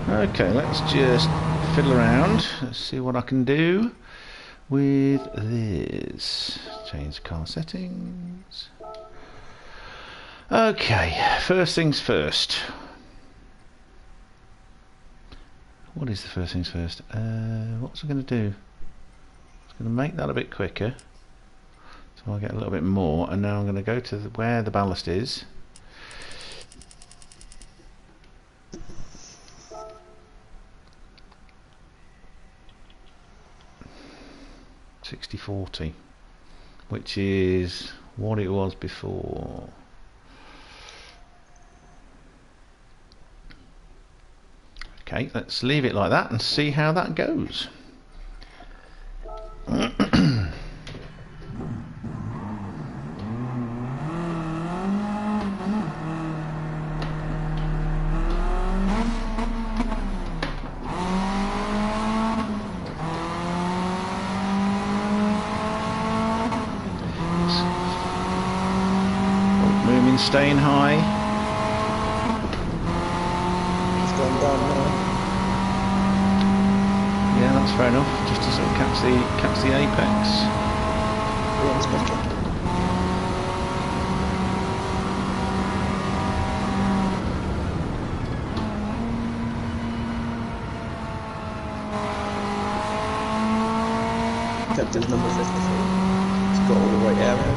Okay, let's just fiddle around. Let's see what I can do with this. Change car settings. Okay, first things first. What is the first things first? What's I going to do? I'm going to make that a bit quicker, so I'll get a little bit more. And now I'm going to go to where the ballast is. (60/40), which is what it was before. Okay, let's leave it like that and see how that goes. Moving, staying high. It's going down now. Yeah, that's fair enough. Just to sort of catch the apex. Yeah, it's better. Captain's number 53. It's got all the right area.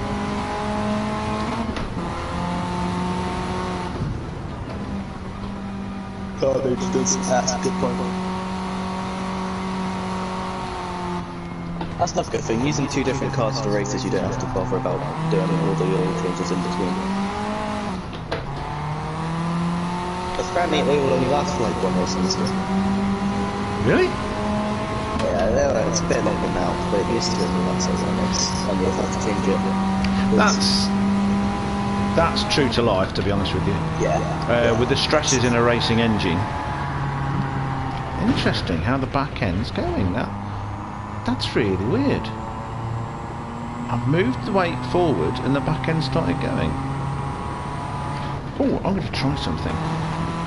Carnage does ask, good point. That's not a good thing. Using two different cars for races, you don't have to bother about doing all the oil changes in between. Apparently they will only last for like one race and stuff. Really? Yeah, it's a bit longer now, but it used to be like so long, and you'll have to change it. That's true to life, to be honest with you. Yeah. With the stresses in a racing engine. Interesting how the back end's going. That's really weird. I've moved the weight forward and the back end started going. Oh, I'm going to try something.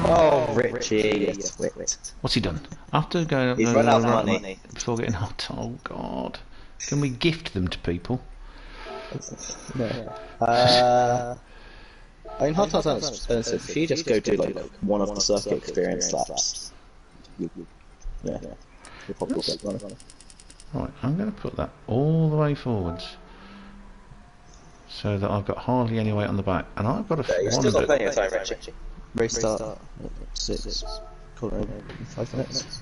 Oh, Richie, you twit. What's he done? After going up, He's run out of money. Before getting hot. Oh God! Can we gift them to people? No. I mean, hot tubs aren't expensive. If you just go do like one of the circuit experience laps, yeah, you'll probably get one. Right, I'm going to put that all the way forwards, so that I've got hardly any weight on the back, and I've got a. You're still got plenty of time, Richie. Race start 6. Call it 5 minutes.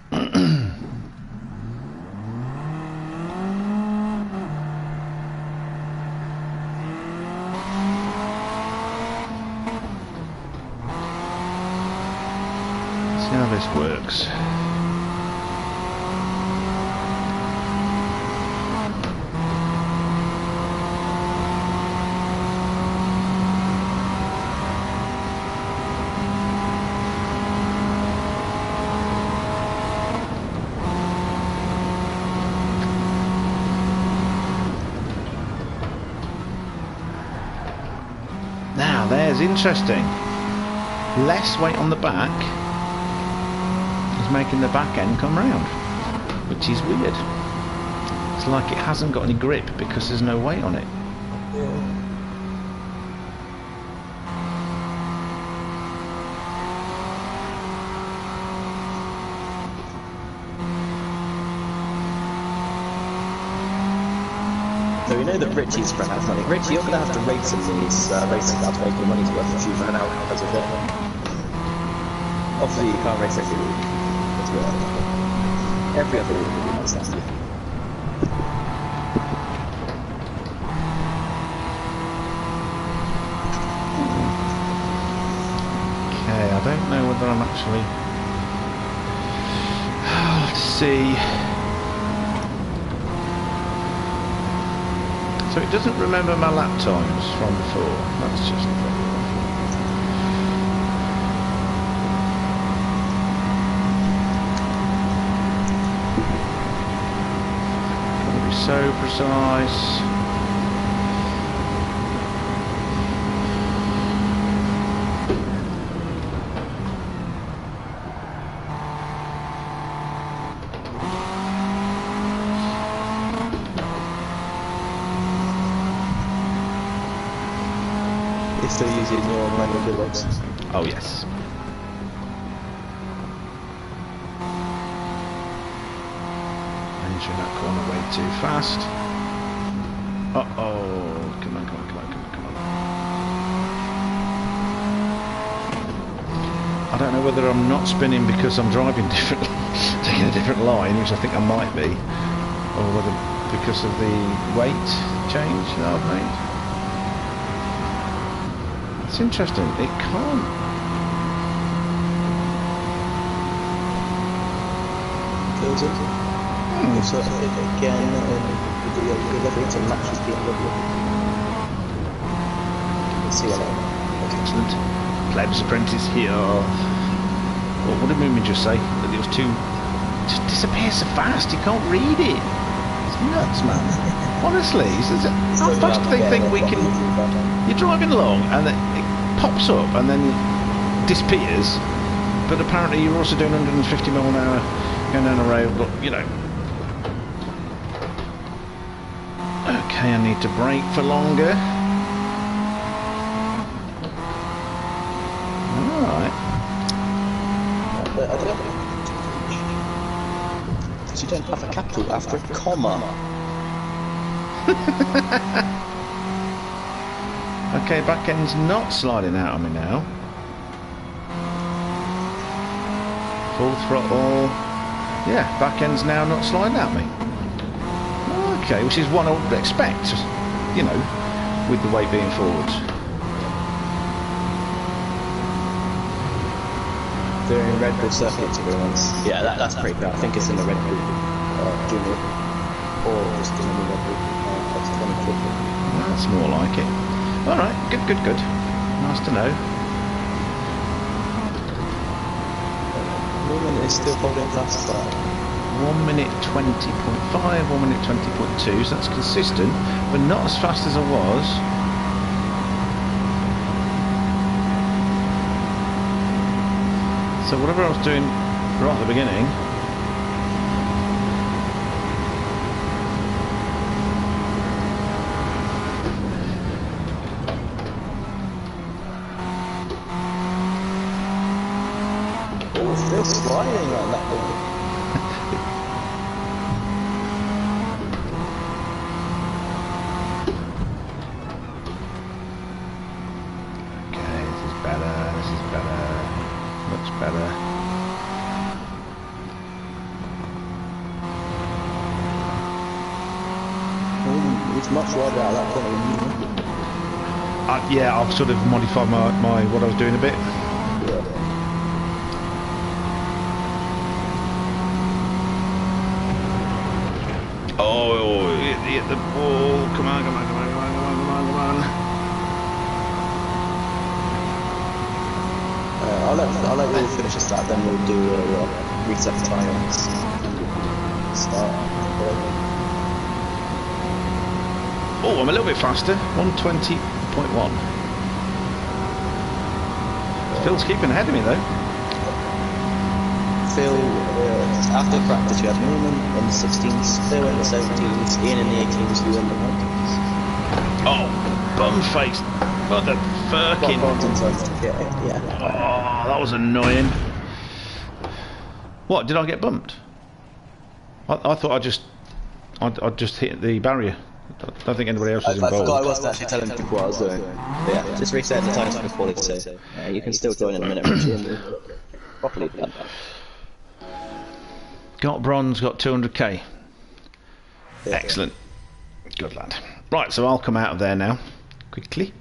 See how this works. Now there's interesting. Less weight on the back is making the back end come round, which is weird. It's like it hasn't got any grip because there's no weight on it. So we know that Richie's run out of money. Richie, you're going to have to race in these races that make your money's worth if you run out because of it. Obviously you can't race every week. Every other week would be nice. whether I'm actually... I'll have to see. So it doesn't remember my lap times from before. That's just the problem. Gotta be so precise. Still using your manual gearbox? Oh yes. Entering that corner way too fast. Uh-oh. Come on, come on, come on, come on, come on. I don't know whether I'm not spinning because I'm driving differently, taking a different line, which I think I might be, or whether because of the weight change that I've made. It's interesting, it can't. Kills it. So again, the reference and matches BMW. See you later. Excellent. Plebs Apprentice here. What did Moomin just say? That it was too... It just disappears so fast, you can't read it. It's nuts, man. Honestly, how fast do they think we can... You're driving along and it pops up and then disappears, but apparently you're also doing 150 mile an hour going down the road, but you know. Okay, I need to brake for longer. Alright. Because you don't have a capital after a comma. Okay, back end's not sliding out on me now. Full throttle. Yeah, back end's now not sliding at me. Okay, which is what I would expect, you know, with the weight being forwards. They're in Red Bull Circuit experience. Yeah, that's pretty cool. I think it's in the Red Bull Junior. Or just in the Red Bull X20. That's more like it. Alright, good, good, good. Nice to know. Woman is still holding fast there. 1 minute 20.5, 1 minute 20.2, so that's consistent, but not as fast as I was. So whatever I was doing right at the beginning, still sliding like that. Okay, this is better, much better. It's much wider out of that corner. Yeah, I've sort of modified my what I was doing a bit. Oh, hit the ball. Come on, come on, come on, come on, come on, come on, come on. I'll let you finish the start, then we'll do reset times. Start. Oh, I'm a little bit faster. 120.1. Phil's keeping ahead of me though. Phil, after practice you had Newman in the 16s, Phil in the 17s, Ian in the 18s, you in the 19s. Oh, bum-faced motherfucking... Yeah. Oh, that was annoying. What, did I get bumped? I thought I just hit the barrier. I don't think anybody else was involved. I forgot I wasn't actually telling people what I was doing. But yeah, just reset the times before they say. You can still join in a minute, Richie, properly done. Got bronze, got 200k. Yeah. Excellent. Good lad. Right, so I'll come out of there now, quickly.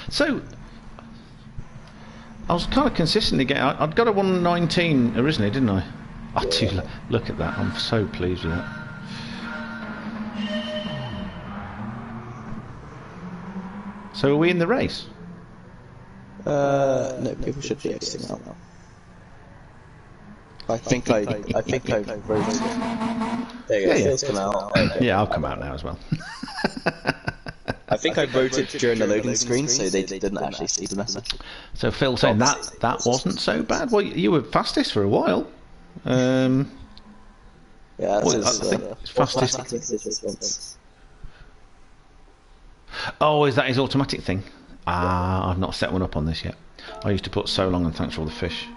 So, I was kind of consistently getting... I'd got a 119 originally, didn't I? Oh, dude, look at that. I'm so pleased with that. So are we in the race? No, people should be exiting now. I think I wrote it. There you go, Phil's come out. Okay. Yeah, I'll come out now as well. I think I wrote it during the loading screen, so they didn't actually see the message. So Phil saying that wasn't so bad. Well, you were fastest for a while. Yeah, well, I think it's fastest. Oh, is that his automatic thing? Ah, I've not set one up on this yet. I used to put so long and thanks for all the fish.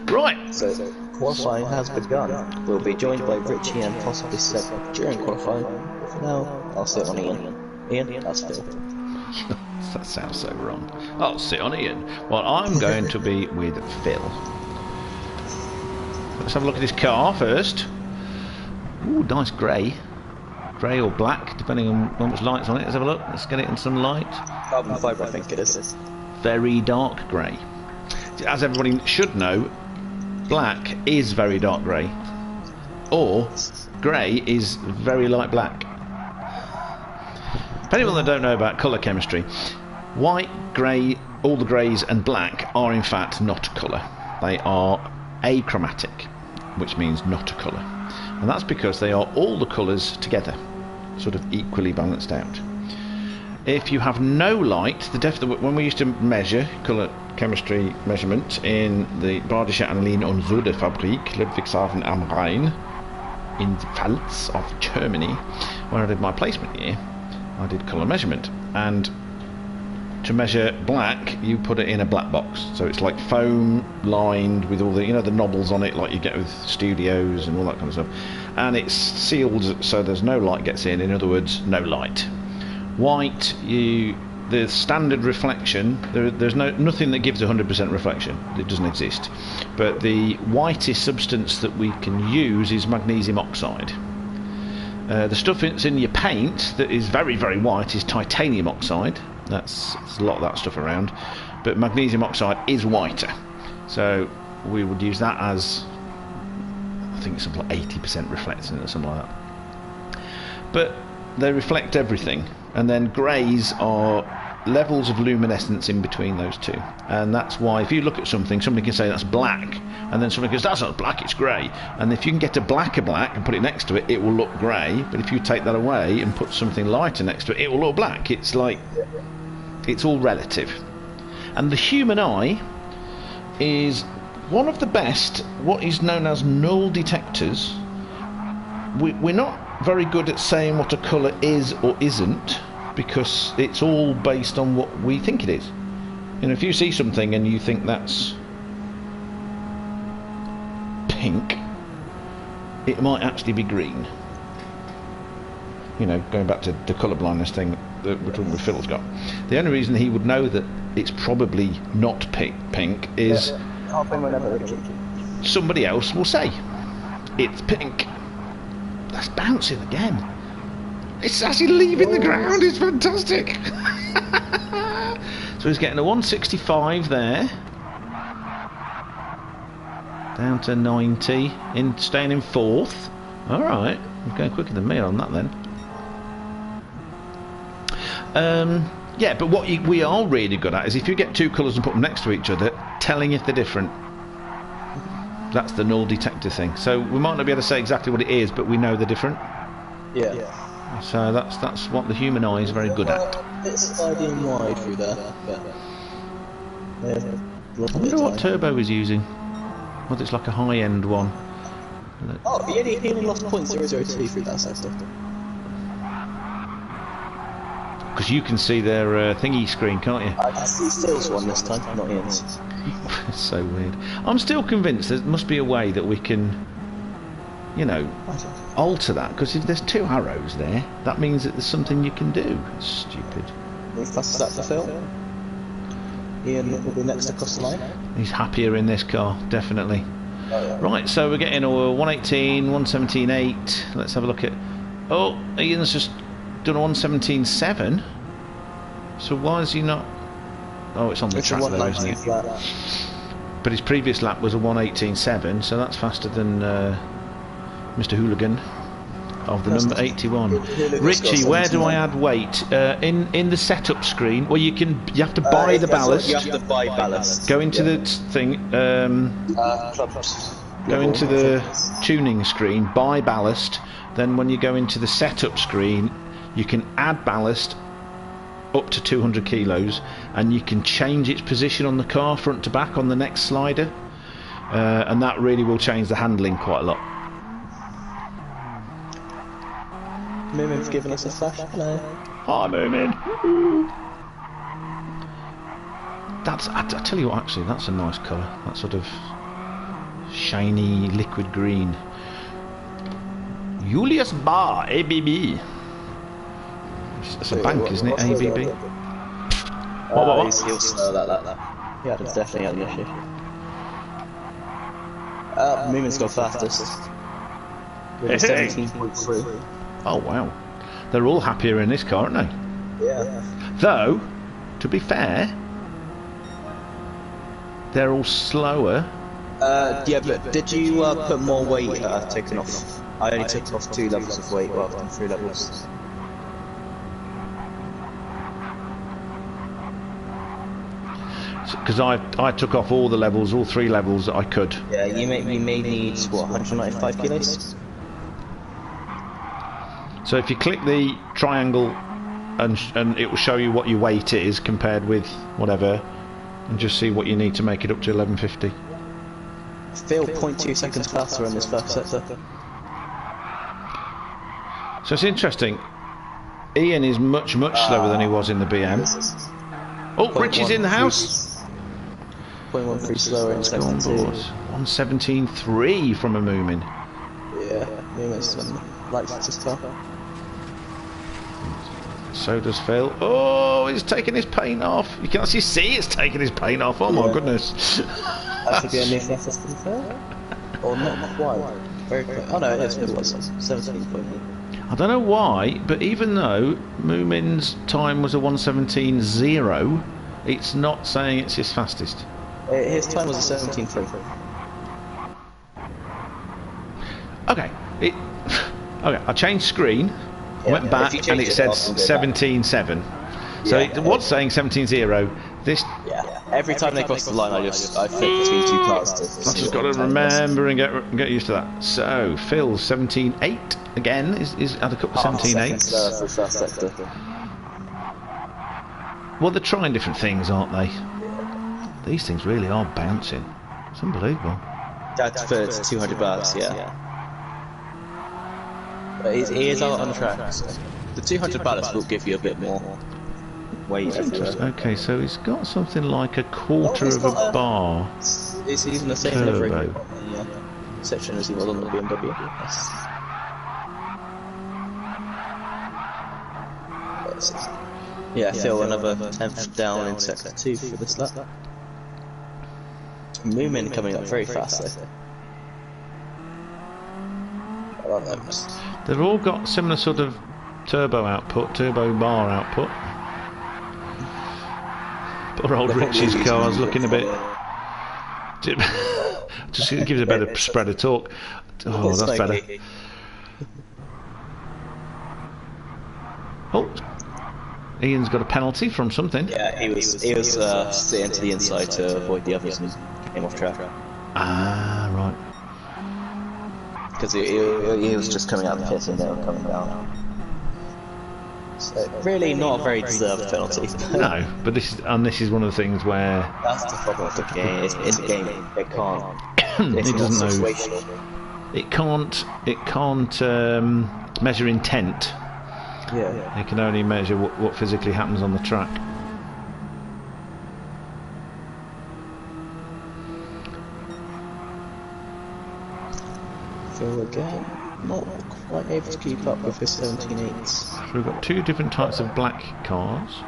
Right. So qualifying has begun. We'll be joined by Richie and possibly Seb during qualifying. For now, I'll sit on Ian. Ian, that's Phil. That sounds so wrong. I'll sit on Ian. Well, I'm going to be with Phil. Let's have a look at this car first. Ooh, nice grey. Grey or black, depending on how much light's on it. Let's have a look. Let's get it in some light. Carbon fibre, I think it is. Very dark grey. As everybody should know, black is very dark grey. Or grey is very light black. For anyone that don't know about colour chemistry, white, grey, all the greys and black are in fact not colour. They are achromatic, which means not a colour. And that's because they are all the colours together, sort of equally balanced out. If you have no light, when we used to measure colour chemistry measurement in the Badische Analysen und Sodefabrik, Ludwigshafen am Rhein, in the Pfalz of Germany, when I did my placement year, I did colour measurement. And to measure black, you put it in a black box. So it's like foam lined with all the, the knobbles on it, like you get with studios and all that kind of stuff. And it's sealed so there's no light gets in other words, no light. White, the standard reflection, there's nothing that gives 100% reflection. It doesn't exist. But the whitest substance that we can use is magnesium oxide. The stuff that's in your paint that is very, very white is titanium oxide. There's a lot of that stuff around. But magnesium oxide is whiter. So we would use that as, I think it's something like 80% reflecting or something like that. But they reflect everything. And then greys are levels of luminescence in between those two. And that's why if you look at something, somebody can say that's black, and then somebody goes, that's not black, it's grey. And if you can get a black and put it next to it, it will look grey. But if you take that away and put something lighter next to it, it will look black. It's like, it's all relative. And the human eye is one of the best, what is known as null detectors. We're not very good at saying what a colour is or isn't, because it's all based on what we think it is. If you see something and you think that's pink, it might actually be green. Going back to the colour blindness thing that we're talking with Phil's got. The only reason he would know that it's probably not pink is somebody else will say it's pink. That's bouncing again. It's actually leaving the ground. It's fantastic. So he's getting a 165 there. Down to 90. Staying in fourth. Alright. I'm going quicker than me on that then. Yeah, but what we are really good at is if you get two colours and put them next to each other, telling if they're different. That's the null detector thing. So we might not be able to say exactly what it is, but we know they're different. Yeah. So that's what the human eye is very good at. It's sliding wide through there, but I wonder what turbo is using. Whether it's like a high-end one. Oh, he only lost 0.002 through that sector. Because you can see their thingy screen, can't you? I can see Phil's one this time, not Ian's. It's so weird. I'm still convinced there must be a way that we can, alter that. Because if there's two arrows there, that means that there's something you can do. It's stupid. If that's that for Phil, Ian will be next across the line. He's happier in this car, definitely. Oh, yeah. Right, so we're getting a 118, 117.8. Let's have a look at... Oh, Ian's just done a 117.7. So why is he not... Oh, it's on the track there, isn't it? But his previous lap was a 1:18.7, so that's faster than Mr. Hooligan of the number 81. Richie, where do I add weight? In the setup screen, well, you have to buy the ballast. You have to buy ballast. Go into the thing. Go into the tuning screen, buy ballast. Then when you go into the setup screen, you can add ballast up to 200 kilos, and you can change its position on the car front to back on the next slider, and that really will change the handling quite a lot. Moomin's giving us a flash. Hello. Hi, Moomin. I tell you what, actually, that's a nice colour. That sort of shiny liquid green. Julius Bar, ABB. It's a bank, isn't it? ABB. What? He'll slow that. Yeah, it's definitely had an issue. Moomin's got fastest. With a 17.3. Oh wow, they're all happier in this car, aren't they? Yeah. Though, to be fair, they're all slower. Yeah, but did you put more weight taken off? I only took off 2 levels of weight rather than 3 levels. Because I took off all the levels, all 3 levels that I could. Yeah, you may need, what, 195 kilos? So if you click the triangle and it will show you what your weight is compared with whatever, and just see what you need to make it up to 1150. I feel 0.2 seconds faster in this first sector. So it's interesting. Ian is much slower than he was in the BM. Oh, Richie's in the house. 0.13 slower in sector 2. 1:17.3 from a Moomin. Yeah, Moomin's likes this car. So does Phil. Oh, he's taking his paint off. You can actually see it's taking his paint off. Oh my goodness. That should be a new fastest to be fair. Or not quite. Very quick. Oh no, it is. It was 17.8. I don't know why, but even though Moomin's time was a 1:17.0, it's not saying it's his fastest. His time was a 17.3. Okay. Okay, I changed screen. Went back and it said 17.7. So it was saying 17.0. This. Yeah. Every time they cross the line, I flip between 2 cars. I've just got to remember and get used to that. So Phil's 17.8 again. Is had a couple of 17.8s. Well, they're trying different things, aren't they? These things really are bouncing. It's unbelievable. That's for 200 bars, yeah. But he is out on the track. So the 200 ballast will give you a bit more weight. Okay, so he's got something like a quarter of a bar. It's even the same livery on the section as he was on the BMW. Yeah, Phil, another 10th down in sector 2 for this lap. Moomin coming up very fast though. They've all got similar sort of turbo output, turbo bar output. Poor old Richie's car's looking a bit. Just gives a better spread of torque. Oh, that's better. Oh, Ian's got a penalty from something. Yeah, he was sitting to the inside to avoid the others and came off track. Ah, right. Because he was just coming out of the pit and they were coming down. So really not a very deserved penalty. No, but this is one of the things where that's the problem with the game. It's in the game. It can't. It doesn't know. It can't measure intent. Yeah. It can only measure what physically happens on the track. Phil again, not quite able to keep up with his 17.8s. So we've got 2 different types of black cars.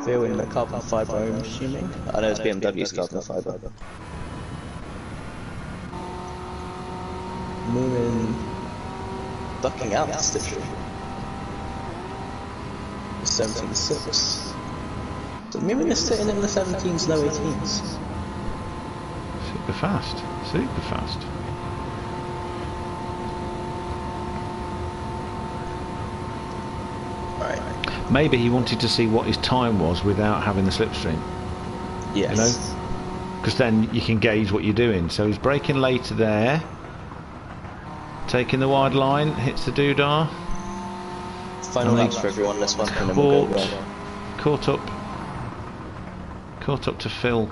Phil in the carbon fibre, I'm assuming. I know it's BMW's carbon fibre. Moomin ducking out the stitcher. 17.6. So Moomin is sitting in the 17s, low 18s. Super fast. Super fast. Right. Maybe he wanted to see what his time was without having the slipstream. Yes. You know? Because then you can gauge what you're doing. So he's braking later there. Taking the wide line, hits the doodah. Final laps for everyone, this one. And then we'll go there. Caught up to Phil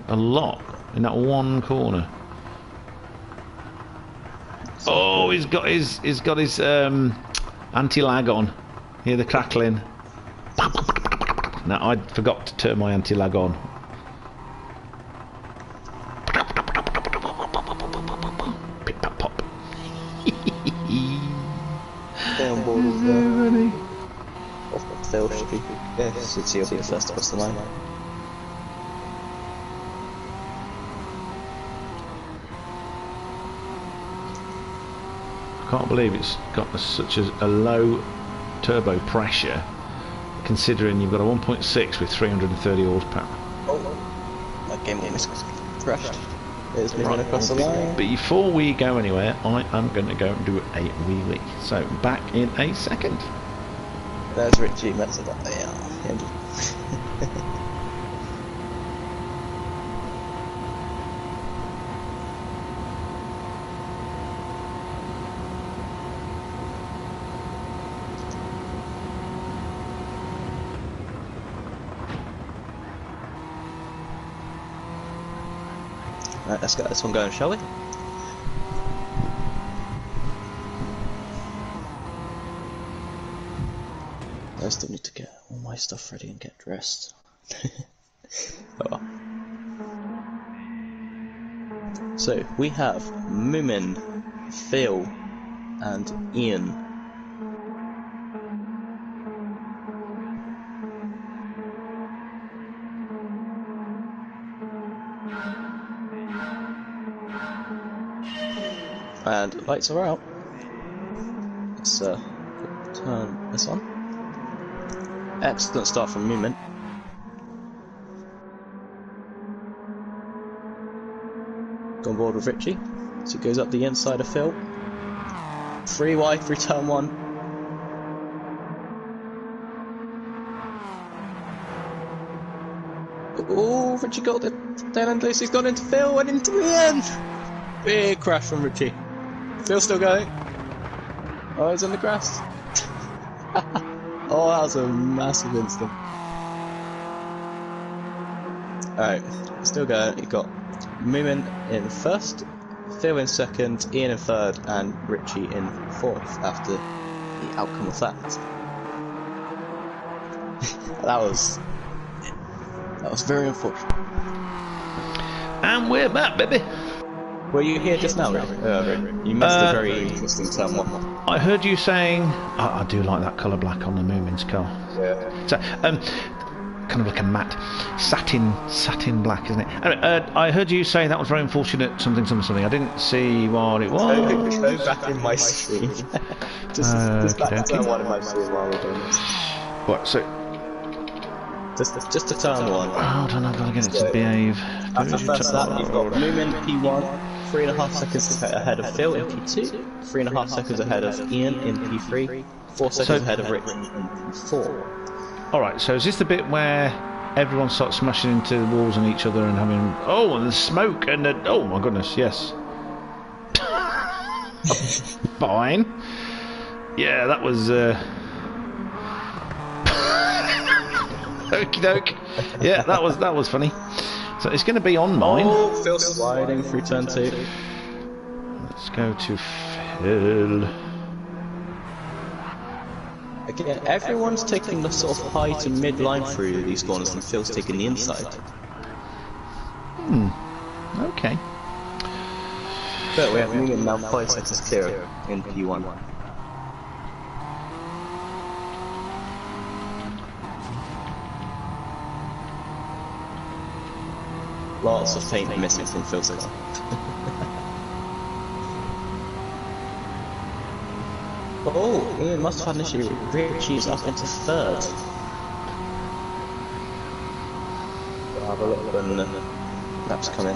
a lot in that one corner. Oh, he's got his anti-lag on. Hear the crackling. Now I forgot to turn my anti-lag on. Pip pop pop. Stay on board as well. Off Phil should be. Yes, it's he'll be the first across the line. I can't believe it's got such a low turbo pressure, considering you've got a 1.6 with 330 horsepower. Oh, that game almost crashed. There's me running across the line. Before we go anywhere, I am going to go and do a wheelie. So back in a second. There's Richie, that's about there. Right, let's get this one going, shall we? I still need to get all my stuff ready and get dressed. Oh well. So, we have Moomin, Phil, and Ian. And lights are out. Let's turn this on. Excellent start from Moomin. Go on board with Richie. So it goes up the inside of Phil. 3 wide through turn 1. Oh, Richie got the tail end loose. He's gone into Phil and into the end. Big crash from Richie. Phil's still going. Oh, he's on the grass. Oh, that was a massive instant. Alright, still going. You've got Moomin in first, Phil in second, Ian in third, and Richie in fourth after the outcome of that. That was very unfortunate. And we're back, baby. Were you here just now, Rick? You missed a very interesting turn 1. I heard you saying, I do like that colour black on the Moomin's car. Yeah. So, kind of like a matte satin black, isn't it? Anyway, I heard you say that was very unfortunate. Something. I didn't see what it was. Go back in my stream. just back turn 1 in my stream while we're doing this. What? So. Just a turn 1. Hold on, I've got to get it to behave. After first lap, you've got Moomin P1, 3.5 seconds ahead of Phil in P2, 3.5 seconds ahead of Ian in P3, 4 seconds ahead of Rick in P4. Alright, so is this the bit where everyone starts smashing into the walls and each other and having... Oh, and the smoke and the... Oh my goodness, yes. Fine. Yeah, that was... Okie doke. Yeah, that was funny. So it's going to be on mine. Oh, Phil sliding through turn 2. Let's go to Phil. Again, everyone's taking the sort of high to mid line through these corners, and Phil's taking the inside. Okay. But we have Moomin now 5 seconds clear in P1. Lots of paint missing from Phil's car. Oh, Ian must have had an issue. Richie's up into third. I'll have a look when laps come in.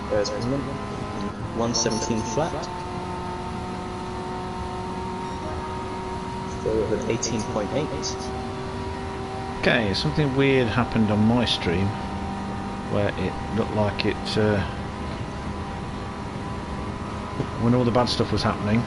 There's 117 flat. Still with 18.8. Okay, something weird happened on my stream where it looked like it when all the bad stuff was happening.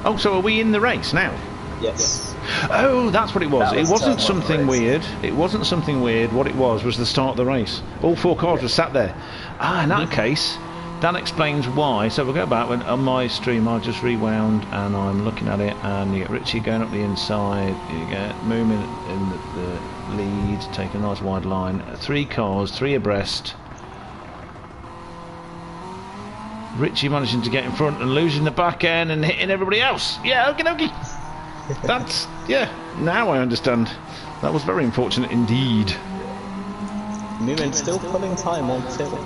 Oh, so are we in the race now? Yes. Oh, that's what it was. It wasn't turn something one weird. It wasn't something weird. What it was the start of the race. All 4 cars were sat there. Ah, in that case, that explains why. So we'll go back. On my stream, I just rewound and I'm looking at it, and you get Richie going up the inside. You get Moomin in the lead, taking a nice wide line. 3 cars, 3 abreast. Richie managing to get in front and losing the back end and hitting everybody else. Yeah, okie dokie. That's, yeah, now I understand. That was very unfortunate indeed. Moomin still pulling time on Phil.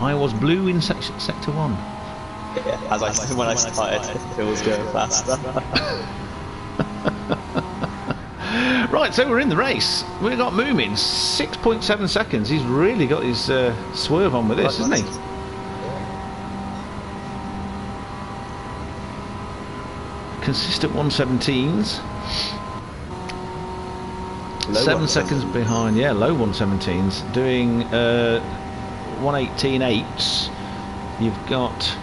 I was blue in sector 1. Yeah, as I said when I started, Phil was going faster. Right, so we're in the race. We've got Moomin, 6.7 seconds. He's really got his swerve on with this, hasn't he? Consistent 117s. Low 7 seconds behind, yeah, low 117s. Doing 118.8s. You've got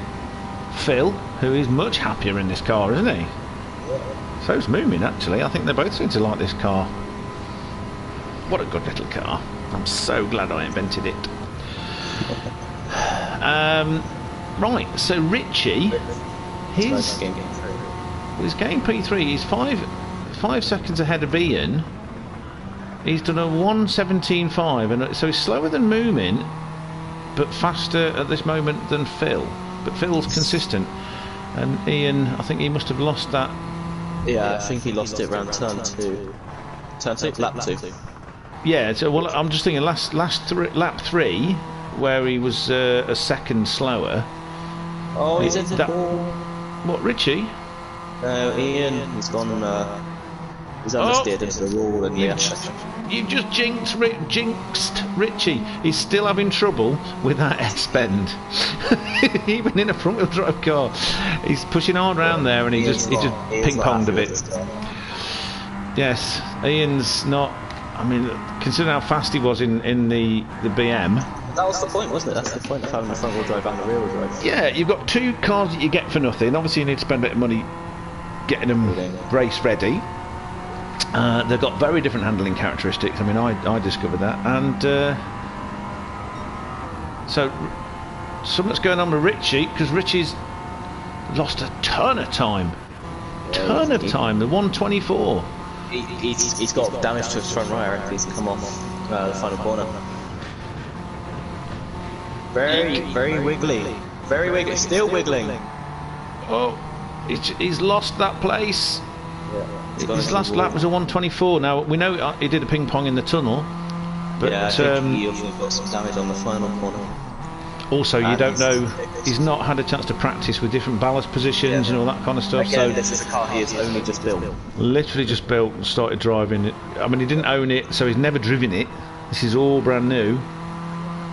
Phil, who is much happier in this car, isn't he? So's Moomin, actually. I think they both seem to like this car. What a good little car. I'm so glad I invented it. Right, so Richie, his game P3, he's 5 seconds ahead of Ian. He's done a 1:17.5, and so he's slower than Moomin, but faster at this moment than Phil. But Phil's consistent, and Ian, I think he must have lost that. Yeah, I think he lost it around turn 2. Lap 2. Yeah, so well, I'm just thinking lap 3, where he was a second slower. Oh, he's into that. What, Richie? Ian, he's gone. He's understeered into the wall, and yeah. You just jinxed Richie. He's still having trouble with that S-bend. Even in a front-wheel drive car, he's pushing hard around there, and he just ping-ponged a bit. Yes, Ian's not. I mean, considering how fast he was in the BM. That was the point, wasn't it? That's the point of having the front-wheel drive and the rear-wheel drive. Yeah, you've got 2 cars that you get for nothing. Obviously, you need to spend a bit of money getting them race ready. They've got very different handling characteristics. I mean, I discovered that, and so something's going on with Richie, because Richie's lost a ton of time. The 1:24. He's got damage to his front right. He's come off the final corner. Very wiggly. Very wiggly. Still wiggling. Oh, he's lost that place. Yeah, his last lap was a 1:24. Now we know he did a ping pong in the tunnel, but yeah, I think he also got some damage on the final corner. Also, you don't know. He's not had a chance to practice with different ballast positions and all that kind of stuff. Again, so this is a car he has only just built. Literally just built and started driving it. I mean, he didn't own it, so he's never driven it. This is all brand new.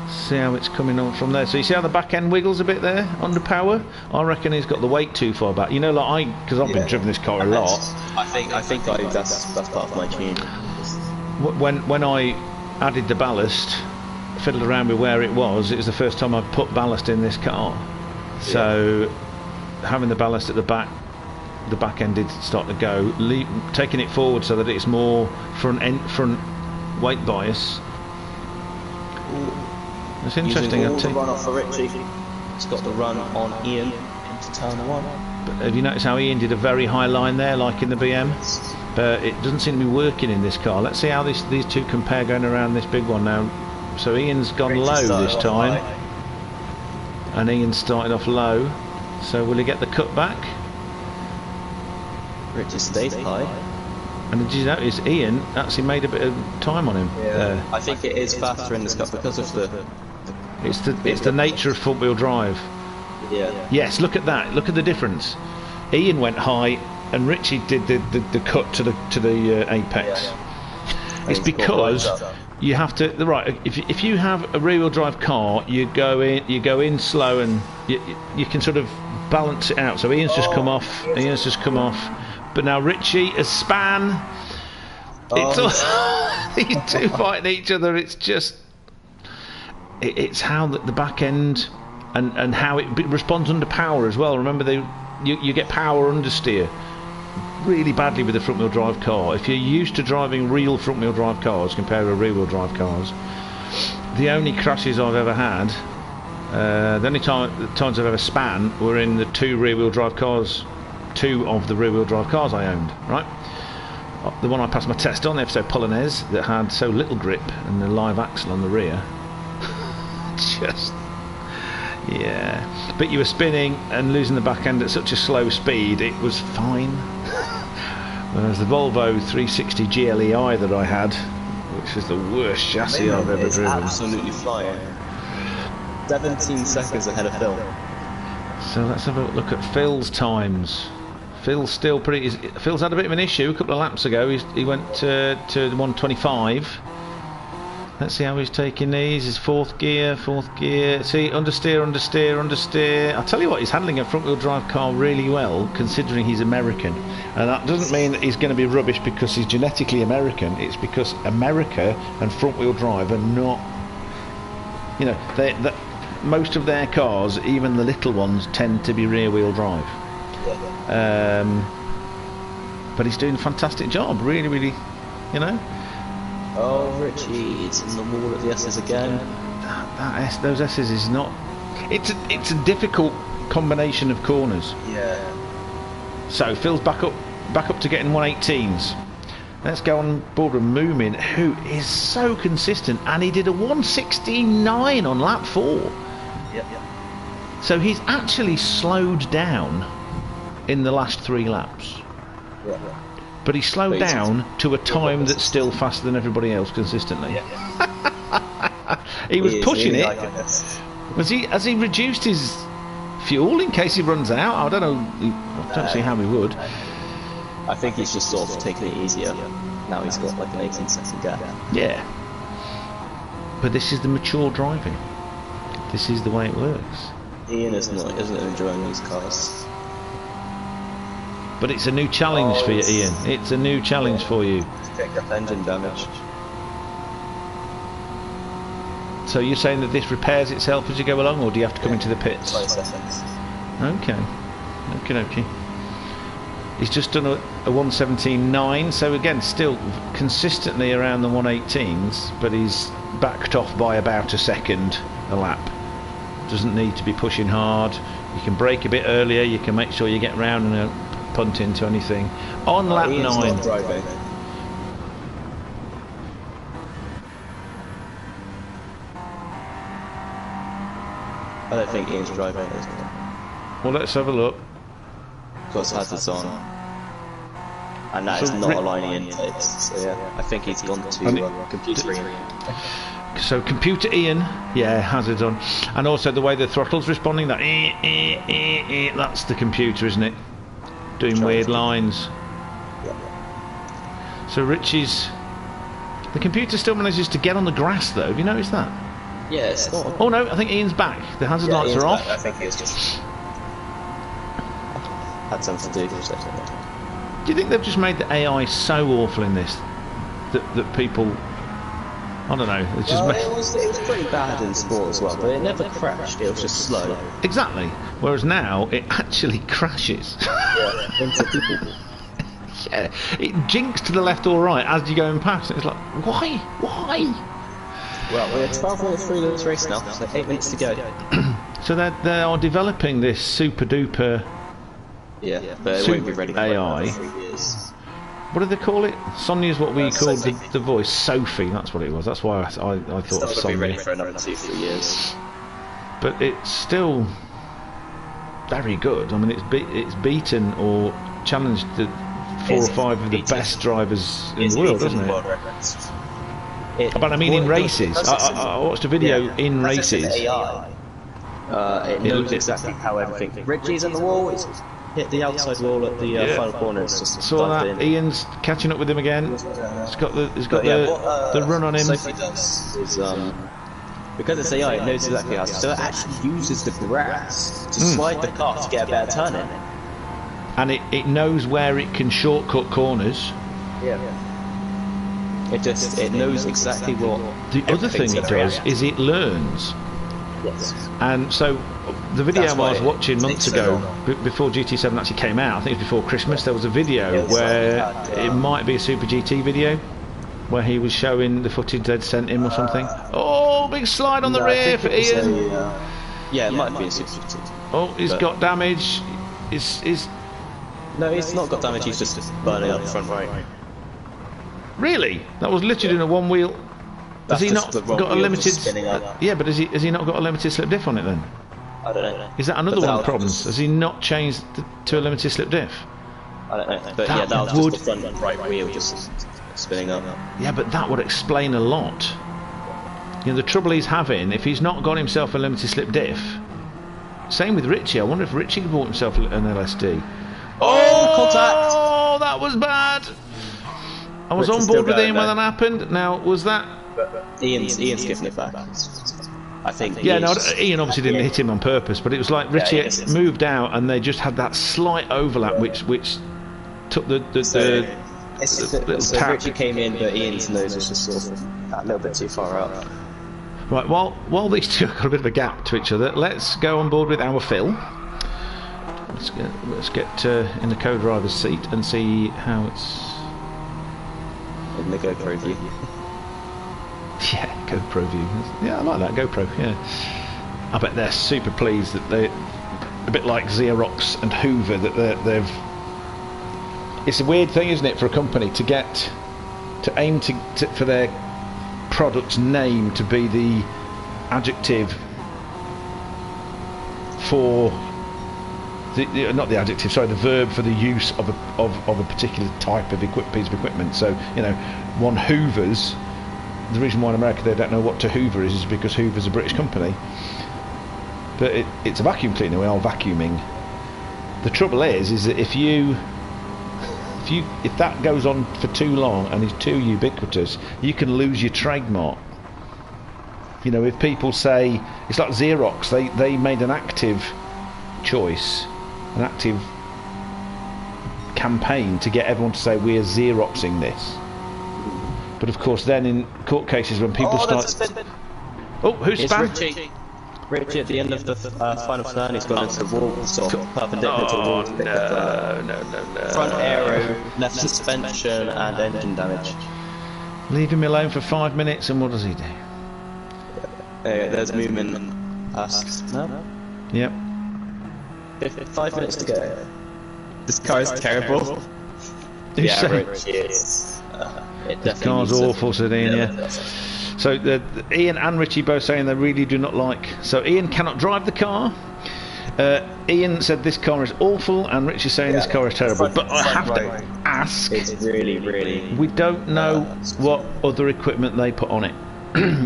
See how it's coming on from there. So you see how the back end wiggles a bit there under power. I reckon he's got the weight too far back. You know, like because I've been driving this car a lot. I think that's part of my tune. When I added the ballast, fiddled around with where it was the first time I've put ballast in this car. So having the ballast at the back end did start to go, taking it forward so that it's more front weight bias. It's interesting. Using all the run off for Richie. He's got the run on Ian into turn 1. But have you noticed how Ian did a very high line there, like in the BM? But it doesn't seem to be working in this car. Let's see how these 2 compare going around this big one now. So Ian's gone low this time, and Ian started off low. So will he get the cut back? Richie stayed high. And did you notice Ian actually made a bit of time on him? Yeah. I think it is faster in this car because of the. It's the nature of front-wheel drive. Yeah. Yes, look at that. Look at the difference. Ian went high, and Richie did the cut to the apex. It's because you have to. Right, if you have a rear-wheel drive car, you go in slow, and you can sort of balance it out. So Ian's just come off. Ian's just come off. But now Richie has span. It's all, these two fighting each other. It's just. It's how the back end and how it responds under power as well. Remember, you get power understeer really badly with a front wheel drive car. If you're used to driving real front wheel drive cars compared to rear wheel drive cars, the only crashes I've ever had, the only times I've ever span were in the two of the rear wheel drive cars I owned, right? The one I passed my test on, the episode Polonaise, that had so little grip and the live axle on the rear. Just, yeah. But you were spinning and losing the back end at such a slow speed, it was fine. Whereas the Volvo 360 GLEI that I had, which is the worst chassis I've ever driven. Absolutely flying. 17 seconds ahead of Phil. So let's have a look at Phil's times. Phil's still pretty. Phil's had a bit of an issue a couple of laps ago. He went to 125. Let's see how he's taking these. His fourth gear. See, understeer. I'll tell you what, he's handling a front-wheel drive car really well, considering he's American. And that doesn't mean that he's going to be rubbish because he's genetically American. It's because America and front-wheel drive are not. You know, most of their cars, even the little ones, tend to be rear-wheel drive. But he's doing a fantastic job. Really, really, you know. Oh, Richie, it's in the wall at the S's again. Those S's is not. It's a difficult combination of corners. Yeah. So Phil's back up to getting 118s. Let's go on board with Moomin, who is so consistent, and he did a 169 on lap 4. Yep. So he's actually slowed down in the last 3 laps. Yeah. But he slowed down to a time that's still faster than everybody else consistently. Yeah. He was pushing really it. Has he reduced his fuel in case he runs out? I don't know. I don't see how he would. I think he's just sort of taking it easier. Now he's got like an 18-second gap. Yeah. But this is the mature driving. This is the way it works. Ian isn't enjoying these cars. But it's a new challenge for you, Ian. It's a new challenge for you. Picked up engine damage. So you're saying that this repairs itself as you go along, or do you have to come into the pits? 20 seconds. Okay. He's just done a 117.9, so again, still consistently around the 118s, but he's backed off by about a second a lap. Doesn't need to be pushing hard. You can brake a bit earlier. You can make sure you get round and punt into anything. On lap 9. I don't think Ian's driving, is it? Well, let's have a look. Because hazards on. And that is not aligning intakes. So yeah, I think he's gone to computer Ian. So computer Ian, yeah, hazards on. And also the way the throttle's responding, that that's the computer, isn't it? Doing weird lines. Yeah. So Richie's... The computer still manages to get on the grass though, have you noticed that? Yeah, it's not... Oh no, I think Ian's back. The hazard lights Ian's are off. I think he's just... had something to do for a second. Do you think they've just made the AI so awful in this that people... I don't know. It's just it was pretty bad in sport as well, but it never crashed. It was just slow. Exactly. Whereas now it actually crashes. Yeah, into people. Yeah, it jinks to the left or right as you're going past. It's like, why? Well, we're 12 minutes through this race now, so 8 minutes to go. So they are developing this super duper. Yeah, but it won't be ready for AI. 3 years. What do they call it? Sonia's what we called the voice. Sophie, that's what it was. That's why I thought of Sonia. Be ready for another 2-3 years. But it's still very good. I mean, it's beaten or challenged the 4 or 5 of the best drivers in the world, doesn't it? But I mean, in races. I watched a video in races. AI. It knows exactly how everything. Richie's on the wall. hit the outside wall at the final corner. Just saw that. In. Ian's catching up with him again. He's got the run on him. Sophie does is because it's AI, it knows exactly how to. So it actually uses the grass to slide the car to get a better turn in. And it knows where it can shortcut corners. Yeah. It knows exactly what. The other thing it does is it learns. Yes. And so the video I was watching months ago, before GT7 actually came out, I think it was before Christmas, there was a video where it might be a Super GT video, where he was showing the footage they'd sent him or something. Oh, big slide on the rear for Ian. Yeah, it might be a Super GT. Oh, he's got damage. No, he's not got damage, he's just burning up the front right. Really? That was literally in a one wheel. Has he not got a limited? Yeah, but has he not got a limited slip diff on it then? I don't know. Is that another one of the problems? Has he not changed to a limited slip diff? I don't know. But yeah, that was just the front right wheel just spinning up. Yeah, but that would explain a lot. You know, the trouble he's having, if he's not got himself a limited slip diff. Same with Richie. I wonder if Richie bought himself an LSD. Oh, contact! Oh, that was bad. I was on board with Ian when that happened. Now, was that? Ian's giving it back. I think. Yeah, no, Ian obviously didn't hit him on purpose, but it was like Richie moved out, and they just had that slight overlap, which took the so Richie came in, but Ian's nose was just sort of a little bit too far up. Right, while these two have got a bit of a gap to each other, let's go on board with our Phil. Let's get in the co-driver's seat and see how it's. In the GoPro view. Yeah, GoPro view. Yeah, I like that, GoPro, yeah. I bet they're super pleased that they, a bit like Xerox and Hoover, that they've... It's a weird thing, isn't it, for a company to aim for their product's name to be the adjective for... not the adjective, sorry, the verb for the use of a particular type of piece of equipment. So, you know, one Hoovers. The reason why in America they don't know what to Hoover is because Hoover's a British company. But it's a vacuum cleaner. We are vacuuming. The trouble is that if that goes on for too long and is too ubiquitous, you can lose your trademark. You know, if people say it's like Xerox, they made an active choice. An active campaign to get everyone to say we're Xeroxing this. But of course then in court cases when people start... Oh, who's spam? Richie at the end of the final turn, he's gone into the wall, sort of perpendicular to the wall. No. Front aero, left suspension and engine damage. Leave him alone for 5 minutes and what does he do? There's movement past. No? Yep. 5 minutes to go. This car is terrible. The average is. This car's awful, said Ian. Yeah. So Ian and Richie both saying they really do not like. So Ian cannot drive the car. Ian said this car is awful, and Richie saying this car is terrible. But I have to ask. It's really. We don't know what other equipment they put on it.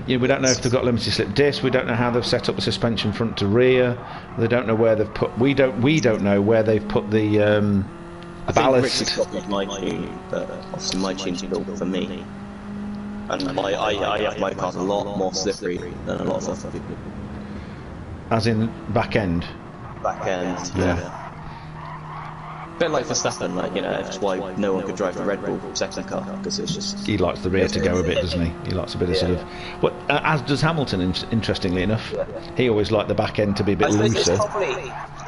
Yeah, we don't know if they've got limited slip discs. We don't know how they've set up the suspension front to rear. They don't know where they've put. We don't know where they've put the ballast. I think my tune, but obviously my tune's built for me, and I have my car's a lot more slippery than a lot of other people. As in back end. Back end, yeah. A bit like Verstappen, like, you know, that's why no one could drive the Red Bull second car, because it's just... He likes the rear to go a bit, doesn't he? He likes a bit of sort of... Well, as does Hamilton, interestingly enough. He always liked the back end to be a bit looser.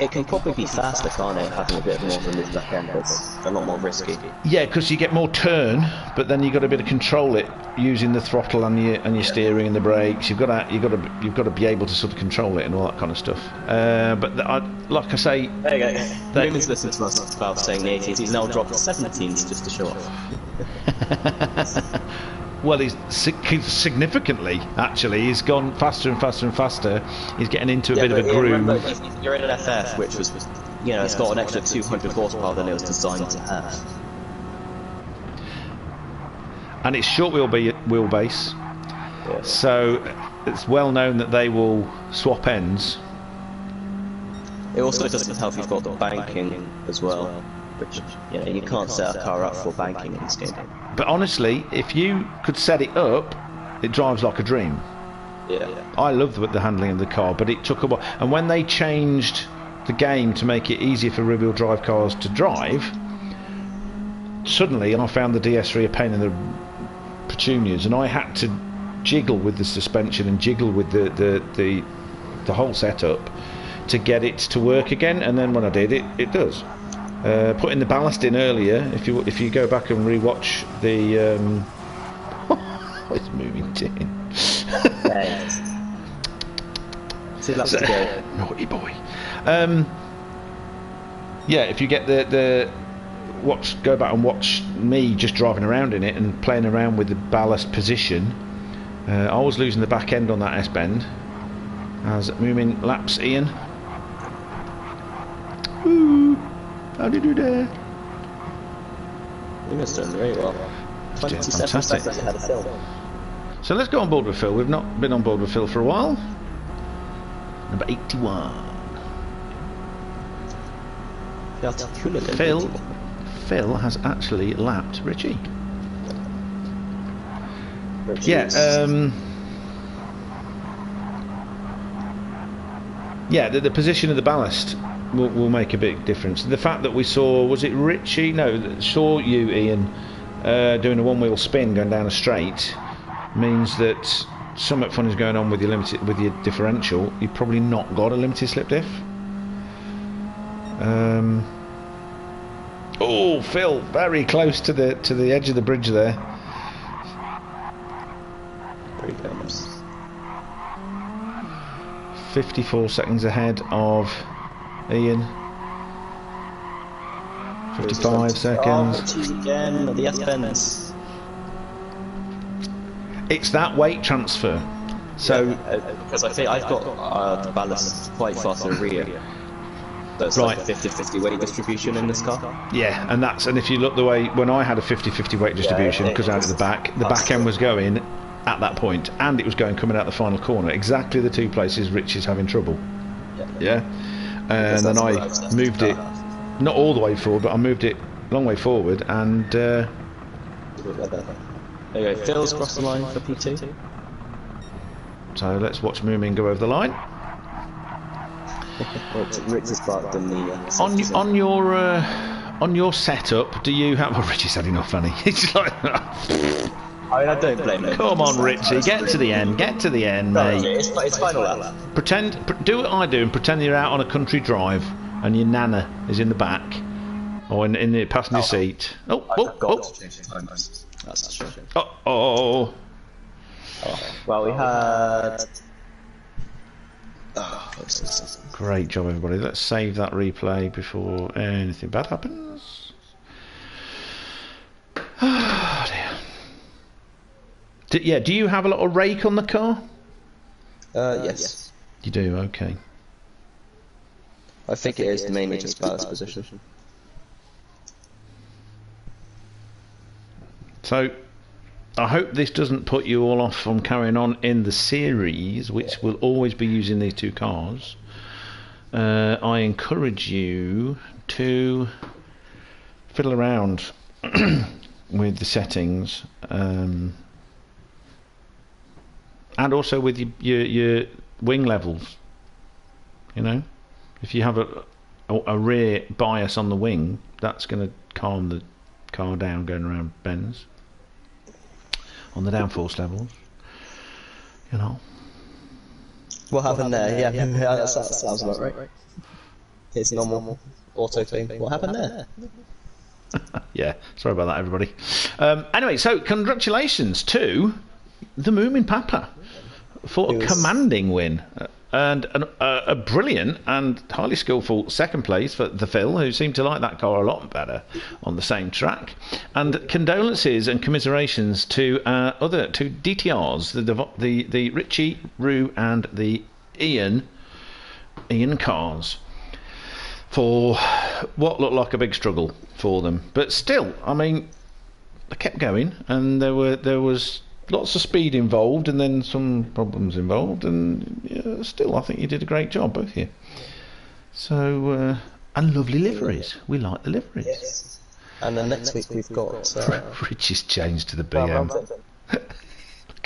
It can probably be faster, can't it, having a bit more of a loose back end, it's a lot more risky. Yeah, because you get more turn, but then you've got to be able to control it using the throttle and your steering and the brakes. You've got to be able to sort of control it and all that kind of stuff. But like I say... There you go. Newman's listened to us about saying the 18s, he's now dropped the 17s just to show off. Well, he's significantly, actually. He's gone faster and faster and faster. He's getting into a bit of a groove. Remember, you're in an FF, which was, you know, it's got an extra 200 horsepower than it was designed to have. And it's short wheelbase. Yeah. So it's well known that they will swap ends. It also doesn't help you've got the banking as well, which you can't set a car up for banking in this game. But honestly, if you could set it up, it drives like a dream. Yeah. I love the handling of the car, but it took a while. And when they changed the game to make it easier for rear-wheel drive cars to drive, suddenly I found the DS3 a pain in the petunias, and I had to jiggle with the suspension and jiggle with the whole setup to get it to work again. And then when I did, it does. Putting the ballast in earlier, if you go back and rewatch the it's moving tin. See, that's the go. Naughty boy. Yeah, if you get go back and watch me just driving around in it and playing around with the ballast position. I was losing the back end on that S-bend as Moomin laps Ian. Woo! How did you do there? You must have done very well. 27 seconds ahead of Phil. So let's go on board with Phil. We've not been on board with Phil for a while. Number 81. Phil has actually lapped Richie. Yeah, the position of the ballast will make a big difference. The fact that we saw, was it Richie? No, saw you, Ian, doing a one-wheel spin going down a straight, means that something fun is going on with your differential. You've probably not got a limited slip diff. Oh, Phil, very close to the edge of the bridge there. Pretty close. 54 seconds ahead of Ian. 55 seconds. Again, the S-bends. It's that weight transfer. So, because I think I've got the ballast quite far to the rear. That's right. Like a 50-50 weight distribution in this car. Yeah, and if you look the way when I had a 50-50 weight distribution, because out of the back end was going at that point, and it was coming out the final corner, exactly the two places Rich is having trouble. Yeah. And then I moved it, not all the way forward, but I moved it a long way forward, and there you go, Phil's crossed the line for P2. So let's watch Moomin go over the line. Rich is parked in the on your setup, do you have... Well, Richie's had enough, funny. He's like... I don't blame him. Come on, Richie, get to the end, mate. It's final lap. Do what I do and pretend you're out on a country drive and your nana is in the back or in the passenger seat. That's true. Oh. Well, we had... Great job, everybody. Let's save that replay before anything bad happens. Oh, dear. Do you have a lot of rake on the car? Yes. You do, okay. I think it is mainly just ballast position. So, I hope this doesn't put you all off from carrying on in the series, which will always be using these two cars. I encourage you to fiddle around with the settings, and also with your wing levels. You know, if you have a rear bias on the wing, that's going to calm the car down going around bends. On the downforce levels, you know. What happened there? Yeah, that sounds about right. It's normal auto thing. What happened there? Yeah, sorry about that, everybody. Anyway, so congratulations to the Moomin Papa for a commanding win. And a brilliant and highly skillful second place for the Phil, who seemed to like that car a lot better on the same track. And condolences and commiserations to other two DTRs, the Richie, Rue, and the Ian cars, for what looked like a big struggle for them. But still, I mean, they kept going, and there was lots of speed involved and then some problems involved, and still I think you did a great job, both of you. So, and lovely liveries. We like the liveries. Yes. And then next week we've got... Rich's changed to the BM.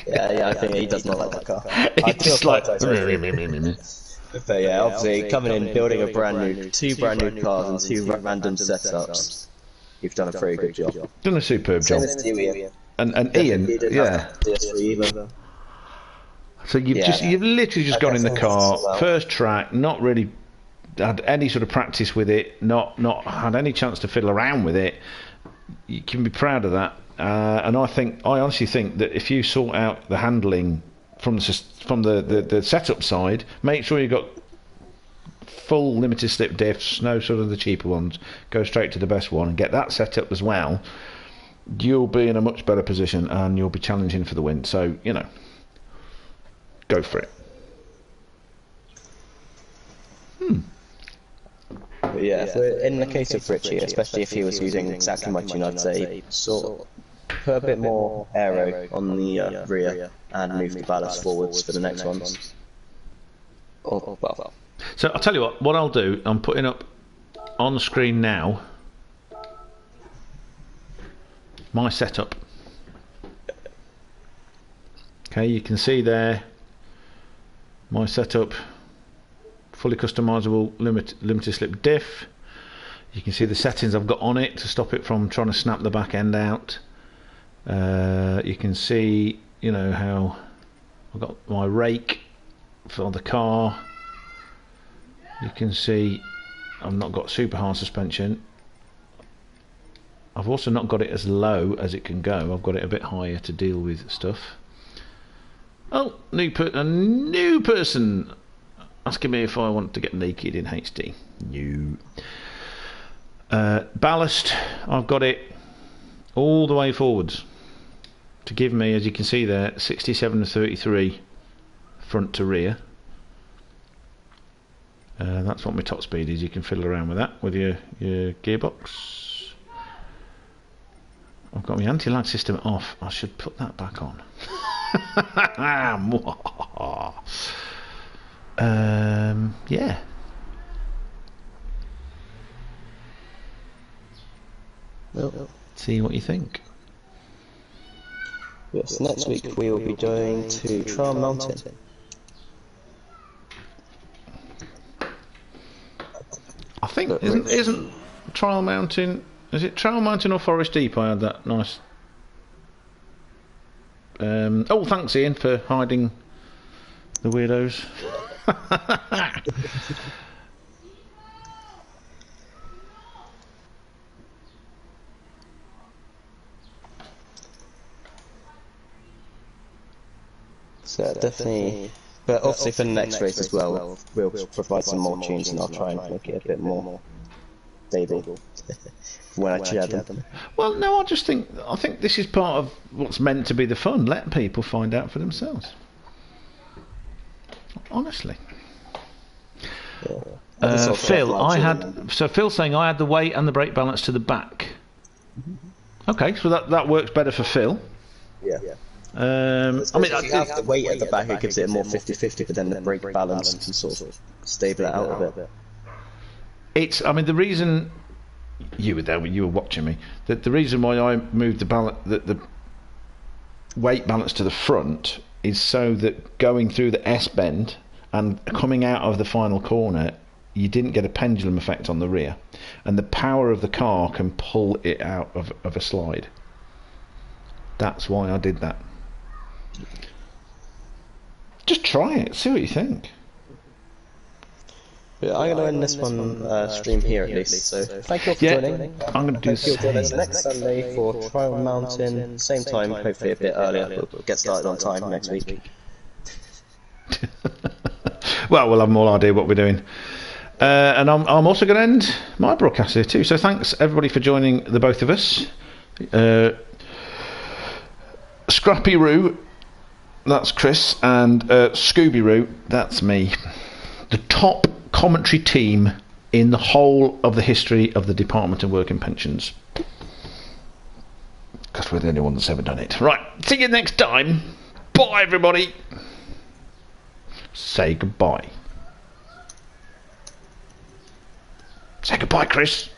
Yeah, I think he does not like that car. It's just like... But yeah, obviously, coming in, building a two brand new cars and two random setups. You've done a very good job. Done a superb job. Same as Ian. And Ian, yeah. DS3 either. So you've literally just got in the car, first track, not really had any sort of practice with it, not had any chance to fiddle around with it. You can be proud of that. And I honestly think that if you sort out the handling from the setup side, make sure you've got full limited slip diffs, no sort of the cheaper ones, go straight to the best one and get that set up as well, you'll be in a much better position and you'll be challenging for the win. So, you know, go for it. But yeah, in the case of Richie, especially if he was using exactly my tune, I'd say sort of put a bit more aero on the rear and move the ballast forwards for the next ones. So I'll tell you what I'll do, I'm putting up on the screen now my setup. Okay, you can see there my setup, fully customizable limited slip diff. You can see the settings I've got on it to stop it from trying to snap the back end out. You can see, you know, how I've got my rake for the car. You can see I've not got super hard suspension. I've also not got it as low as it can go. I've got it a bit higher to deal with stuff. Oh, a new person asking me if I want to get naked in HD. No. Ballast, I've got it all the way forwards to give me, as you can see there, 67 to 33 front to rear. That's what my top speed is. You can fiddle around with that with your gearbox. I've got my anti-lag system off. I should put that back on. Yeah. Well, see what you think. Yes, next week we will be going to Trial Mountain. I think isn't Trial Mountain? Is it Trial Mountain or Forest Deep? I had that nice. Oh, thanks Ian for hiding the weirdos. So definitely, but obviously for the next race as well, we'll provide some more tunes and I'll try and make it a bit more stable when I chat them. Well, no, I think this is part of what's meant to be the fun. Let people find out for themselves. Honestly. Yeah. Phil's saying I had the weight and the brake balance to the back. Okay, so that works better for Phil. Yeah. I mean, if you have the weight at the back, it gives it a more 50-50, but then the brake balance can sort of stable it out a bit. I mean, the reason you were there when you were watching me, that the reason why I moved the weight balance to the front is so that going through the S bend and coming out of the final corner, you didn't get a pendulum effect on the rear, and the power of the car can pull it out of a slide. That's why I did that. Just try it, see what you think. But I'm going to end this one stream here at least, so thank you all for joining. I'm going to do the same. Join us next Sunday for Trial Mountain, same time, hopefully a bit earlier, we'll get started on time next week. Well, we'll have more idea what we're doing. And I'm also going to end my broadcast here too, so thanks everybody for joining the both of us. Scrappy Roo, that's Chris, and Scooby Roo, that's me. The top commentary team in the whole of the history of the Department of Work and Pensions. Because we're the only one that's ever done it. Right, see you next time. Bye, everybody. Say goodbye. Say goodbye, Chris.